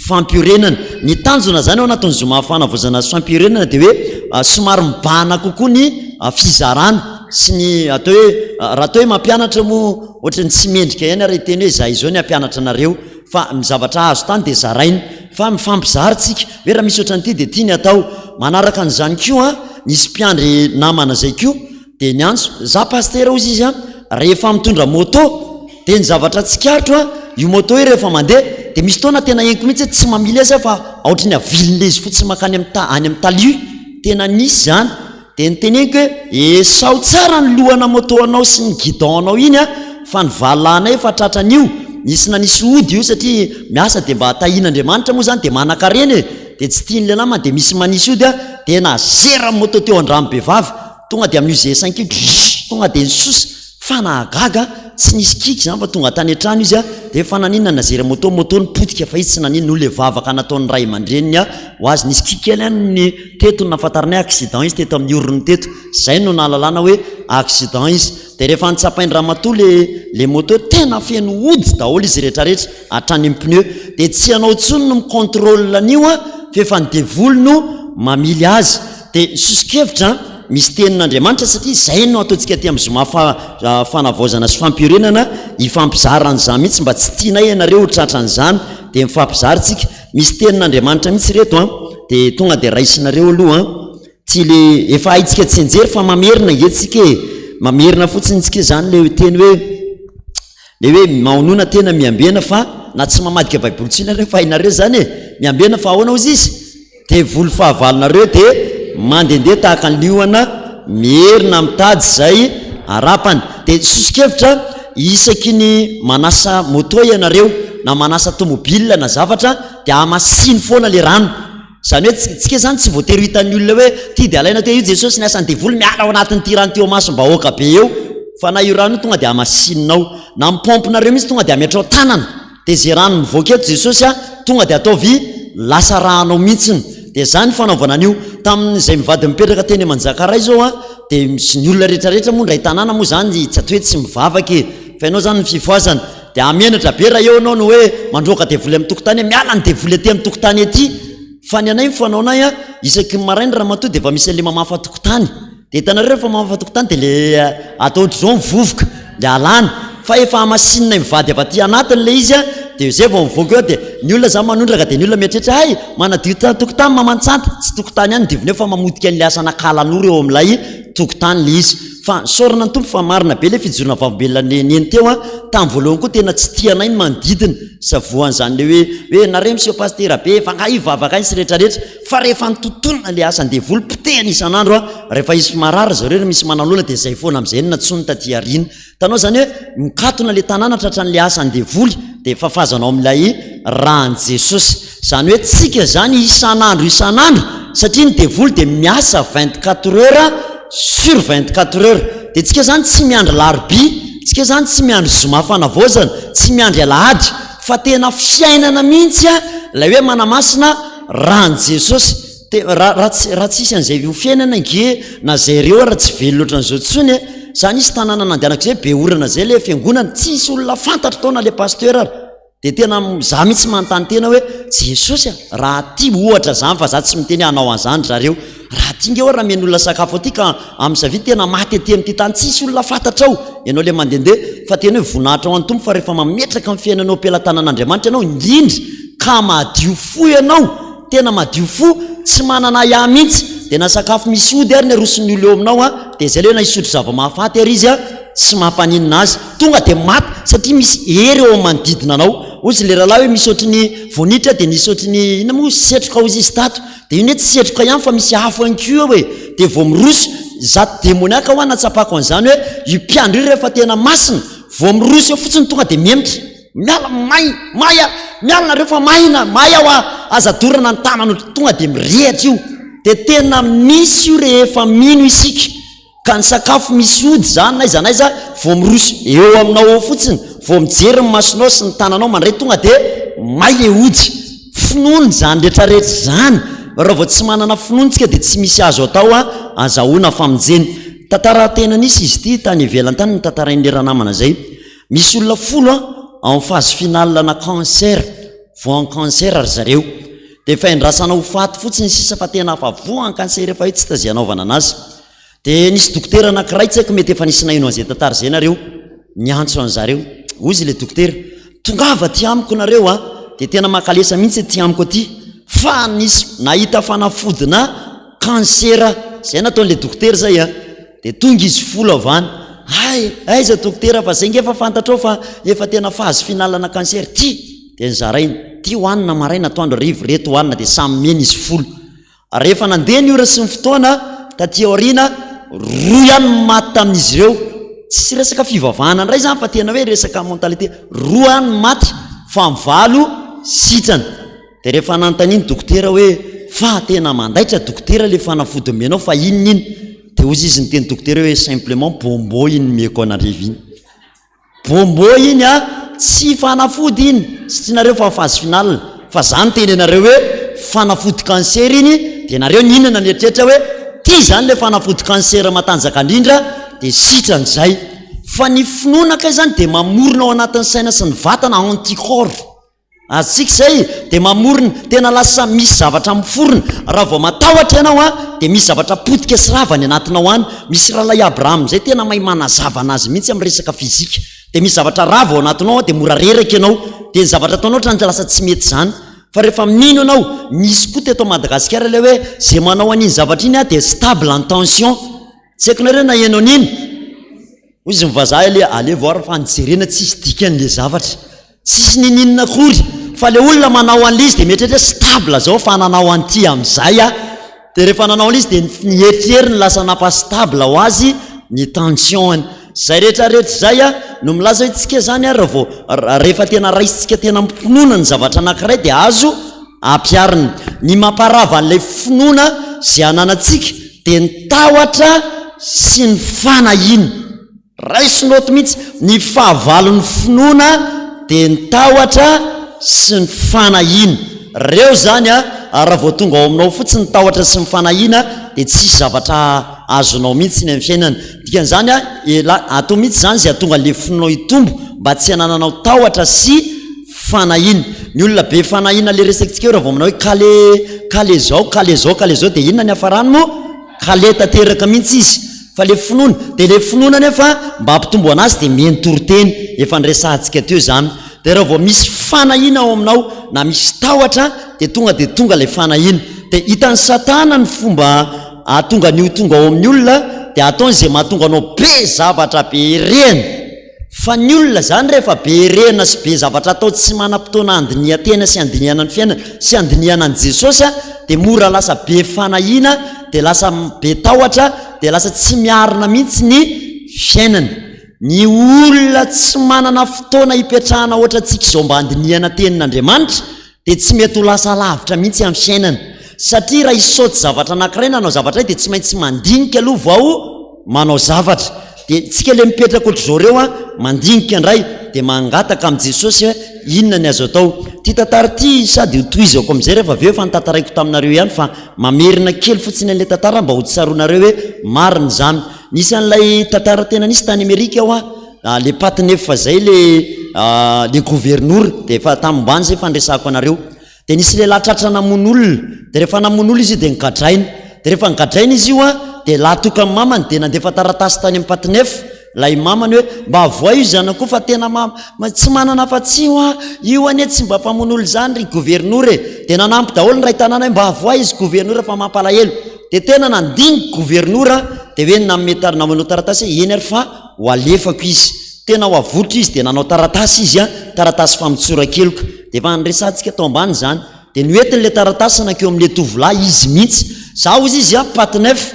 fampiorenana. Ny tanjona zany ao anatin'ny zoma fanavozana sy fampiorenana dia hoe somary mibahana kokoa ny fizarana sy ny atao hoe raha atao hoe mampianatra moa ohatrany tsy mendrika ihany ary teny hoe zay izao ny ampianatra anareo fa mizavatra azo tany dia zaraina fa mifampizarantsika hoe raha misy ohatrany ity dia tia ny atao. Manaraka an'izany koa nisy mpiandry namana zay koa dia ny antso za pastera ozy izy rehefa mitondra moto dia ny zavatra tsikaritro io moto io rehefa mandeha dia misy taona tena heniko mihitsy tsy mamily azy fa ohatrany avilin'le izy fotsy makany any amin'ny talia tena nisy zany. Dia nyteneniko hoe sao tsara ny lohana moto anao sy ny guidon anao iny fa ny valahnay fa tratran'io nisy na nisy ody io satria miasa dia mba hatahian'Andriamanitra moa zany dia manakareny dia tsy tian'le namany dia misy manisy ody dia nazera moto teo andramo be vavy tonga dia amin'io zay 5 tonga dia nisosy fa nahagaga tsy nisy kiky zany fa tonga tany an-trano izy dia fa naninona nazera moto nipotika fa izy tsy naninona olona vavaka nataon'ny ray aman-dreniny ho azy nisy kiky kely ny teto nafantaranay accident izy teto amin'ny orony teto zay no nahalalana hoe accident izy. Dia rehefa nitsapainy ramatoa le moto tena feno ody daholo izy rehetrarehetra hatrany amin'ny pneu dia tsy anao tsony no micontrôle an'io fa efa nidevolo no mamily azy. Dia sosikevitra misy tenin'Andriamanitra satria zay no ataontsika ty amin'ny zoma fanavozana sy fampiorenana ifampizaran'izany mihitsy mba tsy tianay ianareo tratran'izany dia mifampizarytsika. Misy tenin'Andriamanitra mihitsy reto dia tonga dia raisinareo aloha ty le efa haitsika tsy enjery fa mamerina ngetsika mamerina fotsiny tsika zany le teny hoe maonona tena miambena fa na tsy mamadika baiboly tsina re fa hainareo zany miambena fa ahoana ozy izy de volo fahavalonareo de mandendeha tahaka ny lioana mierina mitady zay arapany de sosikevitra isaky ny manasa moto ianareo na manasa tomobile na zavatra de amasiny foana le rano zany hoe tsika zany tsy voatery hitan'ny olona hoe ty de alaina te io Jesosy ny asany devoly miala ao anatin'ny ty rano ty masom-bahoaka be eo fa na io rano tonga de amasininao na mipomponareo mihitsy tonga de ametrao tanana de zay rano mivoaka eto Jesosy tonga de ataovy lasa ranao mihitsiny de zany fanaovana an'io tamin'izay mivady mipetraka teny Manjakaray zao de ny olona rehetrarehetra moa ndray tanàna moa zany tsy atao hoe tsy mivavaky fa ianao zany ny fifoazana de amenatra be raha eo anao no hoe mandroaka devoly amin'ny tokotany miala ny devoly aty amin'ny tokotany aty fa ny anay mifanao nay isaky ny maraina raha matoa de efa misy le mamafa tokotany de hitanareo rehefa mamafa tokotany de le atao ohatr'izao mivovoka le alana fa efa amasinina mivady avy aty anatiny le izy de zay vao mivoaka eo de ny olona zany manondraka de ny olona mieritreritra hay manadio tokotany mamantsanta tsy tokotany ihany divony eo fa mamodika an'le asana kalan'ora eo amin'ilay tokotany le izy fa sorana ny tompo fa marina be le fijorona vavobelona neny teo tamin'ny voalohany koa tena tsy tianay ny manodidina savoan'izany le hoe nareo monsieur pasteur be fa ngai vavaka any sy rehetrarehetra fa rehefa nitotonona le asany devoly potehana isan'andro rehefa izy marara zareo misy manalona de zay foana amin'izay natsony taty arina tanao zany hoe mikatona le tanàna tratran'le asany devoly de fafazanao amin'ilay rahan'i Jesosy zany hoe tsika zany isan'andro satria ny devoly de miasa 24 heures sur 24 heures de tsika zany tsy miandry larobia tsika zany tsy miandry zoma fanavozana tsy miandry alahady fa tena fiainana mihitsy lay hoe manamasina rahan'i Jesosy de raha tsisy an'izay fiainana nge na zay reo raha tsy velo loatra n'izao tsony zany isy tanàna nandehanako zay be orana zay le fiangonana tsisy olona fantatra taona le pasteur de tena za mihitsy manontany tena hoe Jesosy raha ty ohatra zany fa za tsy miteny hanao an'izany zareo raha ty nge raha mian'olona sakafo aty ka amin'izavy tena maty aty amin'ity tany tsisy olona fantatra ao ianao le mandendeha fa tena hoe voninahitra ho an'ny tompo fa rehefa mametraka amin'ny fiainanao ampelantanan'Andriamanitra ianao indrindry ka madio fo ianao tena madio fo tsy manana iah mihitsy de na sakafo misy ody ary ny arosiny olo eo aminao de zay le hoe na isotro zava-mahafaty ary izy tsy mampaninina azy tonga de maty satria misy hery eo manodidina anao ozy le rahalahy hoe misy ohatriny vonitra de nisy ohatriny ina moa setroka ozy izy tato de iny hoe tsy setroka ihany fa misy hafo anko hoe de vao miroso zato demoniaka ho anatsapako an'izany hoe io mpiandro io rehefa tena masina vao miroso eo fotsiny tonga de miemitra miala miala nareo fa may aho azadorana ny tanana tonga de mirehatra io de tena misy io rehefa mino isika ka ny sakafo misy ody zany naizanaiza vao miroso eo aminao eo fotsiny vao mijery ny masonao sy ny tananao mandray tonga de may le ody finoany zany rehetrarehetra zany raha vao tsy manana finontsika de tsy misy azo atao azahoana famonjeny tantara tena nisy izy ty tany ivelany tany ny tantarain'le ranamana zay misy olona folo en phase finale na cancer voan cancer ary zareo de fa indrasana ho faty fotsiny sisa fa tena fa voan cancer efa hoe tsy tazy anaovana anazy de nisy dokotera anankiray tsy haiko mety efa nisy naino an'izay tantara zay nareo niantso an'zareo ozy le dokotera tongava ty amiko nareo de tena makalesa mihitsy ty amiko aty fa nisy nahita fanafodina cancer zay nataon'le dokotera zay de tonga izy folo avany aiza dokotera fa zay ngefa fantatrao fa efa tena phase finale na cancer ty de nzarainy ty hoanina maraina atoandro arivo reto hoanina de samy mena izy folo rehefa nandeha ny ora sy ny fotoana taty aorina roa ihany maty tamin'izy ireo tsisy resaka fivavahana ndray zany fa tena hoe resaka mentalité roa ihany maty fa mivalo sitrana de rehefa nantaniny dokotera hoe fa tena mandaitra dokotera le fanafody menao fa inon'iny de ozy izy nyteny dokotera hoe simplement bombo iny meko anarivo iny bombo iny tsy fanafody iny satria nareo fa phase finale fa zany teny anareo hoe fanafody cancer iny de nareo ninana nietrehitra hoe ty zany le fanafody cancer matanjaka indrindra de sitran'izay fa ny finonaka zany de mamorona ao anatin'ny saina sy ny vatana anticorps atsika zay de mamorona tena lasa misy zavatra miforona raha vao matahotra ianao de misy zavatra potika sy ravany anatinao any misy rahalay Abraham zay tena mahay manazava anazy mihitsy amin'ny resaka fizika de misy zavatra rava ao anatinao de mora reraka ianao de ny zavatra ataonao trany lasa tsy mety zany fa rehefa mino anao nisy koa teto Madagasikara le hoe zay manao an'iny zavatra iny de stable en tension tsy haiko nareo na ianao niny izy mivazaha le alevoara fa nijerena tsisy dikan'le zavatra tsisy nininina kory fa le olona manao an'le izy de mietrehtra stable zao fa nanao an'ty am'izay a de rehefa nanao an'le izy de nieritreriny lasa napastable ho azy ny tension zay rehetrarehetra zay a no milaza hoe tsika zany a rehefa tena raisitsika tena mifinoana ny zavatra anankiray de azo ampiarina ny mamparava an'ilay finoana zay ananatsika de ny tahotra sy ny fanahiny raisinoto mihitsy ny fahavalon'ny finoana de ny tahotra sy ny fanahiny reo zany a raha vao tonga ao aminao fotsiny ny tahotra sy ny fanahina de tsisy zavatra azonao mihitsy ny amin'ny fiainana dikan'izany a atao mihitsy zany zay atonga le finonao hitombo mba tsy hanananao tahotra sy fanahina ny olona be fanahina le resakintsika eo raha vao manao hoe kale zao de inona ny hafarany mo kale tanteraka mihitsy izy fa le finoana de le finoana nefa mba hampitombo anazy de mentoroteny efa nyresahantsika teo zany de raha vao misy fanahina ao aminao na misy tahotra de tonga le fanahina de hitan'ny satana ny fomba atonga ny tonga ao amin'ny olona de ataon'zay mahatonga anao be zavatra be reny fa ny olona zany rehefa be rena sy be zavatra atao tsy manam-potoana andinian-tena sy andiniana ny fiainana sy andiniana ny Jesosy de mora lasa be fanahina de lasa be tahotra de lasa tsy miarina mihitsy ny fiainana ny olona tsy manana fotoana hipetrahana ohatratsika izao mba andiniana tenin'Andriamanitra de tsy mety ho lasa lavitra mihitsy amin'ny fiainana satria raha isaoty zavatra anankiray nanao zavatra de tsy maintsy mandinika aloha vao manao zavatra de tsika le mipetraka ohatr'izao reo a mandinika indray de mangataka amin'i Jesosy hoe inona ny azo atao ty tantara ty sady hotoizako am'izay rehefa aveo fa nitantaraiko taminareo ihany fa mamerina kely fotsiny an'le tantara mba ho tsaroanareo hoe marina zany nisy an'ilay tantara tena nisy tany Amerika ao a le patinef fa zay le gouverneur de efa tamimbany zay fandresako anareo de nisy le latratra namon'olona de rehefa namon'olona izy de nikadraina de rehefa nikadraina izy io a de latoka amin'ny mamany de nandefa taratasy tany amin'ny patinef lay mamany hoe mba avoa io zanako fa tena tsy manana afa-tsy io anie tsy mba mpamon'olo zany ry gouverneur de nanampy daholo ny ray tanàna hoe mba avoa izy gouverneur fa mampalahelo de tena nandinika gouverneur de hoe namanao taratasy eny ary fa ho alefako izy tena ho avotra izy de nanao taratasy izy a taratasy famitsorakeloka de efa nresantsika tao ambany zany de noentin'le taratasy nakeo amin'le tovolahy izy mihitsy zao izy a patinef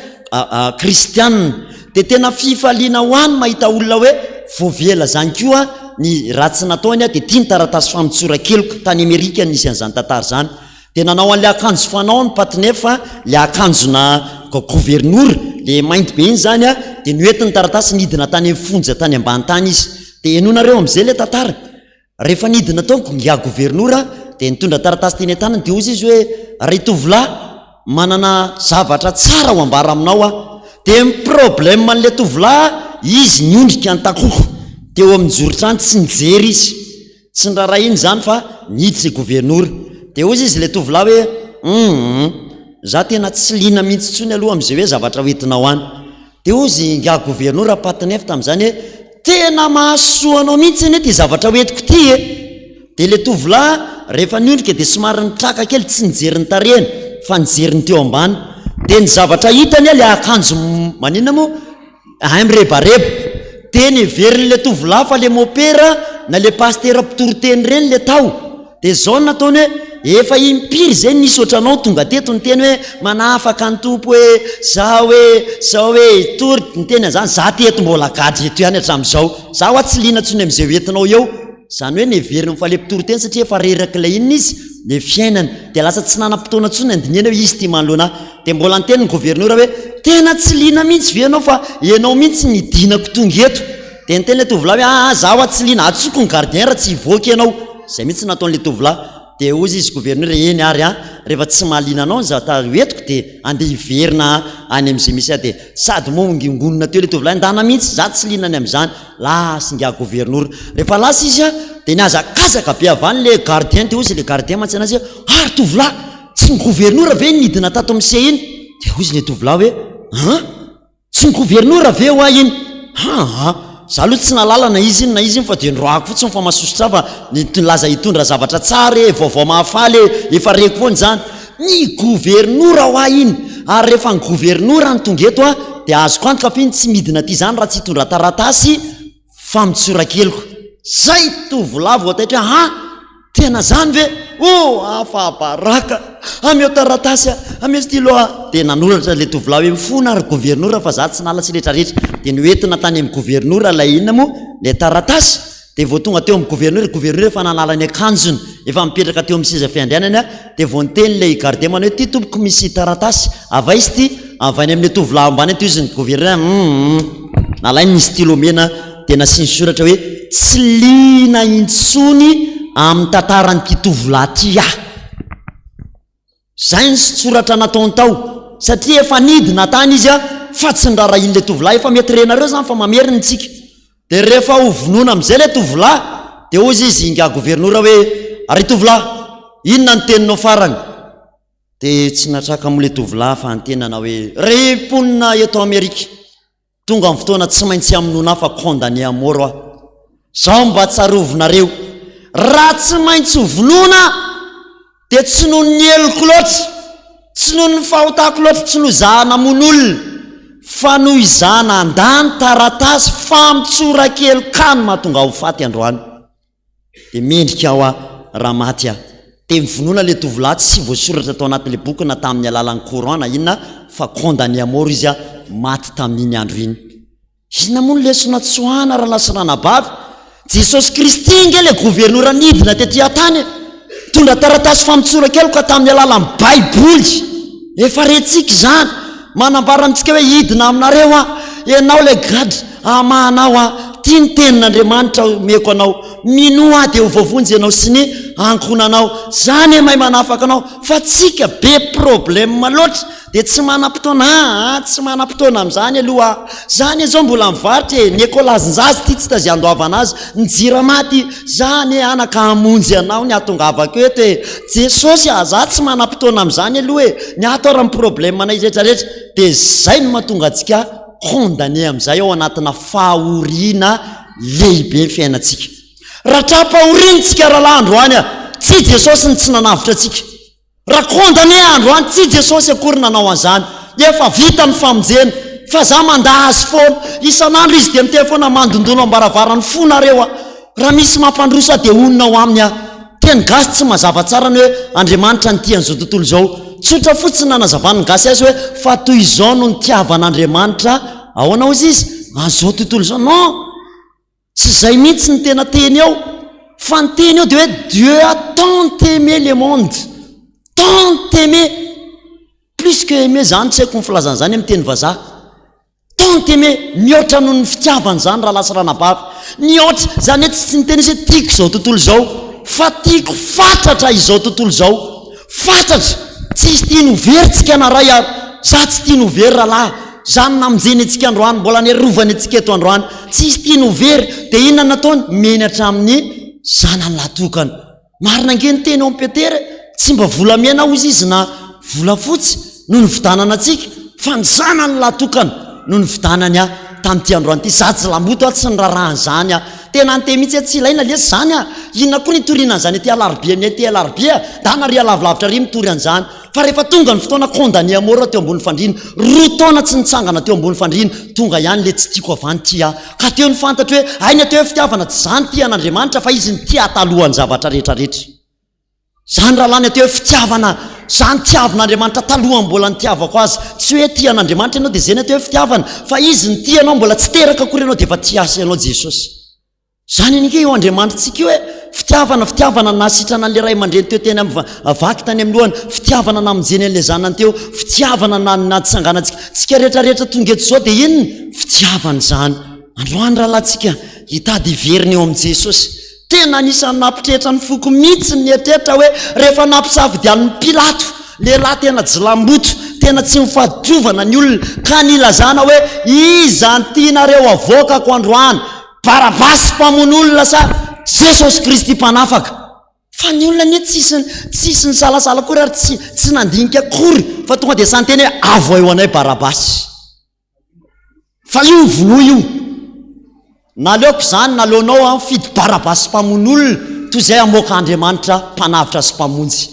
kristianina de tena fifaliana ho any mahita olona hoe voavela zany koa ny ratsy nataony a de tia ny taratasy famitsorakeloka tany Amerika nisy an'izany tantara zany de nanao an'le akanjo fanao ny patinefa le akanjona gouverneur le mainty be iny zany a de noentin'ny taratasy nidina tany fonja tany ambany tany izy de enonareo am'izay le tantara rehefa nidina taonko ngia gouverneur de nitondra taratasy teny an-tanany de ozy izy hoe ray tovolahy manana zavatra tsara ho ambara aminao a de ny problème an'le tovolahy izy niondrika an-takoko teo amin'ny jorotrany tsy nijery izy tsy nraharaha iny zany fa niditra gouverneur de ozy izy le tovolahy hoe za tena tsy lina mihitsy tsony aloha am'izay hoe zavatra hoentinao any de ozy nga gouverneur patinef tam'izany hoe tena mahasoanao mihitsy eny ty zavatra hoentiko ty de le tovolahy rehefa niondrika de somary nitraka kely tsy nijery ny tarehany fa nijery ny teo ambany de ny zavatra hitany le akanjo maninona mo amrebareba de nyverin'le tovolahy fa le mopera na le pastera mpitoroteny reny le tao de zao nataony hoe efa impiry zay nisy ohatranao tonga teto ny teny hoe manafaka ny tompo hoe sao hoe tory ny teny zany za teto mbola gadry eto ihany hatram'izao za ho tsy lina tsony am'izay hoentinao eo zany hoe neveriny fa le mpitoroteny satria efa reraka ilay inona izy le fiainana de lasa tsy nanam-potoana tsony andiniana hoe izy ty manoloana de mbola ny tenyny gouverneur hoe tena tsy lina mihitsy ve anao fa ianao mihitsy nidinako tonga eto de ny teny le tovolahy hoe za ho tsy lina atsoko ny gardien raha tsy hivoaka ianao zay mihitsy nataon'le tovolahy de ozy izy gouverneur eny ary rehefa tsy mahalina anao ny zata hoetiko de andeha hiverina any am'izay misy de sady mongonona teo le tovolahy ndana mihitsy za tsy linany am'izany lasy nga gouverneur rehefa lasa izy de niazakazaka be avany le gardien de ozy le gardien mantsy anazy ary tovolahy tsy ny gouverneur ve nidina tato am'se iny de ozy le tovolahy hoe tsy ny gouverneur ve hoa iny za aloha tsy nalalana izy iny na izy iny fa de ndroako fotsiny fa mahasosotra fa nilaza hitondra zavatra tsara vaovao mahafaly efa reko foany zany ny gouverneur hoa iny ary rehefa ny gouverneur ny tonga eto dia azoko antoka finy tsy midina ty zany raha tsy hitondra taratasy fa mitsorakeloko zay tovolavo ataitra hoe tena zany ve afabaraka ameo taratasy ameo stylo dia nanoratra le tovolavo hoe mifona ary gouvernoura fa za tsy nala tsy rehetrarehetra dia noentina tany amin'ny gouvernoura lay inona moa le taratasy dia vao tonga teo amin'ny gouvernoura efa nanala ny akanjony efa mipetraka teo amin'ny siza fiandrianany dia vao niteny le garde mana hoe ty tompoko misy taratasy ava izy ty avainy amin'ny tovolavo ambany ty izy ny gouvernoura nalainy ny stylo mena dia nasiny soratra hoe tsy lina intsony amin'ny tantaranyty tovolahy ty zay ny soratra nataony tao satria efa nidina tany izy fa tsy ndrara iny le tovolahy efa mety renareo zany fa mameriny tsika dia rehefa ho vonoana amin'izay le tovolahy dia ozy izy inga gouvernoura hoe ary tovolahy inona ny teninao farany dia tsy natraka am'le tovolahy fa antenana hoe reponina eto Amerika tonga amin'ny fotoana tsy maintsy aminona fa condamné à mort aho zao mba tsarovinareo raha tsy maintsy vonoana dia tsy noho ny eloko loatra tsy noho ny fahotako loatra tsy no zahana mon'olona fa noho izahana andany taratasy fa mitsorakely-kany mahatonga ho faty androany dia mendrika aho raha maty dia mivonoana le tovolahy tsy voasoratra tao anatin'le bokina tamin'ny alalan'ny courant na inona fa condamné à mort izy maty tamin'iny andro iny inona moa no lesona tsoahana raha lasirana bavy Jesosy Kristy nge le gouvernoura nidina tetỳ tany tondra taratasy fa mitsorakeloka tamin'ny alalan'ny baiboly efa retsika zany manambara amintsika hoe hidina aminareo ianao le gadra amahanao tia ny tenin'Andriamanitra meko anao minoa dia ho voavonjy ianao sy ny ankonanao zany mahay manafaka anao fa tsika be problème loatra dia tsy manam-potoana tsy manam-potoana amin'izany aloha zany zao mbola mivarotra ny ekolazinzazy ty tsy taziandoavana azy ny jiramaty zany anaka hamonjy anao ny atongavako eto hoe Jesosy za tsy manam-potoana amin'izany aloha ny ato raha problème anay rehetrarehetra dia zay no mahatonga antsika condamné amin'izay ao anatina fahoriana lehibe ny fiainantsika raha trapahoriantsika raha laha androany tsy Jesosy ny tsy nanavitra atsika raha condamné androany tsy Jesosy akory nanao an'izany efa vita ny famonjena fa za mandahazy foana isan'andro izy dia miteny foana mandondolo ambaravarany fonareo raha misy mampandrosa dia onona ao aminy teny gasy tsy mazava tsara ny hoe Andriamanitra ny tian'izao tontolo izao tsotra fotsiny nanazavany gasy azy hoe fa toy izao no nitiavan'Andriamanitra ahoana ozy izy an'izao tontolo izao non tsy zay mihitsy ny tena teny eo fa ny teny eo dia hoe Dieu a tant aimé le monde tant aimé plus que aimé zany tsy haiko ny filazana zany amin'ny teny vazaha tant aimé mihoatra noho ny fitiavany zany raha lasa ranabavy mihoatra zany hoe tsy ny teny izy hoe tiako izao tontolo izao fa tiako fatratra izao tontolo izao fatratra tsy izy tia noverytsika naray ary za tsy tia novery rahalahy zany namonjeny antsika androany mbola niarovany antsika eto androany tsy izy tia novery dia inona nataony menatra amin'ny zanany latokana marina nge ny teny eo amin'ny Petera tsy mba volamena ozy izy na volafotsy no ny vidanana atsika fa ny zanany latokana no ny vidanany tamin'ity androany ty za tsy lamboto tsy ny raharahany zany tena nte mihitsy tsy ilaina lesy zany inona koa nitoriana an'izany ty alarobia aminay ty alarobia da naria lavilavitra ry mitory an'izany fa rehefa tonga ny fotoana condamné à mort teo ambony fandriana roa taona tsy nitsangana teo ambony fandriana tonga ihany le tsy tiako avany ty ka teo ny fantatra hoe aina teo hoe fitiavana tsy zany ty an'Andriamanitra fa izy ny ty atalohany zavatra rehetrarehetra zany raha lany ateo hoe fitiavana zany tiavan'Andriamanitra talohany mbola nitiavako azy tsy hoe ty an'Andriamanitra ianao dia zay ny ateo hoe fitiavana fa izy ny ty anao mbola tsy teraka akory ianao dia efa ty asa ianao Jesosy zany inike eo Andriamanitra tsika hoe fitiavana nasitrana an'le ray aman-dreny teo teny vaky tany amin'ny lohany fitiavana namonjeny an'le zanany teo fitiavana natsanganantsika tsika rehetrarehetra tonga eto zao dia inona fitiavana zany androany raha latsika hitady iverina eo amin'i Jesosy tena anisan'ny nampitrehitra ny foko mihitsy ny eritreritra hoe rehefa nampisafidian'ny Pilato lehilahy tena jilamboto tena tsy mifadiovana ny olona ka nilazana hoe iza ny tianareo avoakako androany Barabasy mpamono sa Jesosy Kristy mpanafaka fa ny olona ny tsisy ny salasala kory ary tsy nandinika akory fa tonga dia sany teny hoe avo eo anay Barabasy fa io vono io naleoko zany naleonao fidy Barabasy mpamon'olona toy izay amoaka Andriamanitra mpanavitra sy mpamonjy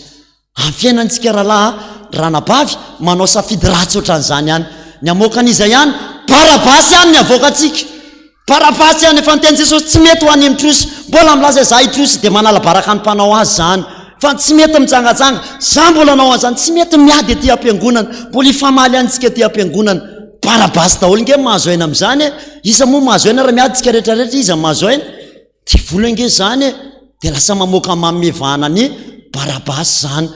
amin'ny fiainantsika rahalahy ranabavy manao safidy ratsy ohatran'izany ihany ny amoakan'iza ihany barabasy ihany ny avoakatsika barabasy ihany efa nyteny jesosy tsy mety ho any mitrosy mbola milaza za hitrosy dia manala baraka ny mpanao azy zany fa tsy mety mitsangajanga za mbola anao azany tsy mety miady aty am-piangonana mbola ifamaly antsika aty am-piangonana barabasy daholo nge mahazo aina am'izany iza moa mahazo aina raha miady tsika rehetrarehetra iza mahazo aina ty vola nge zany dia lasa mamoaka mamevana ny barabasy zany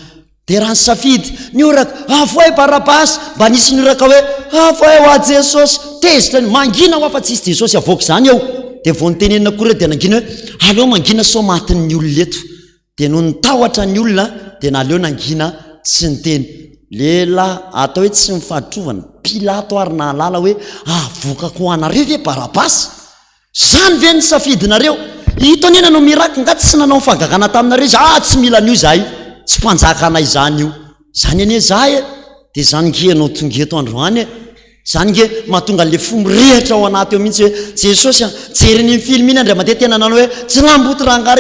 dia raha ny safidy ny oraka avoay barabasy mba nisy ny oraka hoe avoay ho a jesosy tezitra mangina ho afa tsisy jesosy avoaka zany eo dia vo nytenenina koa reo dia nangina hoe aleo mangina so matin'ny olona eto dia no nitahotra ny olona dia naleo nangina tsy nyteny lela atao hoe tsy mifaditrovana pilato ary na alala hoe avokako ho anareo ve barabasy zany ve ny safidinareo hitonena no miraky nga tsy nanao mifangakana taminareo izy tsy mila an'io zahay tsy mpanjakana izany io zany ane zahay dia zany nge anao tongeto androany zany nge mahatonga le fomorehatra ao anaty eo mihitsy hoe jesosy jeriny film iny andra mandeha tena nanao hoe tsy ramboty ranga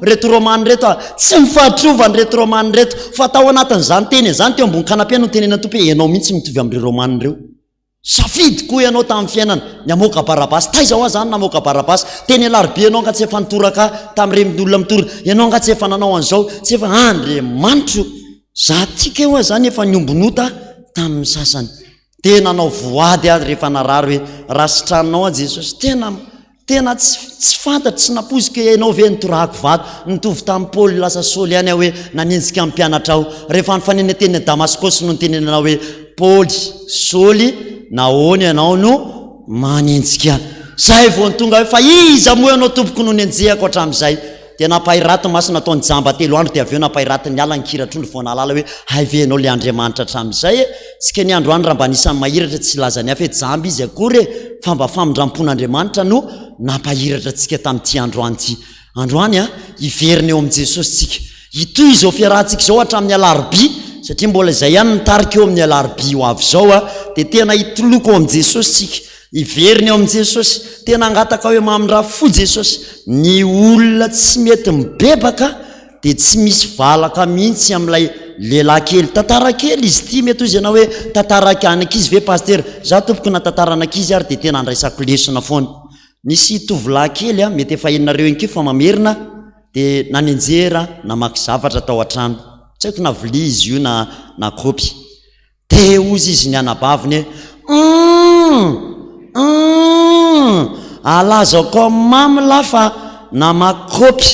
reto romany reto tsy mifahatrovany reto romany reto fa tao anatin'izany teny zany teo ambony kanapia no tenena tompo hoe ianao mihitsy mitovy amin'ire romany reo safidy koa ianao tamin'ny fiainana ny amoaka barabasy taiza ho zany namoaka barabasy teny alarobe ianao nga tsy efa nitoraka tamin'ire olona mitoraka ianao nga tsy efa nanao an'izao tsy efa andriamanitro za tika eo zany efa niombonota tamin'ny sasany tena nao voady azy rehefa narary hoe raha sitranao a jesosy tena tsy fantatry tsy napozika ianao ve nitorahako vato nitovy tamin'ny paoly lasa saoly ihany hoe nanenjika amin'ny mpianatra ao rehefa nyfanena teny damaskosy no nytenenana hoe paoly saoly nahoany ianao no manenjika zay vo nytonga hoe fa iza moa ianao tompoko no nenjehako hatramin'izay dia nampahirato maso nataony jamba telo andro dia aveo nampahirato ny ala nykiratondro vo nalala hoe hayvenao le andriamanitra hatramin'izay tsika ny andro any raha mba nisan'ny mahiratra tsy lazany hafa hoe jamba izy akory fa mba famindrampon'andriamanitra no nampahiratra tsika tamin'ity androany ty androany iverina eo amin'i jesosy tsika itoy izao fiarahantsika zao hatramin'ny alaroby satria mbola izay ihany nitarika eo amin'ny alaroby ho avy zao dia tena hitoloko eo amin'i jesosy tsika iverina eo amin'i jesosy tena angataka hoe mamindra fo jesosy ny olona tsy mety mibebaka dia tsy misy valaka mihitsy amin'ilay lehilahy kely tantara kely izy ty mety ozy ianao hoe tantaraky anakizy ve paster za tompoko na tantara anakizy ary dia tena andraisako lesona foana nisy tovolahy kely mety efa enareo inkeo fa mamerina dia nanenjera namaky zavatra tao an-trano tsy haiko na vilia izy io na kopy dia ozy izy ny anabaviny alazako mamy lafa namakopy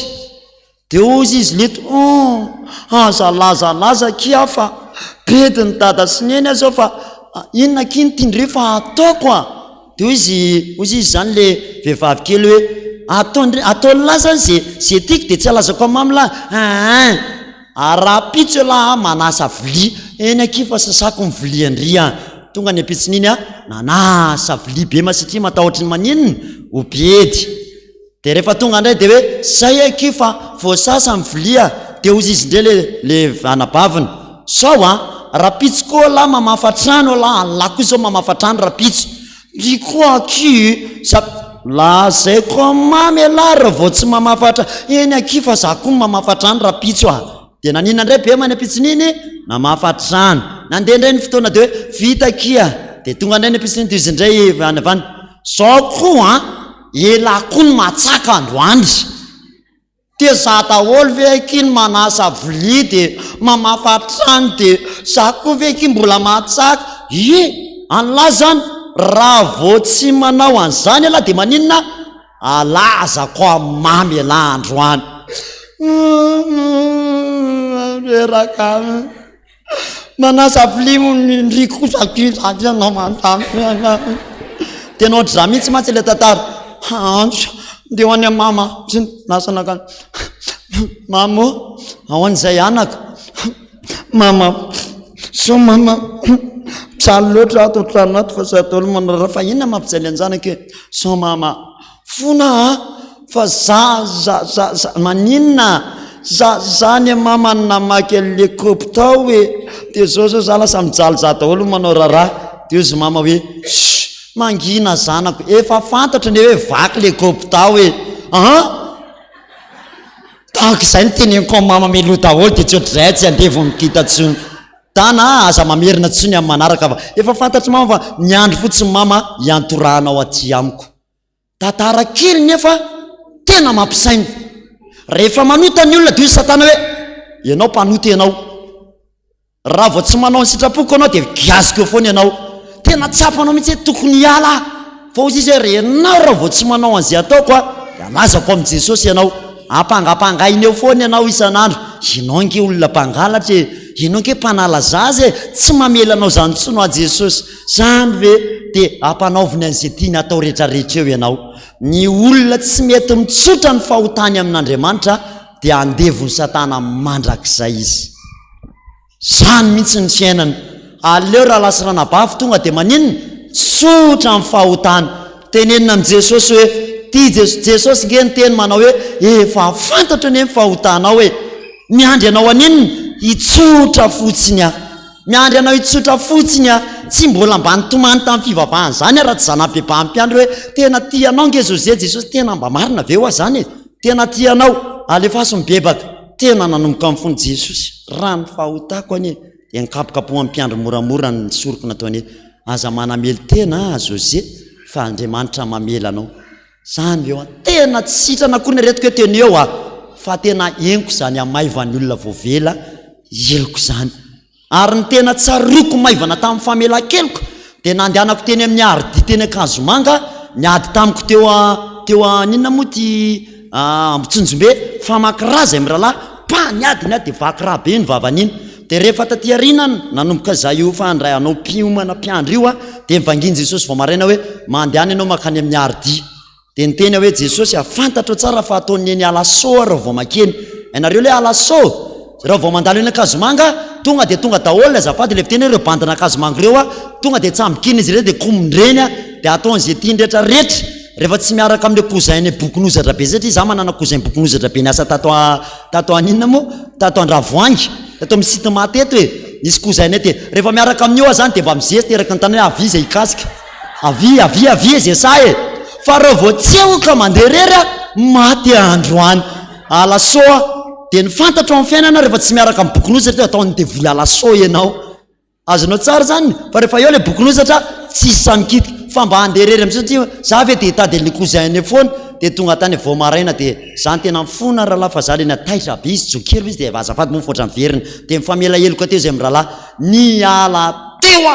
dia ozy izy leto aza lazalaza kia fa bedy ny dada sy neny azao fa inona kiny tindre fa ataoko dia ozy izy zany le vehivavy kely hoe ataony laza zay tiako dia tsy alazako mamy lahy arapitso lahy manasa vilia eny aki fa sasako ny vilia andria tonga ny apitsin'iny nanasa vilia be masatria matahotriny maninony obedy dia rehefa tonga indray dia hoe zay aki fa voasasa ny vilia dia ozy izy indray le anabaviny sao rapitso koa lahy mamafatrano lahy lako zao mamafatrano rapitso ry koa aki la zay koa mamy lahy raha vao tsy mamafatra eny aki fa za koa mamafatrano rapitso dia nanina indray be many apitsin'iny namafatrano nandeha indray ny fotoana dia hoe vita kia dia tonga indray ny apitsin'iny dia izy indray vanavany zao koa elakoa ny matsaka androandry dia za daholo ve akiny manasa vilia dia mamafatrano dia za koa ve aky mbola matsaka an'lahy zany raha vao tsy manao an'izany alahy dia maninona alaza koa mamy alahy androany reraka manasa vilia ndriko tena ohatra za mihitsy matsy le tantara ndeha ho any mama nasanaka mama ao an'izay anaka mama so mama misaly loatra ato trano ato fa za daholo manara fa inona mampijaly anjanaka so mama fona fa za maninona zany mama namaky le kopy tao hoe dia zao za lasa mijaly za daholo manao raraha dia izy mama hoe mangina zanako efa fantatra ny hoe vaky le kopy tao hoe tahaka izay ny teneniko mama melo daholo dia tsy ohatrazay tsy andeha vo mikita tsony tana aza mamerina tsony amin'ny manaraka fa efa fantatry mama fa miandro fotsiny mama iantoranao aty amiko tatara kely nefa tena mampisainy rehefa manota ny olona de satana hoe ianao mpanoty ianao raha vao tsy manao ny sitrapoko anao de giaziko eo foana ianao tena tsapanao mihitsy hoe tokony hiala fa ozy izy hoe renao raha vao tsy manao an'izay ataoko a de alazako amin'i Jesosy ianao ampangapangainy eo foana ianao isan'andro inao nge olona mpangalatra inao nge mpanala zazy tsy mamelanao zany tsono a Jesosy zany ve de ampanaoviny an'izay tiany atao rehetrarehetra eo ianao ny olona tsy mety mitsotra ny fahotany amin'Andriamanitra de andevony satana mandrak'izay izy zany mihitsy ny fiainana aleo raha lasirana bafy tonga de maninona tsotra ny fahotany tenenina amin'i Jesosy hoe ty Jesosy nge ny teny manao hoe efa fantatra ny fahotanao hoe miandry anao aninona hitsotra fotsiny a miandry anao hitsotra fotsiny a tsy mbola mbany tomany tamin'ny fivavahana zany raha tsy zanam-bebany mpiandro hoe tena tianao nge Jesosy tena mba marina ve ho zany tena tianao alefaso mibebaka tena nanomboka amin'ny fony Jesosy raha ny fahotako anie de nikapokapoha mpiandro moramora ny soroko nataony aza manamely tena José fa Andriamanitra mamela anao zany eo tena tsy sitrana koa ny retiko hoe teny eo fa tena eniko zany amaivany olona voavela eloko zany ary ny tena tsaroko maivana tamin'ny famela-keloko de nandehanako teny amin'ny ardi teny Akazomanga niady tamiko teo ninona moa ty Ambotsinjombe famakiraza amin'ny rahalahy niady de vakiraha be ny vavaniny de rehefa taty arinana nanomboka za io fa andray anao piomana mpiandro io de mivanginy Jesosy vao maraina hoe mandehana ianao makany amin'ny ardi de niteny hoe Jesosy afantatra tsara fa ataony eny Alaso raha vao makeny ianareo le Alaso raha vao mandalo eny Akazomanga tonga daholo azafady le fiteny reo bandina Akazomanga reo tonga de tsambikiny izy reo de komondreny de ataon'izay tiany rehetrarehetra rehefa tsy miaraka amin'ny cousin bokonozatra be satria za manana cousin bokonozatra be niasa tato aninona moa tato Andravoangy tato amin'ny site mateto hoe nisy cousin ety rehefa miaraka amin'io zany de mba mizesy teraka ny tany hoe avy zay ikasika avy zay sa fa raha vao tsy eo ka mandeha rery maty androany Alasoa de ny fantatro amin'ny fiainana rehefa tsy miaraka amin'ny bokonozatra ataony de voly Alaso ianao azonao tsara zany fa rehefa eo le bokonozatra tsisy samikitika fa mba andeha rery amin'izay satria za ve de hitady ny cousin eny foana de tonga tany vao maraina de zany tena mifona rahalahy fa za le nataitra be izy jokery izy de azafady moa foatra miverina de mifamela eloko teo zay amin'ny rahalahy niala teo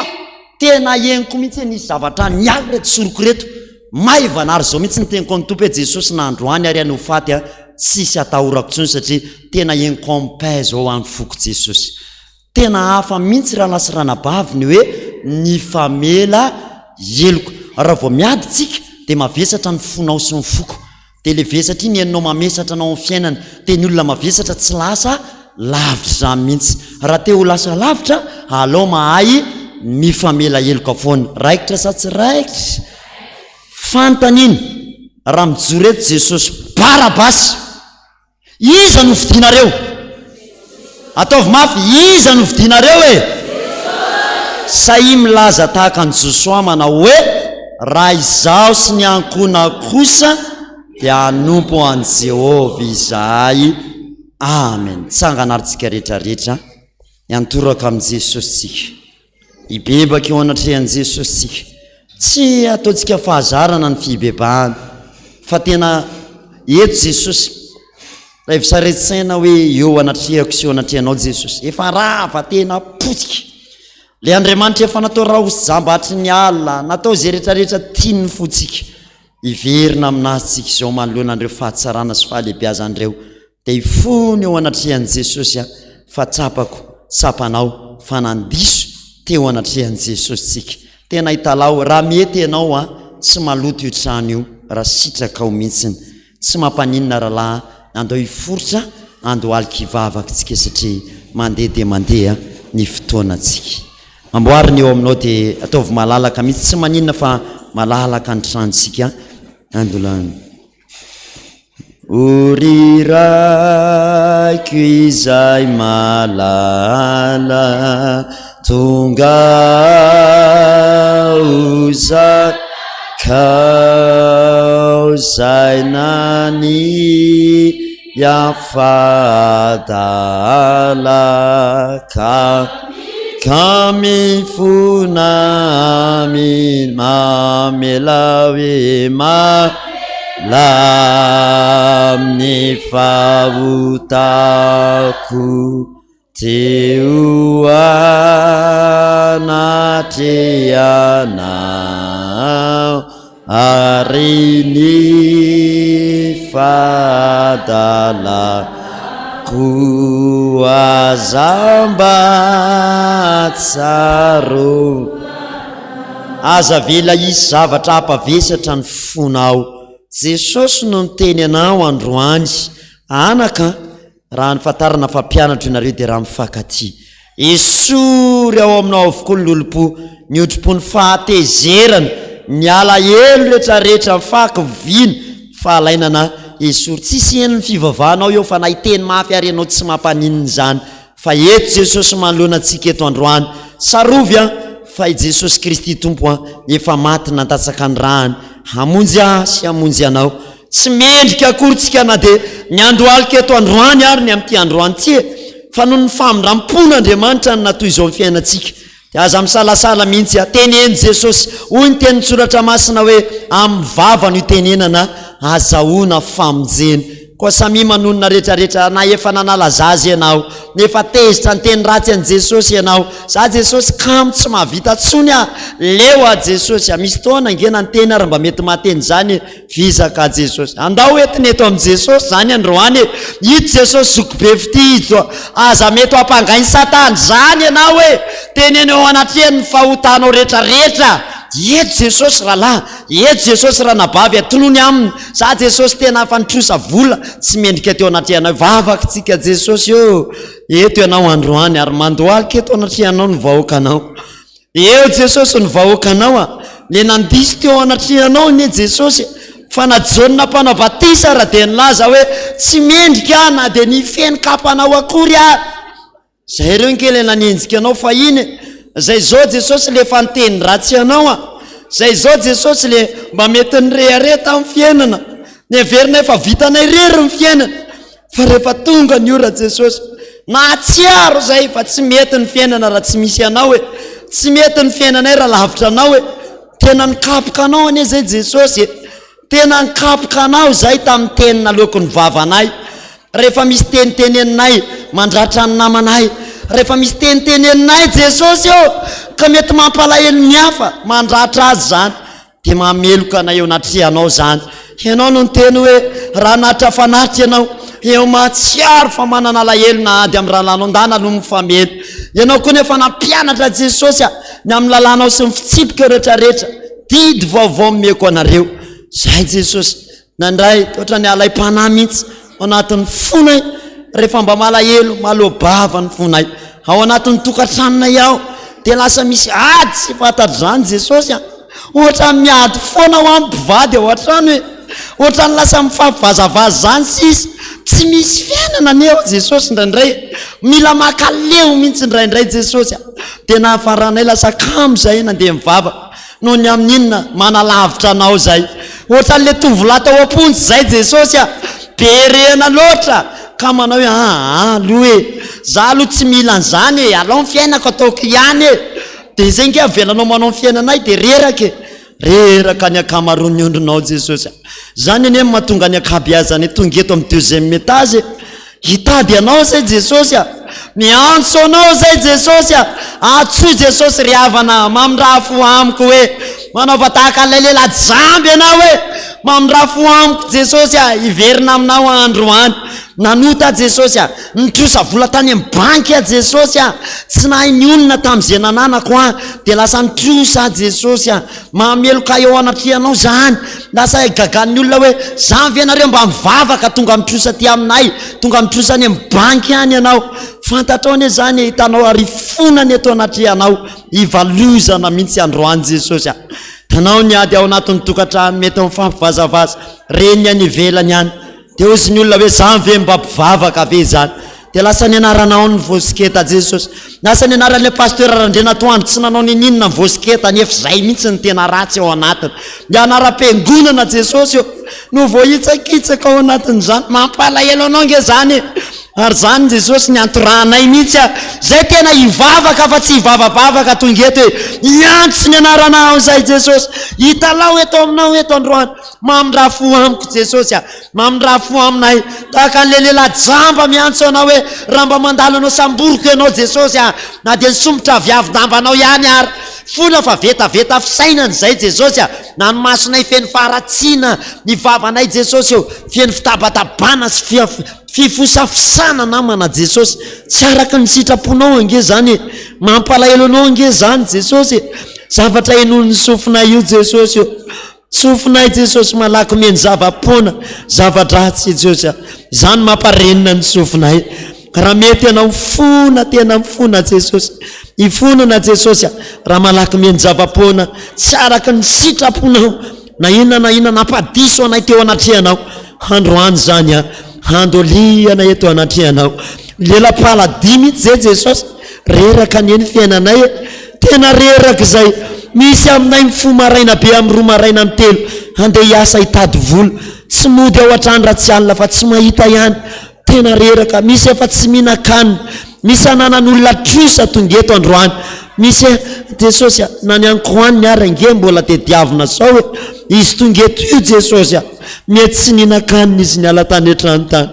tena eniko mihitsy nisy zavatra niala reto soroko reto maivana ary zao mihitsy nyteniko amin'ny tompo hoe Jesosy nandroany ary any faty tsisy atahorako tsony satria tena eniko ampay zao amin'ny foko Jesosy tena hafa mihitsy raha lasirana baviny hoe ny famela eloko raha vao miady tsika de mavesatra ny fonao sy ny foko de le vesatra ny enonao mamesatra anao amin'ny fiainana de ny olona mavesatra tsy lasa lavitra zany mihitsy raha te ho lasa lavitra alao mahay mifamela eloko foana raikitra sa tsy raikitra fantaniny raha mijoro eto Jesosy Barabasy iza no vidinareo ataovy mafy iza no vidinareo sahi milaza tahaka ny Josoa manao hoe raha izaho sy ny ankona kosa de anompo an Jehovah izahay amen tsanganaritsika rehetrarehetra iantoraka amin'i Jesosy tsika ibebaka eo anatrehan'i Jesosy tsika tsy ataontsika fahazarana ny fibebahana fa tena eto Jesosy raha evisaretsaina hoe eo anatrehako sy eo anatrehanao Jesosy efa raha fa tena potika le Andriamanitra efa natao raha osy jambatry ny alina natao zay rehetrarehetra tiany fotsika iverina aminazytsika izao manoloanandreo fahatsarana sy fahalehibiazandreo de ifony eo anatrehan'i Jesosy fa tsapanao fa nandiso teo anatrehan'i Jesosy tsika tena hitalao raha mety ianao tsy maloto io trano io raha sitraka ao mihitsiny tsy mampaninona rahalahy andao hiforotra andao alikivavaka tsika satria mandeha de mandeha ny fotoanatsika amboariny eo aminao de ataovy malalaka mihitsy tsy maninona fa malalaka ny tranontsika andolany oriraiko izay malala tonga uzay kau zay nani yafadalaka kami funami mamelawe malamni favutaku tiuanatiana arini fadala kuazambatsaro aza vela izy zavatra apavesatra ny fonao Jesosy no miteny anao androany anaka raha ny fatarana fampianatra inareo dia raha mifankaty esory ao aminao avokoa ny lolopo ny otripony fahatezerana ny alahelo rehetrarehetra mifaky vino fahalainana esory tsisy eny ny fivavahanao eo fa nahiteny mafy ary ianao tsy mampanininy zany fa eto Jesosy manoloana antsika eto androany sarovy fa i Jesosy Kristy tompo efa maty nantatsaka ny rahany hamonjy sy hamonjy anao tsy mendrika akorytsika na dia ny andohalika eto androany ary ny amin'ity androany ty fa noho ny famindram-pon'Andriamanitra ny natoy izao ny fiainantsika dia aza misalasala mihitsy teneny Jesosy hoy ny teny soratra masina hoe amin'ny vava no itenenana azahoana famonjena koa samy manonona rehetrarehetra na efa nanalazazy ianao nefa tezitra ny teny ratsy an Jesosy ianao za Jesosy kamo tsy mahavita tsony leo a Jesosy misy taona ingena ny teny ary mba mety mateny zany vizaka Jesosy andao etiny eto amin'ny Jesosy zany androany hito Jesosy zokibe fitito aza mety ampangainy Satana zany ianao hoe teneny eo anatreny ny fahotanao rehetrarehetra eto Jesosy rahalahy eto Jesosy raha nabavy atonony aminy za Jesosy tena fanitrosa vola tsy mendrika teo anatrehanao vavakytsika Jesosy eto ianao androany ary mandohalika eto anatrehanao ny vahoakanao eo Jesosy ny vahoakanao le nandisy teo anatrehanao ne Jesosy fa najonona mpanao batisa raha dia nilaza hoe tsy mendrika na dia ny feny kapanao akory zay ireo nkely nanenjika anao fa iny zay zao Jesosy le fa niteny ratsy anao zay zao Jesosy le mba mety ny rehareta amin'ny fiainana ny everina efa vitanay rery ny fiainana fa rehefa tonga ny ora Jesosy nahatsiaro zay fa tsy mety ny fiainana raha tsy misy anao hoe tsy mety ny fiainanay raha lavitra anao hoe tena nikapoka anao ane zay Jesosy tena nikapoka anao zay tamin'ny teny naloko ny vavanay rehefa misy teniteneninay mandratra ny namanay rehefa misy teniteneninay Jesosy ka mety mampalahelo ny hafa mandratra azy zany dia mameloka na eo natrehanao zany ianao no nyteny hoe raha natra fanatry ianao eo mahatsiaro fa manana alahelo na ady amin'ny rahalanao ndana no mifamelo ianao koa nefa nampianatra Jesosy ny amin'ny lalànao sy ny fitsipika rehetrarehetra didy vaovao meko anareo zay Jesosy nandray ohatra ny alay-panahy mihitsy ao anatin'ny fonay rehefa mba malahelo malobava ny fonay ao anatin'ny tokantranonay ao dia lasa misy ady sy fantatry zany Jesosy ohatra miady foana ho amin'ny mpivady ao an-trano hoe ohatra ny lasa mifavazavazy zany sisy tsy misy fiainana ny eo Jesosy indraindray mila makaleo mihitsy indraindray Jesosy dia nahafaranay lasa kamo zay nandeha mivava noho ny amin'inona manalavitra anao zay ohatra n'le tovolahy tao am-ponjy zay Jesosy berena loatra ka manao hoe aloha hoe za aloha tsy mila an'izany alao ny fiainako ataoko ihany dia zay nge avelanao manao ny fiainanay dia reraka ny akamaroany ondronao Jesosy zany ane mahatonga ny akabeazany tonga eto amin'ny deuxième étage hitady anao zay Jesosy miantso anao zay Jesosy atsoy Jesosy ry havana mamindrafo amiko hoe manaova tahaka an'ilay lela jamby ianao hoe mamindrafo amiko Jesosy iverina aminao androany nanota Jesosy nitrosa vola tany amin'ny banky Jesosy tsy nahay ny olona tamin'izay nananako dia lasa nitrosa Jesosy mameloka eo anatrehanao zany lasa gagan'ny olona hoe zanvy ianareo mba mivavaka tonga mitrosa ty aminay tonga mitrosa any amin'ny banky any ianao fantatrao ane zany hitanao ary fonany eto anatrehanao ivalozana mihitsy androany Jesosy tanao ny ady ao anatin'ny tokantrano mety mifampivazavaza reny any ivelany any dia ozy ny olona hoe zany ve mba mpivavaka ve zany dia lasa ny anaranao ny vosiketa Jesosy lasa ny anaran'le pasteur Randrenatoandro tsy nanao ninina ny vosiketa nefa zay mihitsy ny tena ratsy ao anatiny ny anara-piangonana Jesosy no voahitsakitsaka ao anatin'izany mampalahelo anao nge zany ary zany jesosy nyantoranay mihitsy zay tena ivavaka fa tsy ivavavavaka tongeto hoe iantso ny anaranao zay jesosy hitalao eto aminao eto androany mamindra fo amiko jesosy mamindra fo aminay tahaka an'le lela jamba miantso anao hoe raha mba mandalo anao samboriko ianao jesosy na dia nisombotra viavi-dambanao ihany ary fona fa vetaveta fisainany zay jesosy na ny masonay feny faharatsiana ny vavanay jesosy eo feny fitabatabana sy fifosafisana namana jesosy tsy araka ny sitraponao ange zany mampalahelo anao ange zany jesosy zavatra enony sofinay io jesosy io sofinay jesosy malaky meny zava-pona zava-dratsy jesosy zany mamparenina ny sofinay raha mety ianao fona tena mifona jesosy ifonana jesosy raha malaky meny zava-pona tsy araka ny sitraponao na inona nampadiso anay teo anatrehanao androany zany handoliana eto anatrehanao lela-paladimy zay jesosy reraka ny eny fiainanay tena reraka zay misy aminay mifo maraina be amin'ny roa maraina amin'ny telo andeha hiasa hitady volo tsy mody ao an-trany raha tsy alina fa tsy mahita ihany tena reraka misy efa tsy mihinan-kanina misy ananan'olona trosa tonga eto androany misy jesosy na ny ankohaniny ary nge mbola te diavina sao hoe izy tonga eto io jesosy mety tsy nihinan-kanina izy ny alatany etranytany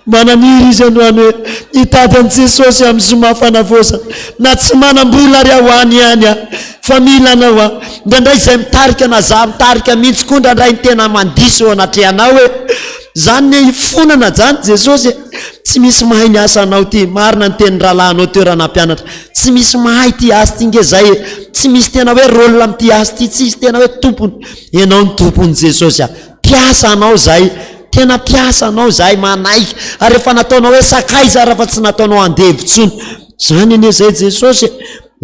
mananiry izy androany hoe hitady an' jesosy amin'ny somafanavosana na tsy manam-bola ry ahoany ihany fa mila anao ndraindray zay mitarika na za mitarika mihitsy koa ndraindray ny tena mandiso eo anatrehanao hoe zany ny fonana zany jesosy tsy misy mahay ny asa anao ty marina ny teny rahalahinao toerana mpianatra tsy misy mahay ty asy ty nge zay tsy misy tena hoe rôla amity asy ty tsy misy tena hoe tompony ianao ny tompony jesosy piasa anao zay tena piasa anao zay manaiky ary efa nataonao hoe sakaiza raha fa tsy nataonao andevitsony zany ane zay jesosy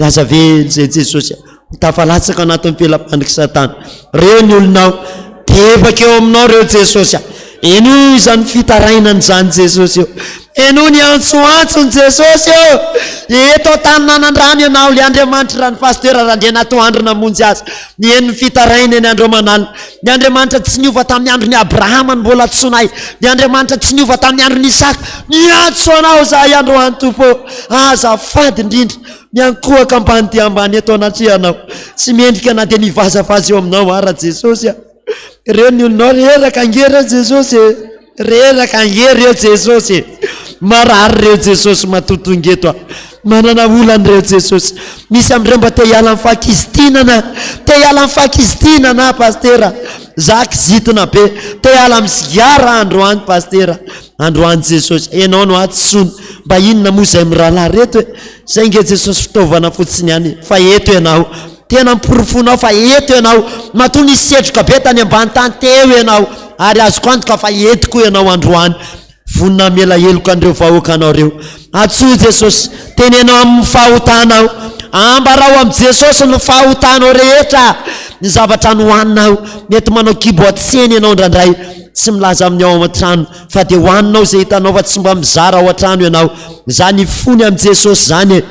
azaveny zay jesosy tafalatsaka anatin'ny pelapandriky satana reo ny olonao tevaka eo aminao reo jesosy eno izany fitarainany zany jesosy eo eno ny antsoantsony jesosy eo eto tany nanandrano ianao le andriamanitra raha ny paster raha ndre natoandro namonjy azy ny eno ny fitaraina ny andro manalina ny andriamanitra tsy niova tamin'ny andro ny abrahama ny mbola tsonay ny andriamanitra tsy niova tamin'ny andro ny isaka ny antso anao zahay androany tompo azafady indrindra miankohaka ambany ty ambany eto anatrehanao tsy mendrika na dia nivazavazy eo aminao ara jesosy reo ny olonao reraka ange reo jesosy reraka ange reo jesosy marary reo jesosy matotongeto manana olany reo jesosy misy amindreo mba te hiala amin'ny fakisitinana te hiala amin'ny fakisitinana pastera zaky zitina be te hiala amin'ny sigara androany pastera androany jesosy enao no atsony mba inona moa zay mirahalahy reto hoe zay nge jesosy fitaovana fotsiny any fa eto ianao tena miporofonao fa eto ianao matoa nisy setroka be tany ambany tany teo ianao ary azoko antoka fa etiko ianao androany vonina mela heloka andreo vahoakanao reo atsoa jesosy tenenao amin'ny fahotanao ambarao amin'ny jesosy ny fahotanao rehetra ny zavatra nohoaninao mety manao kibo atseny ianao ndraindray tsy milaza amin'ny ao atrano fa dia hoaninao zay hitanao fa tsy mba mizara ao an-trano ianao zany fony amin'ny jesosy zany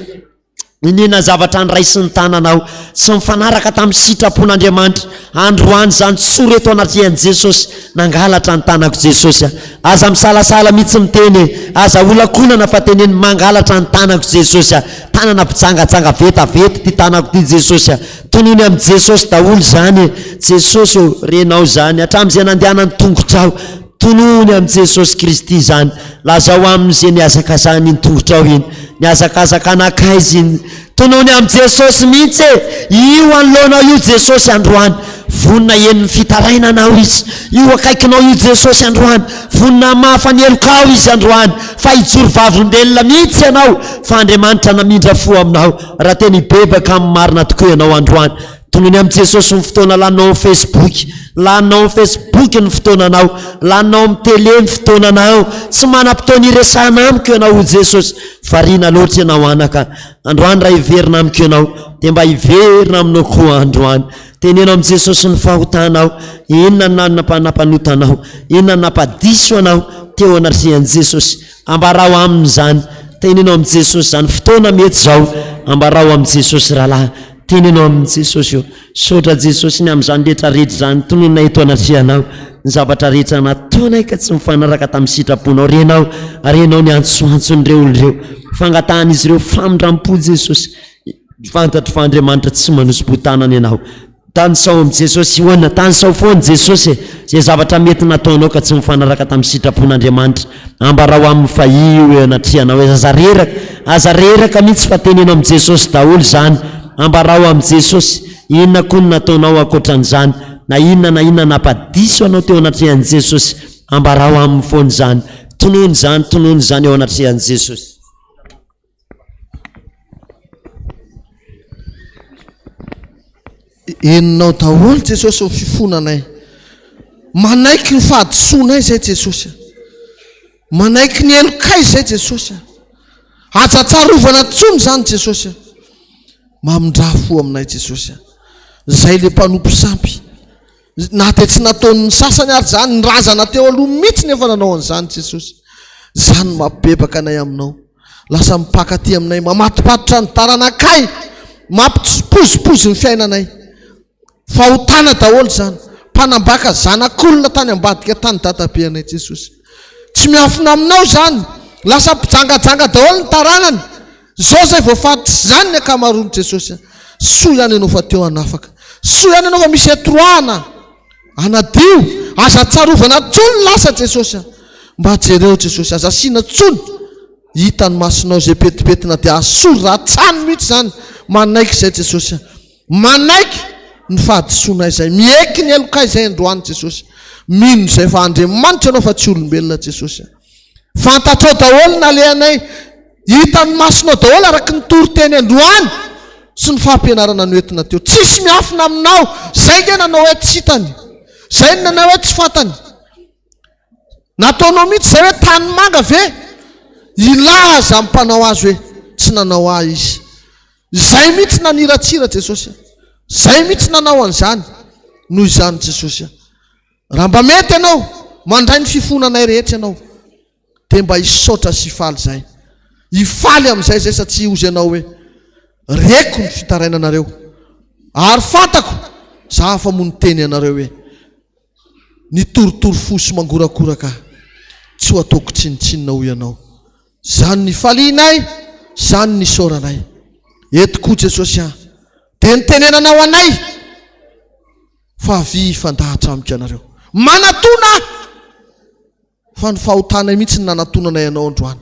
inina zavatra ny ray sy ny tananao sy mifanaraka tamin'ny sitrapon'andriamanitra androany zany tsoro eto anatrehan' jesosy nangalatra ny tanako jesosy aza misalasala mihitsy miteny aza olakonana fa teneny mangalatra ny tanako jesosy tanana mpijangajanga vetavety ty tanako ty jesosy tonony amin'ny jesosy daholo zany jesosy eo renao zany hatramin'izay nandehanany tongotrao tonony amin'ny jesosy kristy zany lazao amin'izay niazakazany ny tongotrao iny niazakazaka anakaizy iny tonony amin'ny jesosy mihitsy io anoloanao io jesosy androany vonina eniny fitarainanao izy io akaikinao io jesosy androany vonina mahafanelokao izy androany fa hijoro vavolombelona mihitsy ianao fa andriamanitra namindra fo aminao raha teny bebaka amin'ny marina tokoa ianao androany tonony amin'ny jesosy ny fotoana lanao facebook lanao facebook ny fotoananao lanao amin'ny tele ny fotoananao tsy manam-potoana iresana amiko ianao ho jesosy variana loatra ianao anaka androany raha hiverina amiko ianao dia mba hiverina aminao koa androany tenenao amin'ny jesosy ny fahotanao inona napanotanao inona napadiso anao teo anatrehan' jesosy ambarao amin'izany tenenao amin'ny jesosy zany fotoana mety zao ambarao amin'ny jesosy rahalahy tenenao amin' jesosy eo sotra jesosy ny amin'izany rehetra rehetra zany tononona eto anatrianao ny zavatra rehetra nataonay ka tsy mifanaraka tamin'ny sitraponao renao ny antsoantson'ireo olon'ireo fangatahana izy ireo famindram-po jesosy fantatry fa Andriamanitra tsy manosim-potanana ianao tanisao am' jesosy hoana tanisao foany jesosy zay zavatra mety nataonao ka tsy mifanaraka tamin'ny sitrapon'Andriamanitra ambarao amin'ny fa io anatrianao aza reraka mihitsy fa tenenao am' jesosy daholo zany ambarao am' jesosy inona koa ny nataonao akoatran'izany na inona napadiso anao teo anatrian'i jesosy ambarao amin'ny foany zany tonono zany eo anatrian'i jesosy. Eninao daholo jesosy fifonanay manaiky ny fahadisoanay zay jesosy manaiky ny elokay zay jesosy atsatsarovana tsony zany jesosy mamindrafo aminay jesosy zay le mpanompo sampy na de tsy nataon'ny sasany ary zany ny razana teo aloha mihitsy nefa nanao an'izany jesosy zany mampibebaka anay aminao lasa mipakaty aminay mamatipatotra ny taranakay mampiposipozy ny fiainanay fahotana daholo zany mpanambaka zanak'olona tany ambadika tany databe anay jesosy tsy miafina aminao zany lasa mpijangajanga daholo ny taranany zao zay voafatitry zany ny akamarony jesosy soa ihany ianao fa teo anafaka soa ihany ianao fa misy etroana anadio aza tsarovana tsony lasa jesosy mba jereo jesosy aza sina tsony hitany masinao zay petipetina dia asory raha tsany mihitsy zany manaiky zay jesosy manaiky ny fahadisoanay zay mieky ny elokay zay androany jesosy mino zay fa Andriamanitra anao fa tsy olombelona jesosy fantatrao daholo na leanay hitany masinao daholo araky ny tory-teny androany sy ny fampianarana noentina teo tsisy miafina aminao zay nge nanao hoe tsy hitany zay ny nanao hoe tsy fantany nataonao mihitsy zay hoe tany manga ve ilaza mpanao azy hoe tsy nanao ahy izy zay mihitsy naniratsira jesosy zay mihitsy nanao an'izany noho izany jesosy raha mba mety ianao mandray ny fifonanay rehetra ianao de mba hisaotra sy hifaly zay hifaly amin'izay zay satria ozy ianao hoe reko ny fitarainanareo ary fantako za fa mony teny ianareo hoe ny toritory fosy mangorakoraka tsy ho ataoko tsinitsinina ho ianao zany ny falinay zany ny soranay etikoa jesosy de nytenenanao anay fa vi fandahatra amika anareo manatona fa ny fahotanay mihitsy ny nanatonanay ianao androany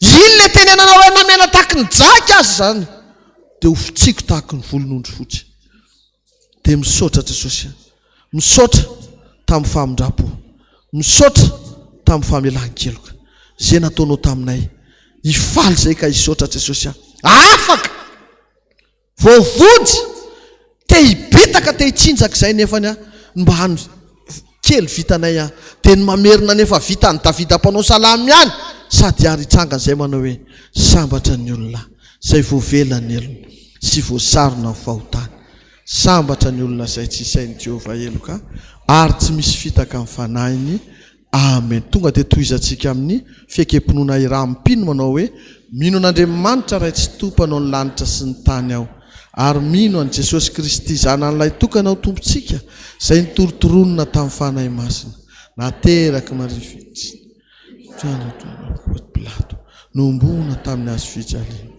iny le tenenanao hoe namena tahaky ny jaky azy zany de ho fitsiko tahaky ny volon'ondry fotsy de misaotra jesosy misaotra tamin'ny famindrapo misaotra tamin'ny famelan-keloka zay nataonao taminay hifaly zay ka hisaotra jesosy afaka voavody te hibitaka te hitsinjaka zay nefany mba hany kely vitanay de ny mamerina nefa vitany Davida mpanao salamy ihany sady ary hitsangany zay manao hoe sambatra ny olona zay voavelany elona sy voasarona ny fahotany sambatra ny olona zay tsy isainy Jehovah eloka ary tsy misy fitaka amin'ny fanahiny amen. Tonga de toizantsika amin'ny fiekempinoana iraha mpino manao hoe mino an'Andriamanitra ray tsy tompanao ny lanitra sy ny tany ao ary mino an' Jesosy Kristy zanan'ilay tokanao tompontsika zay nitorotoronona tamin'ny fanahy masina nateraky marifitsy Pilato nombona tamin'ny hazo fijaliana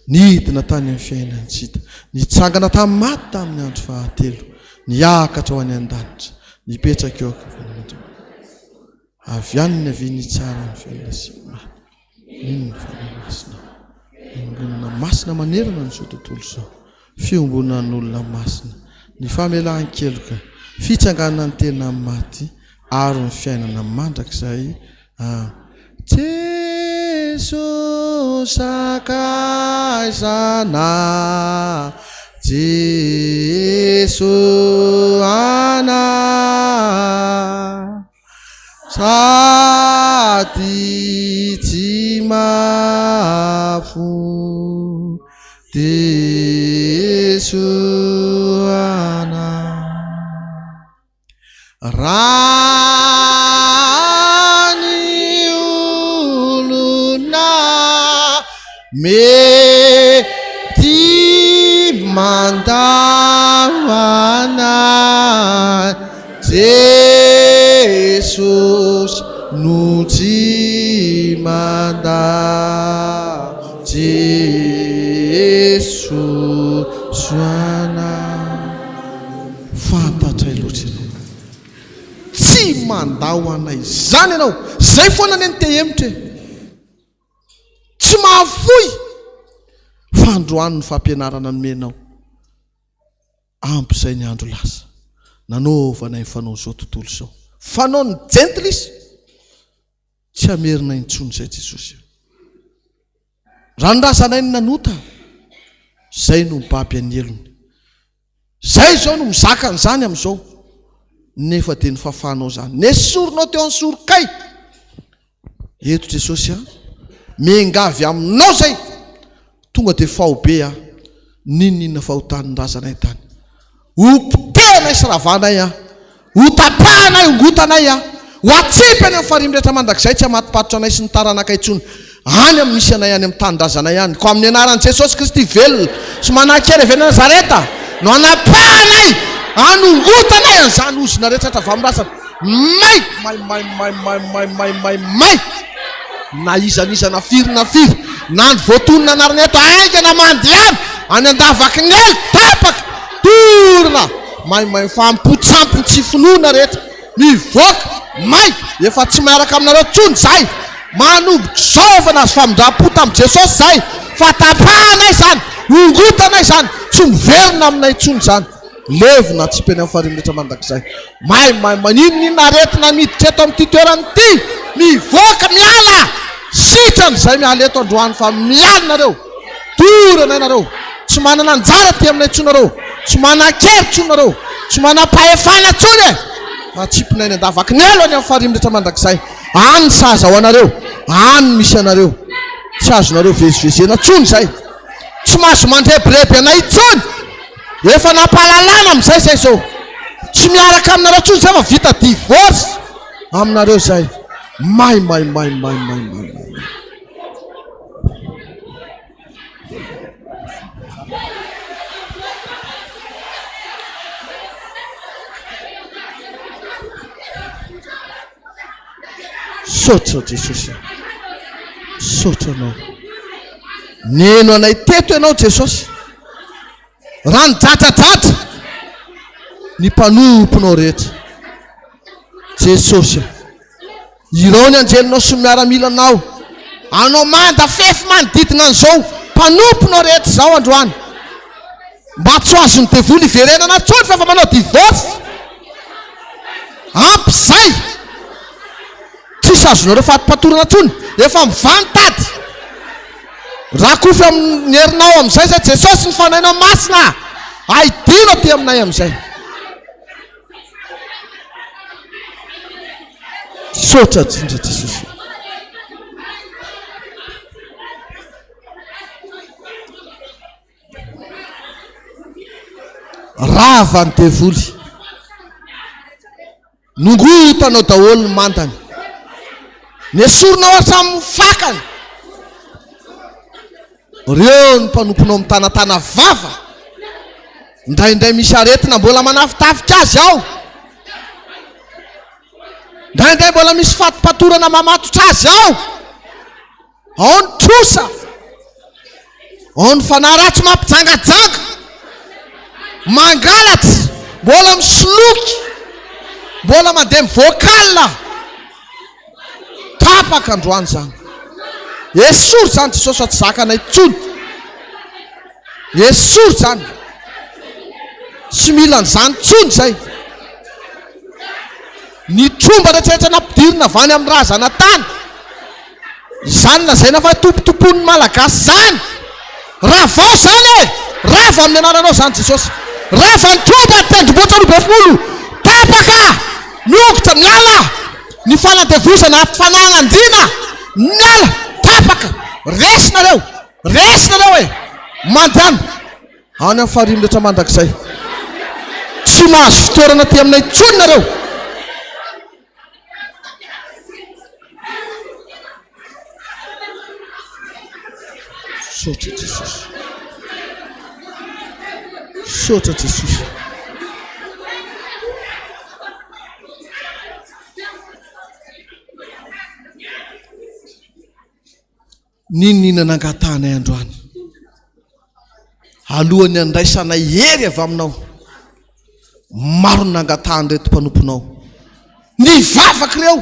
nidina tany amin'ny fiainany tsita nitsangana tamin'ny maty tamin'ny andro fahatelo niakatra ho any an-danitra nipetraka eo avy any ny avy nitsara ny fiainana sy ino ny fanahy masina ombonana masina manerana ny zao tontolo zao fiombonan'olona masina ny famelan-keloka fitsanganana ny tena maty ary ny fiainana mandrakizay Jesosy akaizana Jesosy ana sady tsy mafo Jesosy ana olona mety jesosy no tsy manda jesosy ana fantatray loatra ianao tsy manda ho anay zany ianao zay foana ny te-hemotra tsy mahafoy fandroany ny fampianarana nomenao ampy zay ny andro lasa nanaovanay fanao zao tontolo zao fanao ny gentle izy tsy amerina intsony zay Jesosy raha nrazanay ny nanota zay no mibaby any elony zay zao no mizakany zany am'izao nefa de ny fahafanao zany nesoronao teo amin'ny sorokay eto Jesosy mengavy aminao zay tonga de fahobe ninninna fahotany nrazanay tany opitenay sy ravanay ho tapahanay ongotanay ho atsipy any amin'ny farimrehetra mandrakizay tsy hamatipatotra anay sy ny taranakay intsony any amin'ny misy anay any amin'ny tanindrazanay any ko amin'ny anaran'i Jesosy Kristy velona sy manankery avy Nazareta no anapahanay anongotanay an'izany ozona rehetra hatra avy amin'ny rasana may na izanizana firy na firy na ny voatonina anarana eto aingana mandiana any andavaky ny elo tapaka torona may fampotsampony tsy finoana rehetra mivoaka may efa tsy miaraka aminareo tsony zay manomboky saovana azy famindram-pota amin'i Jesosy zay fa tapahanay zany ongotanay zany tsy miverina aminay tsony zany levona tsy peny amin'ny farimrehetra mandrakizay may ninninna aretina miditra eto amin'ity toerany ity mivoaka miala sitrany zay miala eto androany fa mialinareo torana ianareo tsy manana anjara ty aminay tsonareo tsy manan-kery tsonareo tsy manam-pahefana tsony matsipinay ny andavaky ny elo any amin'ny farimrehetra mandrakizay any saza ho anareo any misy anareo tsy azonareo vezivezena tsony zay tsy mahazo mandrebireby anay tsony efa nampahalalana amin'izay zay zao tsy miaraka aminareo tsony zay fa vita divorce aminareo zay may sotra Jesosy sotra anao neno anay teto ianao Jesosy raha nijatradratra ny mpanomponao rehetra Jesosy ireo ny anjelinao sy miaramilanao anao manda fefy manodidina an'izao mpanomponao rehetra zao androany mba tsy azony devoly iverenana tsony fa manao divorce ampy zay tsisy azonareo fatipatorana tsony efa mivantady raha kofy amin'ny herinao amin'izay zay Jesosy ny fanainao masina aidino ty aminay amin'izay sotra tsindra Jesosy rava ny devoly nongotanao daholo ny mantany nesoronao hatramin'ny fakany reo ny mpanomponao amin'ny tanatana vava indraindray misy aretina mbola manafitafika azy ao indraindray mbola misy fatipatorana mamatotra azy ao ny trosa ao ny fanaratsy mampijangajanga mangalatsy mbola misoloky mbola mandeha mivokala tapaka androany zany esory zany Jesosy fa tsy zakanay tsony esory zany tsy mila n'izany tsony zay ny tromba rehetrarehetra nampidirina vany amin'ny razana tany zany lazaina fa tompotompon'ny malagasy zany raha vao zany rava amin'ny anaranao zany Jesosy rava ny tromba tendromboatra robefolo tapaka miongotra miala ny fanadevozana aty fananandina miala tapaka resinareo mandany any amin'ny farimrehetra mandrakizay tsy mahazo fitoerana ty aminay tsony nareo sotra Jesosy sotra Jesosy ninina nangatanay androany alohany andraisanay hery avy aminao maro ny nangatahany reto mpanomponao ny vavaky reo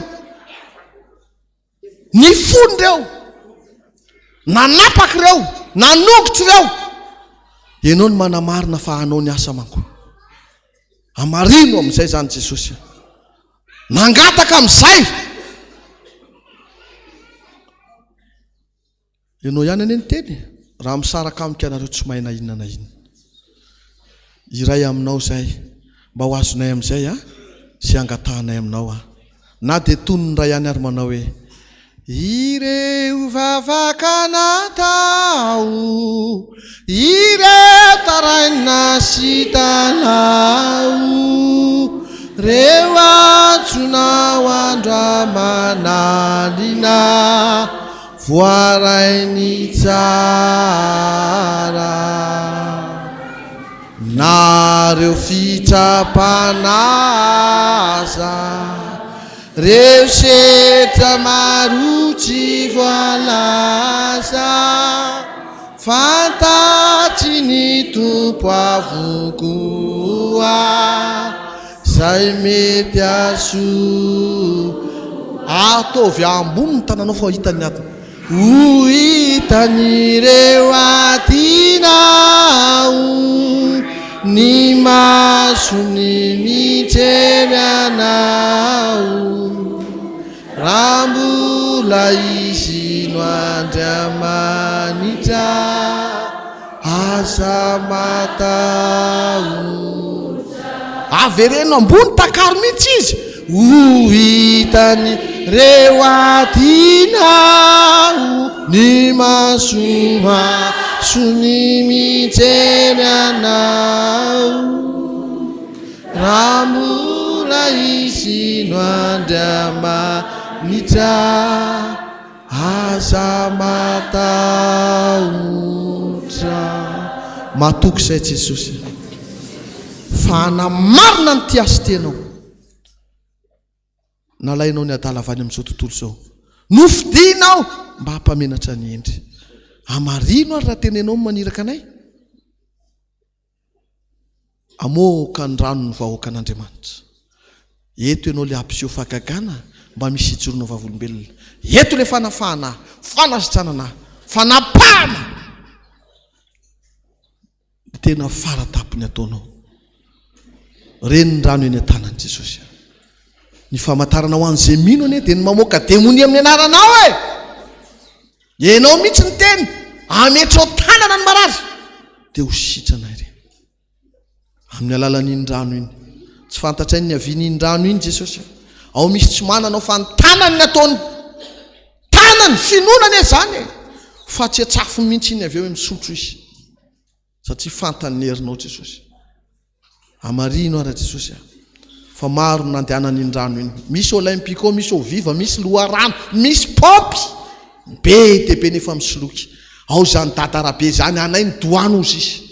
ny fony reo nanapaky reo nanokitsy reo ianao ny manamarina fa anao ny asa manko amarino amin'izay zany Jesosy nangataka amin'izay ianao ihany ane ny teny raha misaraka amika anareo tsy mahay na inona na inona iray aminao zay mba ho azonay amin'izay sy angatahanay aminao na dia tonony ray ihany ary manao hoe ireo vavaka natao ireo taraina sy tanao reo antsonao andramanalina voarainy tsara nareo fitapanaza reo setra marotsy voalaza fantatsy ny tompo avokoa zay mety aso atovy ambony ny tananao fa hitany ato ho hitan'ireo atinao ny masony mijery anao raha mbola izy no andriamanitra asa matao avereno ambony takaro mihitsy izy ho hitany reo atinao ny masoma sony mijery anao raha mbola izy no andriamanitra asa matahotra matoky izay Jesosy fa namarina ny ty asa tenao nalainao ny adala avany amin'izao tontolo izao nofidinao mba hampamenatra ny endry amarino ary raha tenenao maniraka anay amoaka ny rano ny vahoaka an'Andriamanitra eto ianao le ampiseho fahagagana mba misy ijorono vavolombelona eto le fanafahana fanasitranana fanapahana tena faratapony ataonao reny ny rano eny an-tanany Jesosy ny famantarana ho an'izay mino ane dia ny mamoaka demoni amin'ny anaranao ianao mihitsy ny teny ametrao tanana ny marary dia ho sitrana ireny amin'ny alalan'iny rano iny tsy fantatra iny ny avian'iny rano iny Jesosy ao misy tsy mananao fa ny tanany ny ataony tanany finonany zany fa tsy atsafo mihitsy iny avy eo misotro izy satria fantany ny herinao Jesosy amarino ara Jesosy fa maro nandehanan'iny rano iny misy olympique misy oviva misy loharano misy popy be dia be nefa misoloky ao zany dadarabe zany anay ny doano ozy izy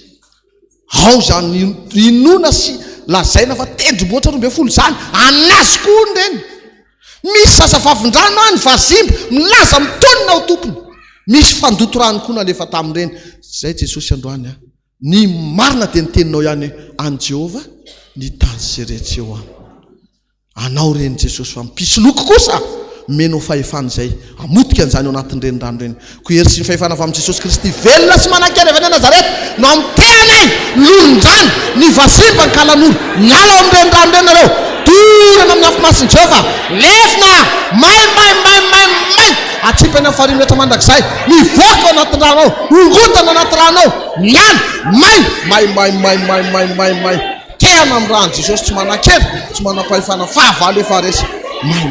ao zany inona sy lazaina fa tendromboatra 12 zany anazy koa reny misy sasavavin-drano any vazimba milaza mitonina ao tompony misy fandotorano koa nalefa tamin'ireny zay Jesosy androany ny marina dia nyteninao ihany any Jehova ny tany sy rehetra eo anao reny Jesosy fa mipisoloky kosa menao fahefana izay amotika an'izany ao anatin'ireny rano reny ko hery sy ny fahefana avy amin'ny Jesosy Kristy velona sy manan-kely avy any Nazareta no amitenay lolondrano ny vazimba ny kalan'olo miala ao amin'ireny rano reny nareo dorana amin'ny afimasin'i Jehova lefina may atsipany amin'ny fariny rehetra mandrakizay mivoaka ao anaty rano ao ongotana anaty rano ao miany may tena amin'ny rano Jesosy tsy manan-kely tsy manam-pahefana fahavalo efa resy may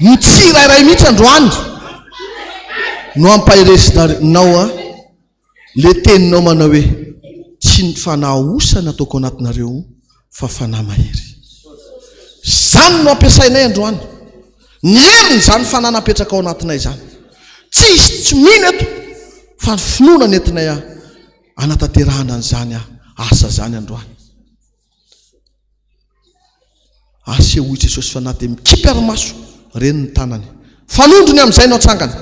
ny tsirairay mihitsy androany no ampahiresinao le teninao manao hoe tsy ny fanahosana ataoko anatinareo fa fanahy mahery zany no ampiasainay androany ny heriny zany fanahy napetraka ao anatinay zany tsisy tsy mino eto fa ny finoana ny entinay anatanterahana an'izany asa zany androany aseho i Jesosy fa na dia mikipy ary-maso reny ny tanany fanondrony amin'izay nao tsangany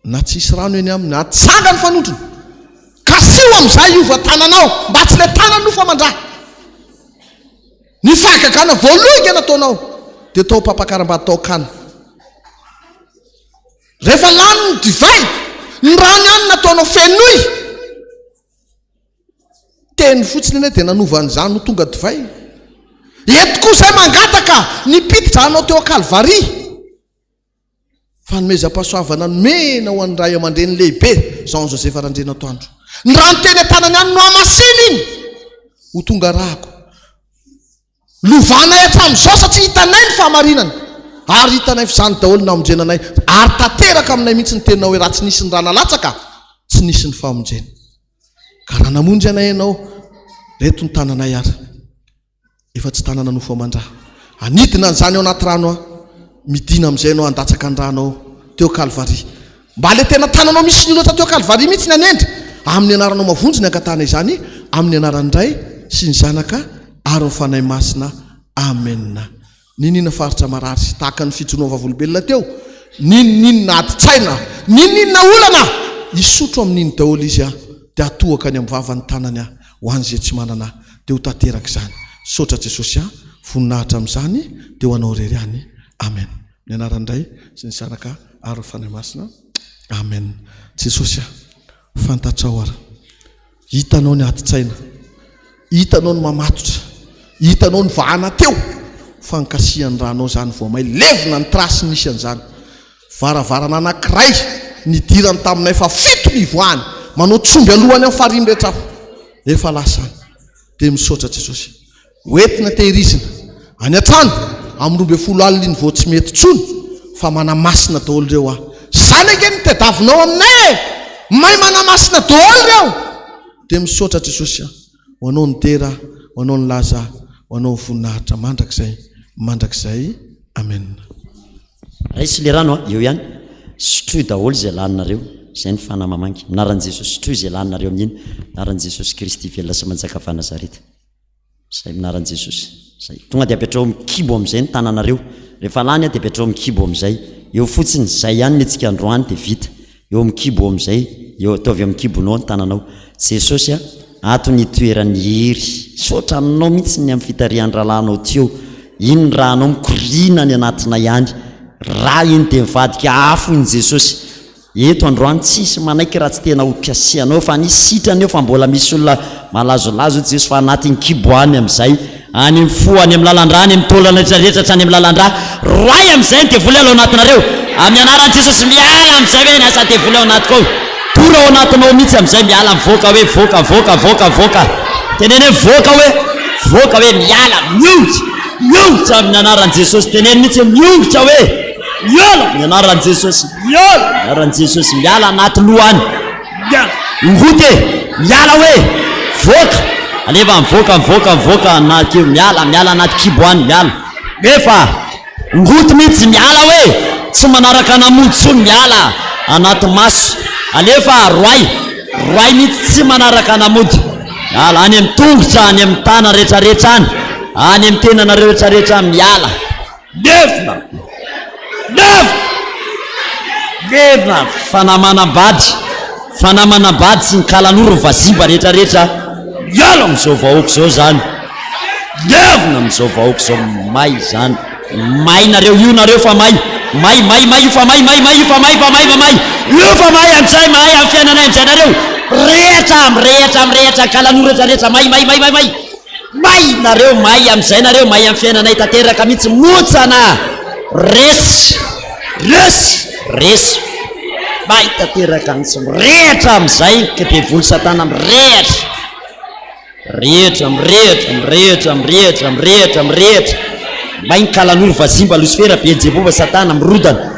na tsisy rano eny aminy atsangany fanondrony ka sio amin'izay iova tananao mba tsy ilay tanany no fa mandra ny fahagagana voalohiga nataonao dia tao mpampakaram-bady tao kana rehefa lany ny divay ny rano ihany nataonao fenoy teny fotsiny eny dia nanovan'izany no tonga divay eto koa izay mangataka nipitidrahanao teo akalvari fa nomezam-pahasoavana nomena ho an'ny ray aman-dreny lehibe Jean Joseph Arandrena atoandro ny rano teny an-tanany any no amasiny iny ho tonga rahako lovana hatramin'izao satria hitanay ny fahamarinana ary hitanay fizany daholo namonjenanay ary tanteraka aminay mihitsy ny tenina hoe raha tsy nisy ny rana latsaka tsy nisy ny famonjena ka raha namonjy anay ianao reto ny tananay ary efa tsy tanana nofo amandra anidina n'izany ao anaty rano a midina amin'izay anao andatsaka ny rano ao teo kalvari mba le tena tananao misy ny loatra teo kalvari mihitsy ny anendry amin'ny anaranao mavonjy ny ankatana izany amin'ny anaran'ny ray sy ny zanaka ary ny fanahy masina amena ninina faritra marary tahaka ny fitsonoa vavolombelona teo ninina aditsaina ninina olana isotro amin'iny daholo izy a dia atohaka ny amin'ny vavany tanany a ho an'izay tsy manana dia ho tanteraka izany sotra Jesosy a voninahitra amin'izany dia ho anao rery any amen ny anaran'indray sy ny zanaka ary ny fanahy masina amen Jesosy a fantatrao ary hitanao ny aditsaina hitanao ny mamatotra hitanao ny vahana teo fankasihan'ny ranao zany vao may levina ny trasy nisy an'izany varavarana anankiray nidirany taminay fa fito ny voany manao tsomby alohany amin'ny farimy rehetra aho efa lasany dia misaotra Jesosy hoentina tehirizina any an-trano amin'ny 12 alina iny vao tsy mety tsony fa manamasina daholo ireo a zany ange ny tediavinao aminay may manamasina daholo ireo dia misaotra Jesosy a ho anao ny tera ho anao ny laza ho anao ny voninahitra mandrakizay amen raisy le rano eo ihany sotroy daholo izay laninareo izay ny fanamamangy minaran'i Jesosy sotroy izay laninareo amin'iny minaran'i Jesosy Kristy velona sy manjakava Nazareta zay minaran'i Jesosy zay tonga dia apetrao mikibo amin'izay ny tananareo rehefa lany dia apetrao mikibo amin'izay eo fotsiny zay ihany ny antsika androany dia vita eo mikibo amin'izay eo ataovy amin'ny kibonao ny tananao Jesosy a ato ny toerany hery sotra aminao mihitsy ny amin'ny fitarihan'ny rahalanao teo iny ny rahanao mikorina ny anatina ihany raha iny dia mivadika afo iny Jesosy eto androany tsisy manaiky raha tsy tena hokasianao fa nisitrany eo fa mbola misy olona malazolazo Jesosy fa anatin'ny kiboany amin'izay any amin'ny fo any amin'ny lalandra any amin'ny tolana rehetrarehetra tsy any amin'ny lalandra roay amin'izay ny devoly ao anatinareo amin'ny anaran'i Jesosy miala amin'izay hoe ny asa devoly ao anatiko ao tora ao anatinao mihitsy amin'izay miala mivoaka hoe voaka teneny voaka hoe miala miongotra amin'ny anaran'i Jesosy teneny mihitsy miongotra hoe miala amin'ny anaran'i Jesosy anaran'i Jesosy miala anaty lohany ngote miala hoe voaka alefa mivoaka anaty miala anaty kiboany miala efa ngoty mihitsy miala hoe tsy manaraka namotsony miala anaty maso alefa roay mihitsy tsy manaraka namody miala any amin'ny tongotra any amin'ny tana rehetrarehetra any amin'ny tenana rehetrarehetra miala levina fanamanabady sy ny kalanoro vazimba rehetrarehetra miala amin'izao vahoaka zao zany levina amin'izao vahoaka zao may zany may nareo io nareo fa may io fa may io fa may amin'izay may amin'ny fiainanay amin'izay nareo rehetra kalanoro rehetrarehetra may nareo may amin'izay nareo may amin'ny fiainanay tanteraka mihitsy motsana resy may tanteraka mihitsy rehetra amin'izay ka devoly satana rehetra may ny kalanoro vazimba Lucifera Beelzebova satana mirodana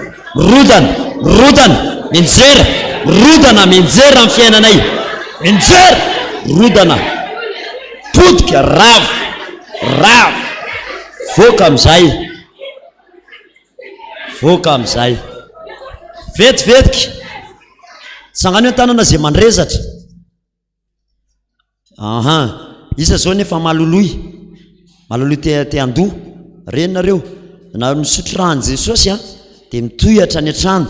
menjera amin'ny fiainanay rodana potika ravo voaka amin'izay vetivetika sangany hoe tanana zay mandrezatra isa zao nefa maloloy malaloha te andoha reny nareo na misotro rano Jesosy dia mitohatra any an-trano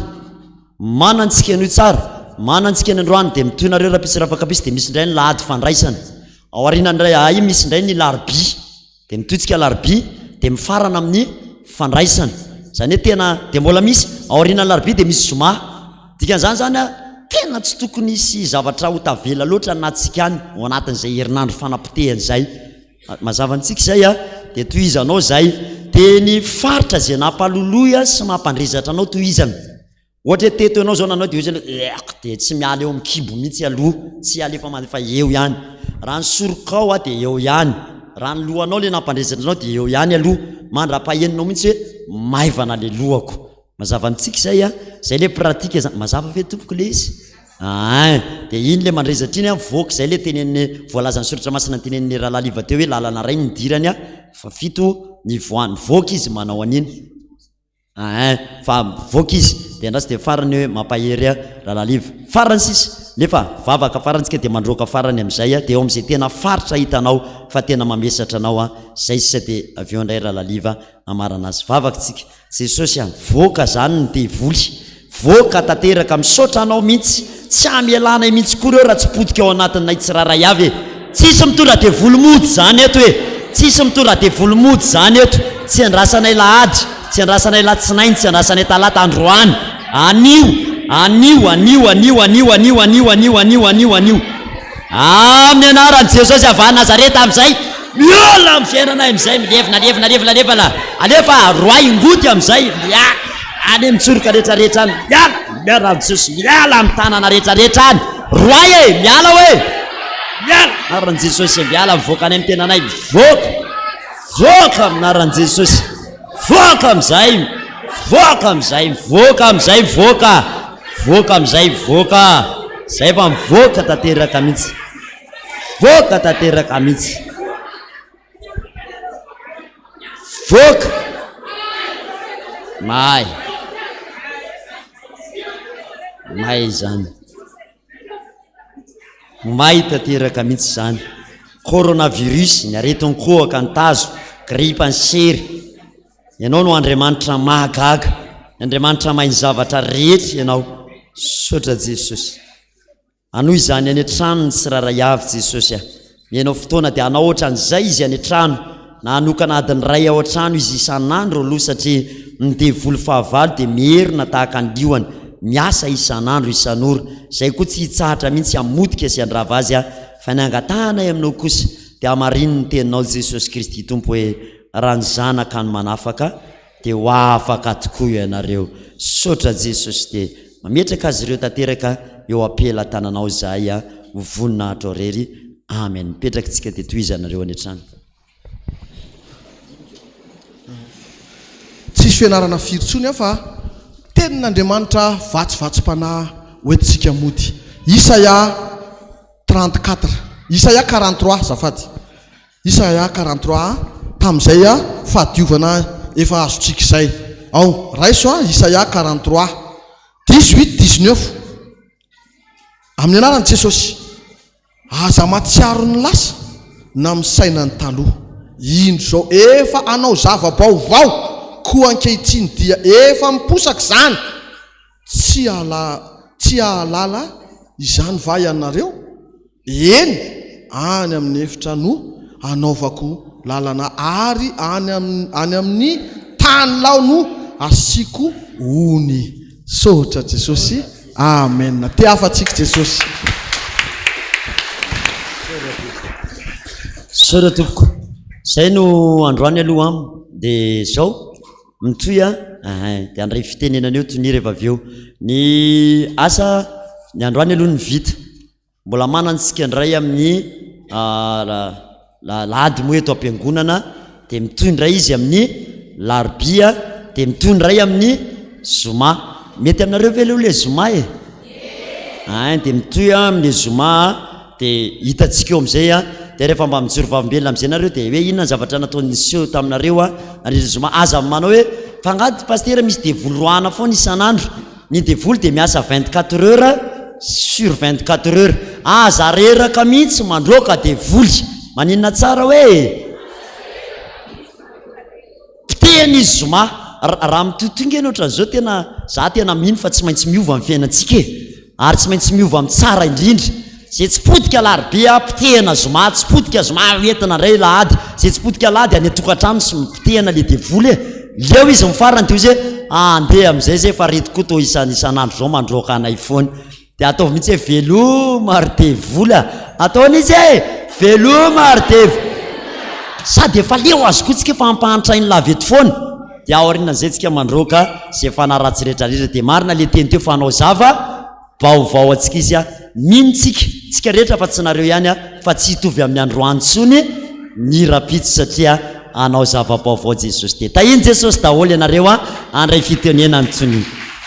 manantsika an'io tsara manantsika ny androany dia mitohy nareo rahapisy dia misy indray ny lahady fandraisana ao aorianandray misy indray ny larbi dia mitohitsika larbi dia mifarana amin'ny fandraisana zany hoe tena dia mbola misy ao aorianany larbi dia misy zoma dikan'izany zany tena tsy tokony isy zavatra ho tavela loatra anatsika any ao anatin'izay herinandro fanampotehany zay mazava antsika zay dia tohizanao zay dia ny faritra zay nampaloloha sy mampandrezatra anao tohizana ohatra hoe teto ianao zao nanao dia dia tsy miala eo mikibo mihitsy aloha tsy ala efa eo ihany raha ny sorokao dia eo ihany raha ny lohanao le nampandrezatra anao dia eo ihany aloha mandra-paheninao mihitsy hoe maivana le lohako mazava antsika zay zay le pratika zany mazava ve tompoko le izy dia iny le mandrezatra iny voaka zay le tenen'ny voalazany soratra masina tenen'ny rahalaliva teo hoe lalana ray ny dirany fa 7 ny voany voaka izy manao an'iny fa voaka izy dia andrasy dia farany hoe mampahery rahalaliva farany sisy nefa vavaka farantsika dia mandroaka farany amin'izay dia eo amin'izay tena faritra hitanao fa tena mamesatra anao zay sisa dia aveo indray rahalaliva amarana azy vavaka tsika Jesosy voaka zany ny devoly voaka tanteraka misaotra anao mihitsy tsy amielana mihitsy koa reo raha tsy podika ao anatin'ny tsiraray avy tsisy mitondra devoly mody zany eto hoe tsisy mitondra devoly mody zany eto tsy andrasanay lahady tsy andrasanay latsinainy tsy andrasanay talata androany anio amin'ny anaran'i Jesosy avy Nazareta amin'izay miola amin'ny fiainanay amin'izay milevina alefa roa ingoty amin'izay any mitsoroka rehetrarehetra any miala amin'ny Jesosy miala amin'ny tanana rehetrarehetra any roay miala hoe miala naran'i Jesosy miala mivoaka any amin'ny tenanay voaka aminaran'i Jesosy voaka amin'izay zay fa mivoaka tanteraka mihitsy voaka may zany may tanteraka mihitsy zany coronavirus ny aretiny kohaka ny tazo grippe ny sery ianao no Andriamanitra mahagaga Andriamanitra mahay ny zavatra rehetra ianao sotra Jesosy anoho izany any an-trano ny tsiraray avy Jesosy miainao fotoana dia anao ohatran'izay izy any an-trano na hanokana adiny ray ao an-trano izy isan'andro aloha satria ny devoly fahavalo dia mierina tahaka ny lioany miasa isan'andro isan'ora zay koa tsy hitsahatra mihitsy amodika sy andrava azy fa ny angatanay aminao kosa dia amariny ny teninao Jesosy Kristy tompo hoe raha ny zanaka ny manafaka dia ho afaka tokoa ianareo sotra Jesosy dia mametraka azy ireo tanteraka eo apela tananao zahay ho voninahitra rery amen mipetraka tsika dia tohizanareo any an-trano tsisy fianarana firotsony fa tenin'Andriamanitra vatsyvatsym-panahy hoentintsika mody Isaia 34 Isaia 43 zafady Isaia 43 tamin'izay fahadiovana efa azotsika izay ao raiso Isaia 43 18-19 amin'ny anaran'i Jesosy aza matsiaro ny lasa na misaina ny taloha indro zao efa anao zava-baovao koa ankehitriny dia efa miposaka zany tsy ahalala izany va ianareo eny any amin'ny efitra no anaovako lalana ary any amin'ny tany lao no asiko ony sotra Jesosy amen te afatsika Jesosy sotra tompoko zay no androany aloha dia zao mitoy dia andray fitenenana eo tony rehefa avy eo ny asa ny androany aloha ny vita mbola manantsika ndray amin'ny lahady moa eto am-piangonana dia mitoy ndray izy amin'ny larbia dia mitoy ndray amin'ny zoma mety aminareo ve le zoma dia mitoy amin'ny zoma dia hitatsika eo amin'izay dia rehefa mba mijoro vavim-belona amin'izay nareo dia hoe inona ny zavatra nataony seho taminareo andreza zoma aza manao hoe fangady paster misy devoly roana foana isan'andro ny devoly dia miasa 24 heures sur 24 heures aza reraka mihitsy mandroaka devoly maninona tsara hoe teny izy zoma raha mitotonga ohatran'izao tena za tena mino fa tsy maintsy miova amin'ny fiainantsika ary tsy maintsy miova amin'ny tsara indrindra zay tsy potika larobe pitehana zoma tsy potika zoma entina indray lahady zay tsy potika lahady any atokantrano sy pitehana le devoly leo izy mifarany teo zay andeha amin'izay zay fa retiko to isan'andro zao mandroaka anay foany de ataovy mihitsy hoe veloma ary devoly ataon'izy veloma ary devoly sady efa leo azoko tsika fa ampahantrainy lavety foana de aorinan'izay tsika mandroaka zay fanaratsy rehetrarehetra de marina le teny teo fanao zava vaovao atsika izy minotsika rehetra fa tsy nareo ihany fa tsy hitovy amin'ny androany tsony ny rapitsy satria anao zava-baovao Jesosy de tahiny Jesosy daholo ianareo andray fitenenany tsony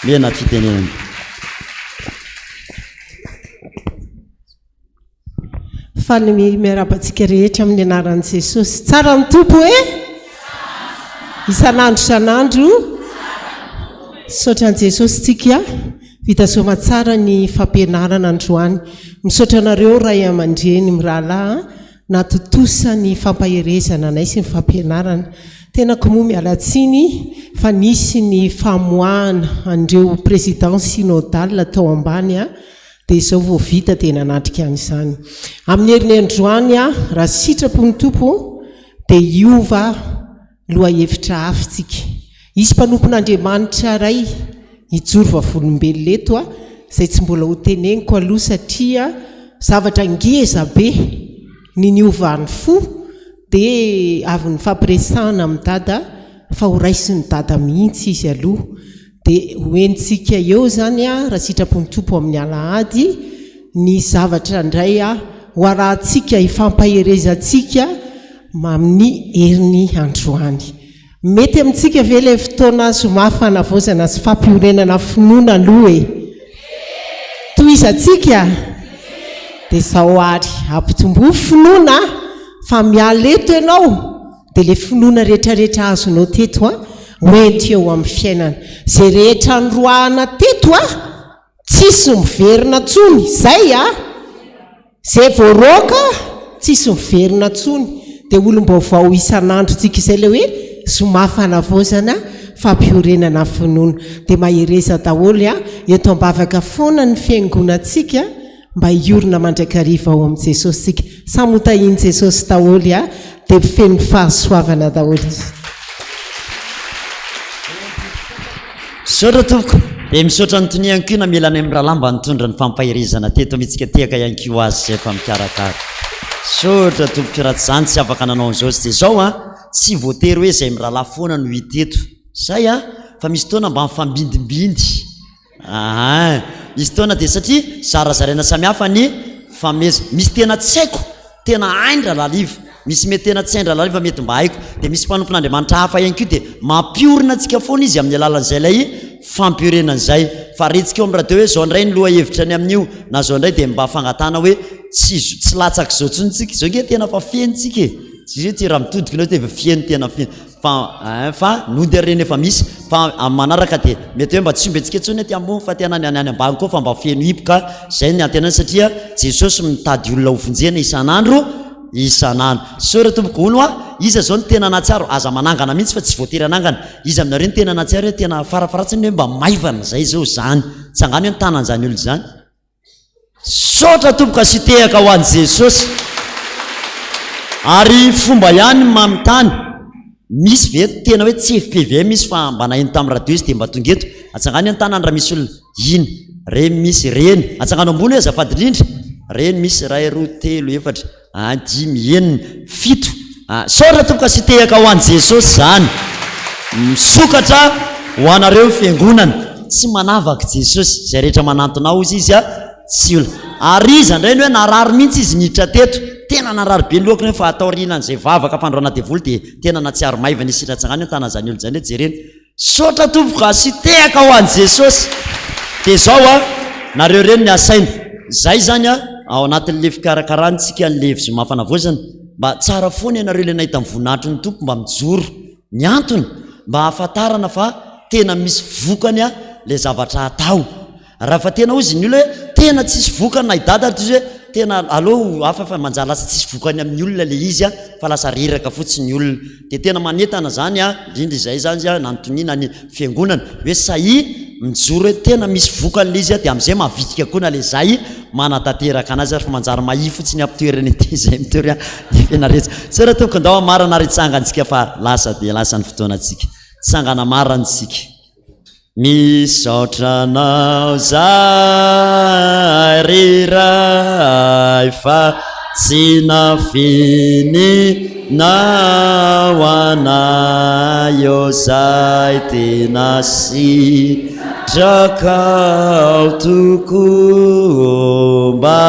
mena fitenenany faly miarabantsika rehetra amin'ny anaran'i Jesosy tsara ny tompo isan'andro isan'andro misaotran' Jesosy tsika vita soma tsara ny fampianarana androany misaotra anareo ray aman-dreny mirahalahy natotosa ny fampaherezana anay sy ny fampianarana tena komoa mialatsiny fa nisy ny famoahana andreo président synodal tao ambany dia izao vao vita tena natrika an'izany amin'ny herin'ny androany raha sitrapony tompo dia iova loha hevitra hafitsika isy mpanompon'Andriamanitra ray hijoro vavolombelona eto izay tsy mbola ho teneniko aloha satria zavatra ngeza be ny niovan'ny fo dia avy ny fampiresahana amin'ny dada fa ho raisiny dada mihitsy izy aloha dia hoentsika eo zany raha sitrapony tompo amin'ny alahady ny zavatra indray ho arahantsika hifampaherezantsika amin'ny herin'ny androany mety amintsika ve ilay fotoana zoma fanavozana sy fampiorenana finoana aloha toizantsika dia zao ary ampitombo finoana fa miala eto ianao dia le finoana rehetrarehetra azonao teto hoenty eo amin'ny fiainana zay rehetra nyroahana teto tsisy miverina tsony zay zay voaroaka tsisy miverina tsony dia olom-baovao isan'andro tsika izay le hoe zoma fanavozana fampiorenana finoana dia mahereza daholo eto ambavaka foana ny fiangonantsika mba hiorina mandrakariva ao amin'i Jesosy tsika samy hotahiny Jesosy daholo dia feno fahasoavana daholo izy misaotra tompoko dia misaotra nytoniany koa na mila any amin'ny rahalamba nitondra ny fampaherezana teto mitsika tehaka ihany ko azy zay fa mikarakara misaotra tompoko raha tsy zany tsy afaka nanao an'izao sy dia zao tsy voatery hoe zay mirahalahy foana no hiteto zay fa misy taona mba mifambindimbindy misy taona dia satria zarazaraina samihafa ny fameza misy tena tsy haiko tena haindra laliva misy mety tena tsy haindra laliva mety mba haiko dia misy mpanompon'Andriamanitra hafa ihany koa dia mampiorina antsika foana izy amin'ny alalan'izay lay fampiorenan'izay fa retsika eo amin'ny radio hoe zao indray ny loha hevitra ny amin'io na zao indray dia mba fangatana hoe tsy latsaka zao tsontsika zao nge tena fa fienitsika tsy ty raha mitodika nao teva fieny tena fieny fa nody areny efa misy fa amin'ny manaraka dia mety hoe mba tsy omby antsika tsony ty ambony fa tena ny ambany koa fa mba fieno hipoka zay ny antenany satria Jesosy mitady olona hovinjena isan'andro sora tompoko olo iza zao ny tena natsiaro aza manangana mihitsy fa tsy voatery anangana izy aminareo ny tena natsiaro hoe tena farafaratsiny hoe mba maivana zay zao zany tsy angano hoe nytanany zany olo zany sotra tompoka sy tehaka ho an'i Jesosy ary fomba ihany mamitany misy ve tena hoe tsy FPV misy fa mba naheno tamin'ny radio izy dia mba tonga eto atsangano hoe nytanany raha misy olona iny reny misy reny atsangano ambony hoe azafady indrindra reny misy ray roa telo efatra dimy enina fito sotra tompoka sy tehaka ho an'i Jesosy zany misokatra ho anareo fiangonana tsy manavaka Jesosy zay rehetra manantonao izy tsy ola ary izy indray ny hoe narary mihitsy izy niditra teto tena narary be lokony fa atao rilan'izay vavaka fandroana devoly dia tena natsiaro maivana isitra tsangany hoe tanazany olo zany hoe jereny sotra tompoka sy tehaka ho an'i Jesosy dia zao nareo reny ny asaina zay zany ao anatin'le fikarakaranytsika n'le zoma fanavozana mba tsara foana ianareo le nahita mivoninahitry ny tompo mba mijoro ny antony mba hahafantarana fa tena misy vokany le zavatra atao raha fa tena ozy ny olo hoe tena tsisy vokany na hidada izy hoe tena alô afafa manjary lasa tsisy vokany amin'ny olona le izy a fa lasa reraka fotsiny olona de tena manetana zany a indrindra izay zany a nantonina ny fiangonana hoe sahi mijoro hoe tena misy vokan'le izy a de am'izay mahavitika koa na le zay manatanteraka anazy ary fa manjary mahi fotsiny ampitoerany ty zay mitory fianaretsy tsara toko ndao marana ary tsangantsika fa lasa de lasa ny fotoanatsika tsangana marantsika misaotranao zay riray fa tsy nafininao anayo zay tena sitrakao tokoa mba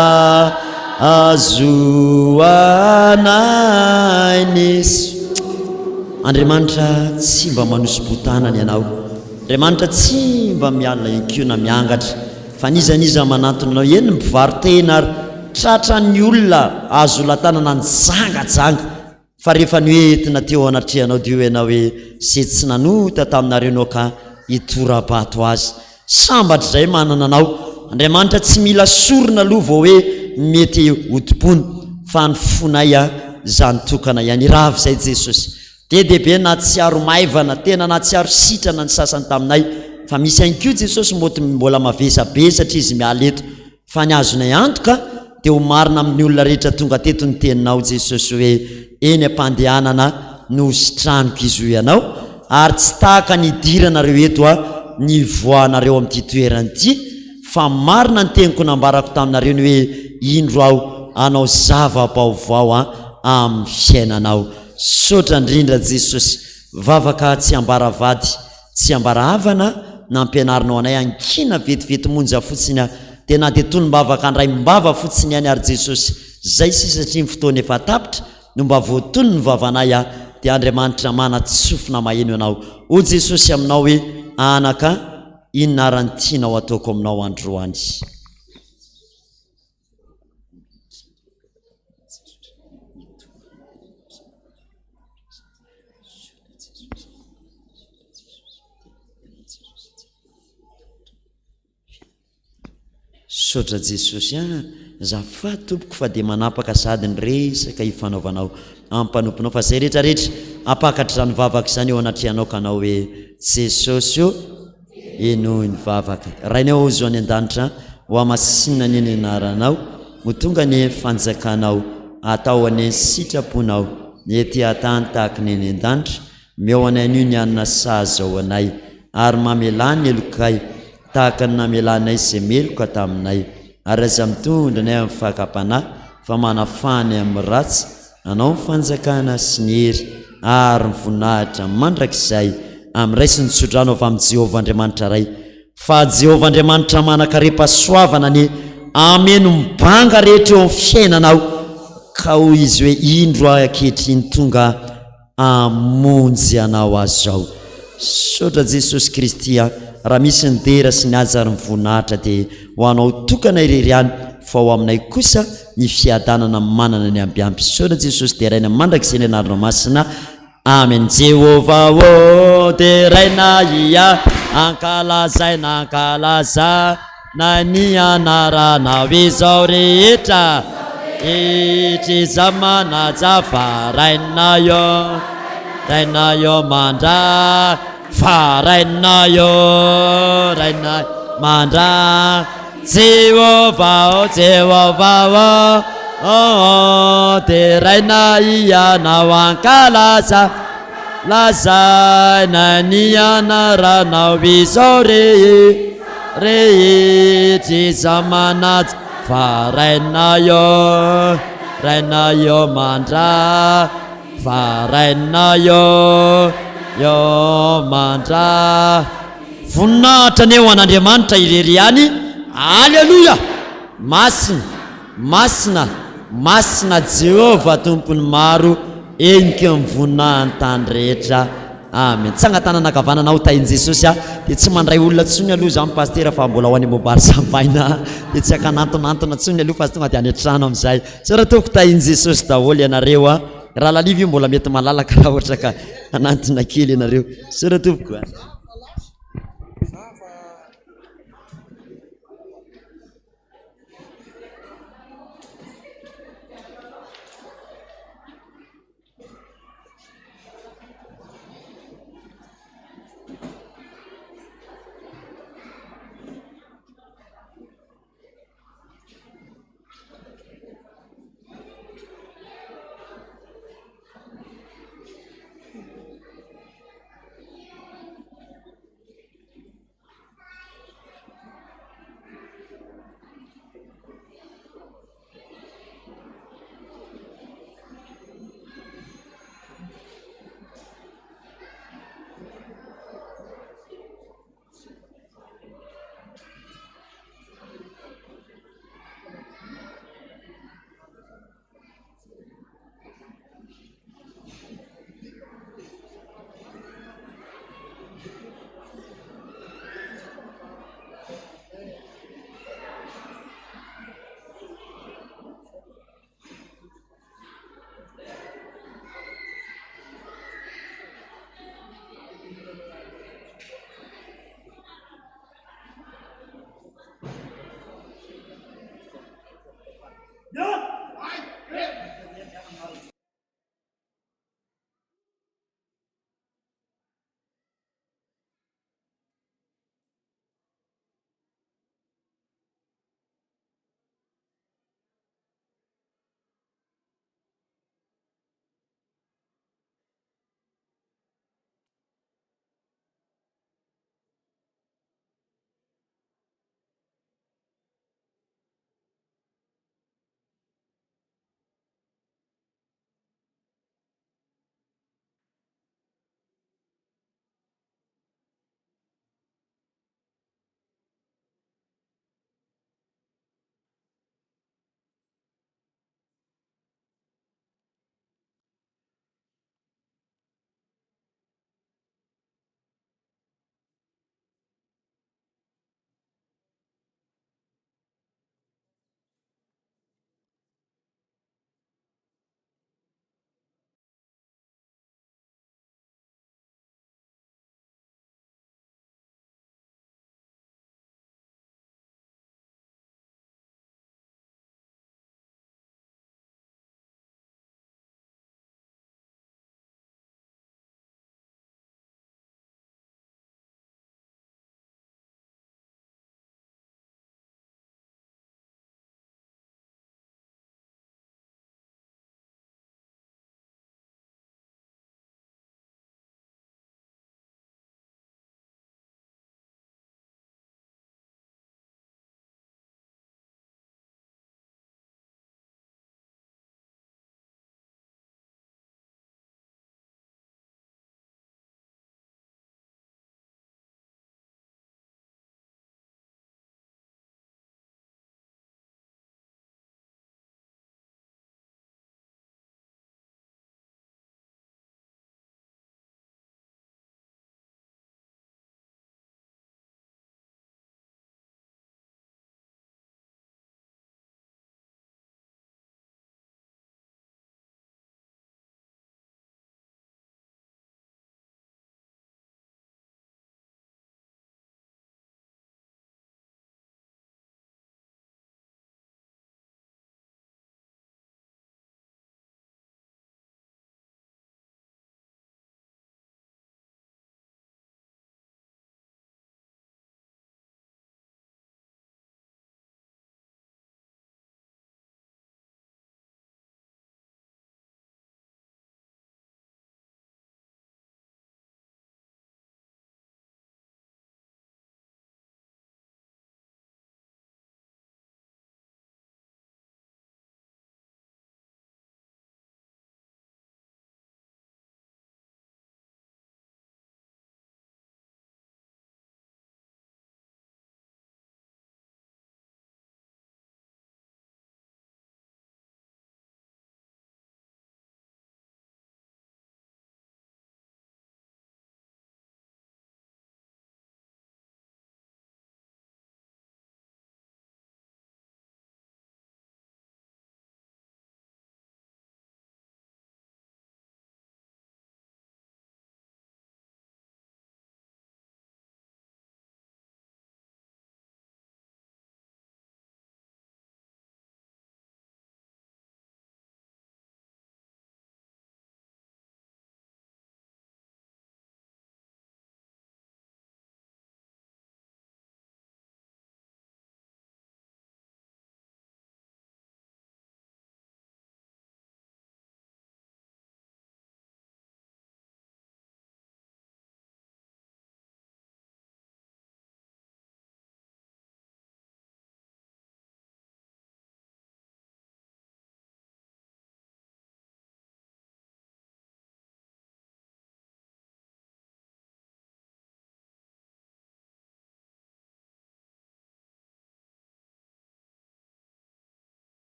azoanay nisy Andriamanitra tsy mba manosy-botanany ianao Andriamanitra tsy mba miala inkiona miangatra fa nizaniza manantonanao eny mivarotena ary tratran'ny olona azo latanana ny jangajanga fa rehefa ny hoe entina teo anatrehanao dio ianao hoe se tsy nanota taminareo anao ka hitorabato azy sambatra izay manana anao Andriamanitra tsy mila sorona aloha vao hoe mety hotipony fa ny fonay a zany tokana ihany rava izay Jesosy dehibe na tsiaro maivana tena na tsiaro sitrana ny sasany taminay fa misy ihany koa Jesosy mbola mavesa-be satria izy miala eto fa ny azonay antoka de ho marina amin'ny olona rehetra tonga teto ny teninao Jesosy hoe eny ampandehanana no sitraniko izy io ianao ary tsy tahaka ny idiranareo eto a ny voanareo amin'ity toerany ity fa marina ny teniko nambarako taminareo ny hoe indro aho anao zava-baovao a amin'ny fiainanao sotra indrindra Jesosy vavaka tsy ambara vady tsy ambara havana nampianarinao anay ankina vetivety monja fotsiny tena de tony-bavaka andray mbava fotsiny ihany ary Jesosy zay sisa satria ny fotoana efa tapitra no mba voatony ny vavanay a de Andriamanitra manatsofina maheno ianao o Jesosy aminao hoe anaka inona rany tianao ataoko aminao androany sotra Jesosy zafa tompoko fa de manapaka sady ny resaka ifanaovanao ampanomponao fa zay rehetrarehetra apakatra zany vavaka zany eo anatrehanao ka anao hoe Jesosy io enoho ny vavaka rainao zo any an-danitra ho amasinina ny eny anaranao ho tonga ny fanjakanao atao any sitraponao ny ety atany tahaka ny eny an-danitra meo anay an'io ny anina sahazao anay ary mamelany elokay tahaka ny namelanay izay meloka taminay ary aza mitondra nay amin'ny fakapanahy fa manafany amin'ny ratsy anao mifanjakana sy ny hery ary mivonahitra mandrakizay amin'ny ray sy ny tsodranao avy amin'ny Jehovah Andriamanitra ray fa Jehovah Andriamanitra manakare-pasoavana ny ameno mibanga rehetra eo amin'ny fiainanao ka hoy izy hoe indro ankehitriny tonga amonjy anao azao sotra Jesosy Kristy raha misy ny dera sy ny azy ary mivonahitra de ho anao tokana irery any fa ho aminay kosa ny fiadanana manana ny ambiampy sotra Jesosy de raina mandrakizay ny anaranao masina amen Jehovah o de raina ia ankalazaina ankalaza na ny anaranao izao rehetra itriza manaja raina yo mandra raina mandra Jehovah o de raina ianao ankalaza lazaina ny anaranao izao rehetra manaja raina yo mandra raina yo mandra voninahitra ny eo an'Andriamanitra irery any alleluia masina Jehovah tompony maro enika mivonahany tany rehetra amen tsangatanana kavanana ho tahin Jesosy de tsy mandray olona tsony aloha za pastera fa mbola ho any mobary sampaina de tsy akanantonantona tsony aloha fa tonga de any an-trano amin'izay so raha toko tahin Jesosy daholo ianareo raha lalivy io mbola mety malalaka raha ohatra ka anantona kely ianareo so raha tompoko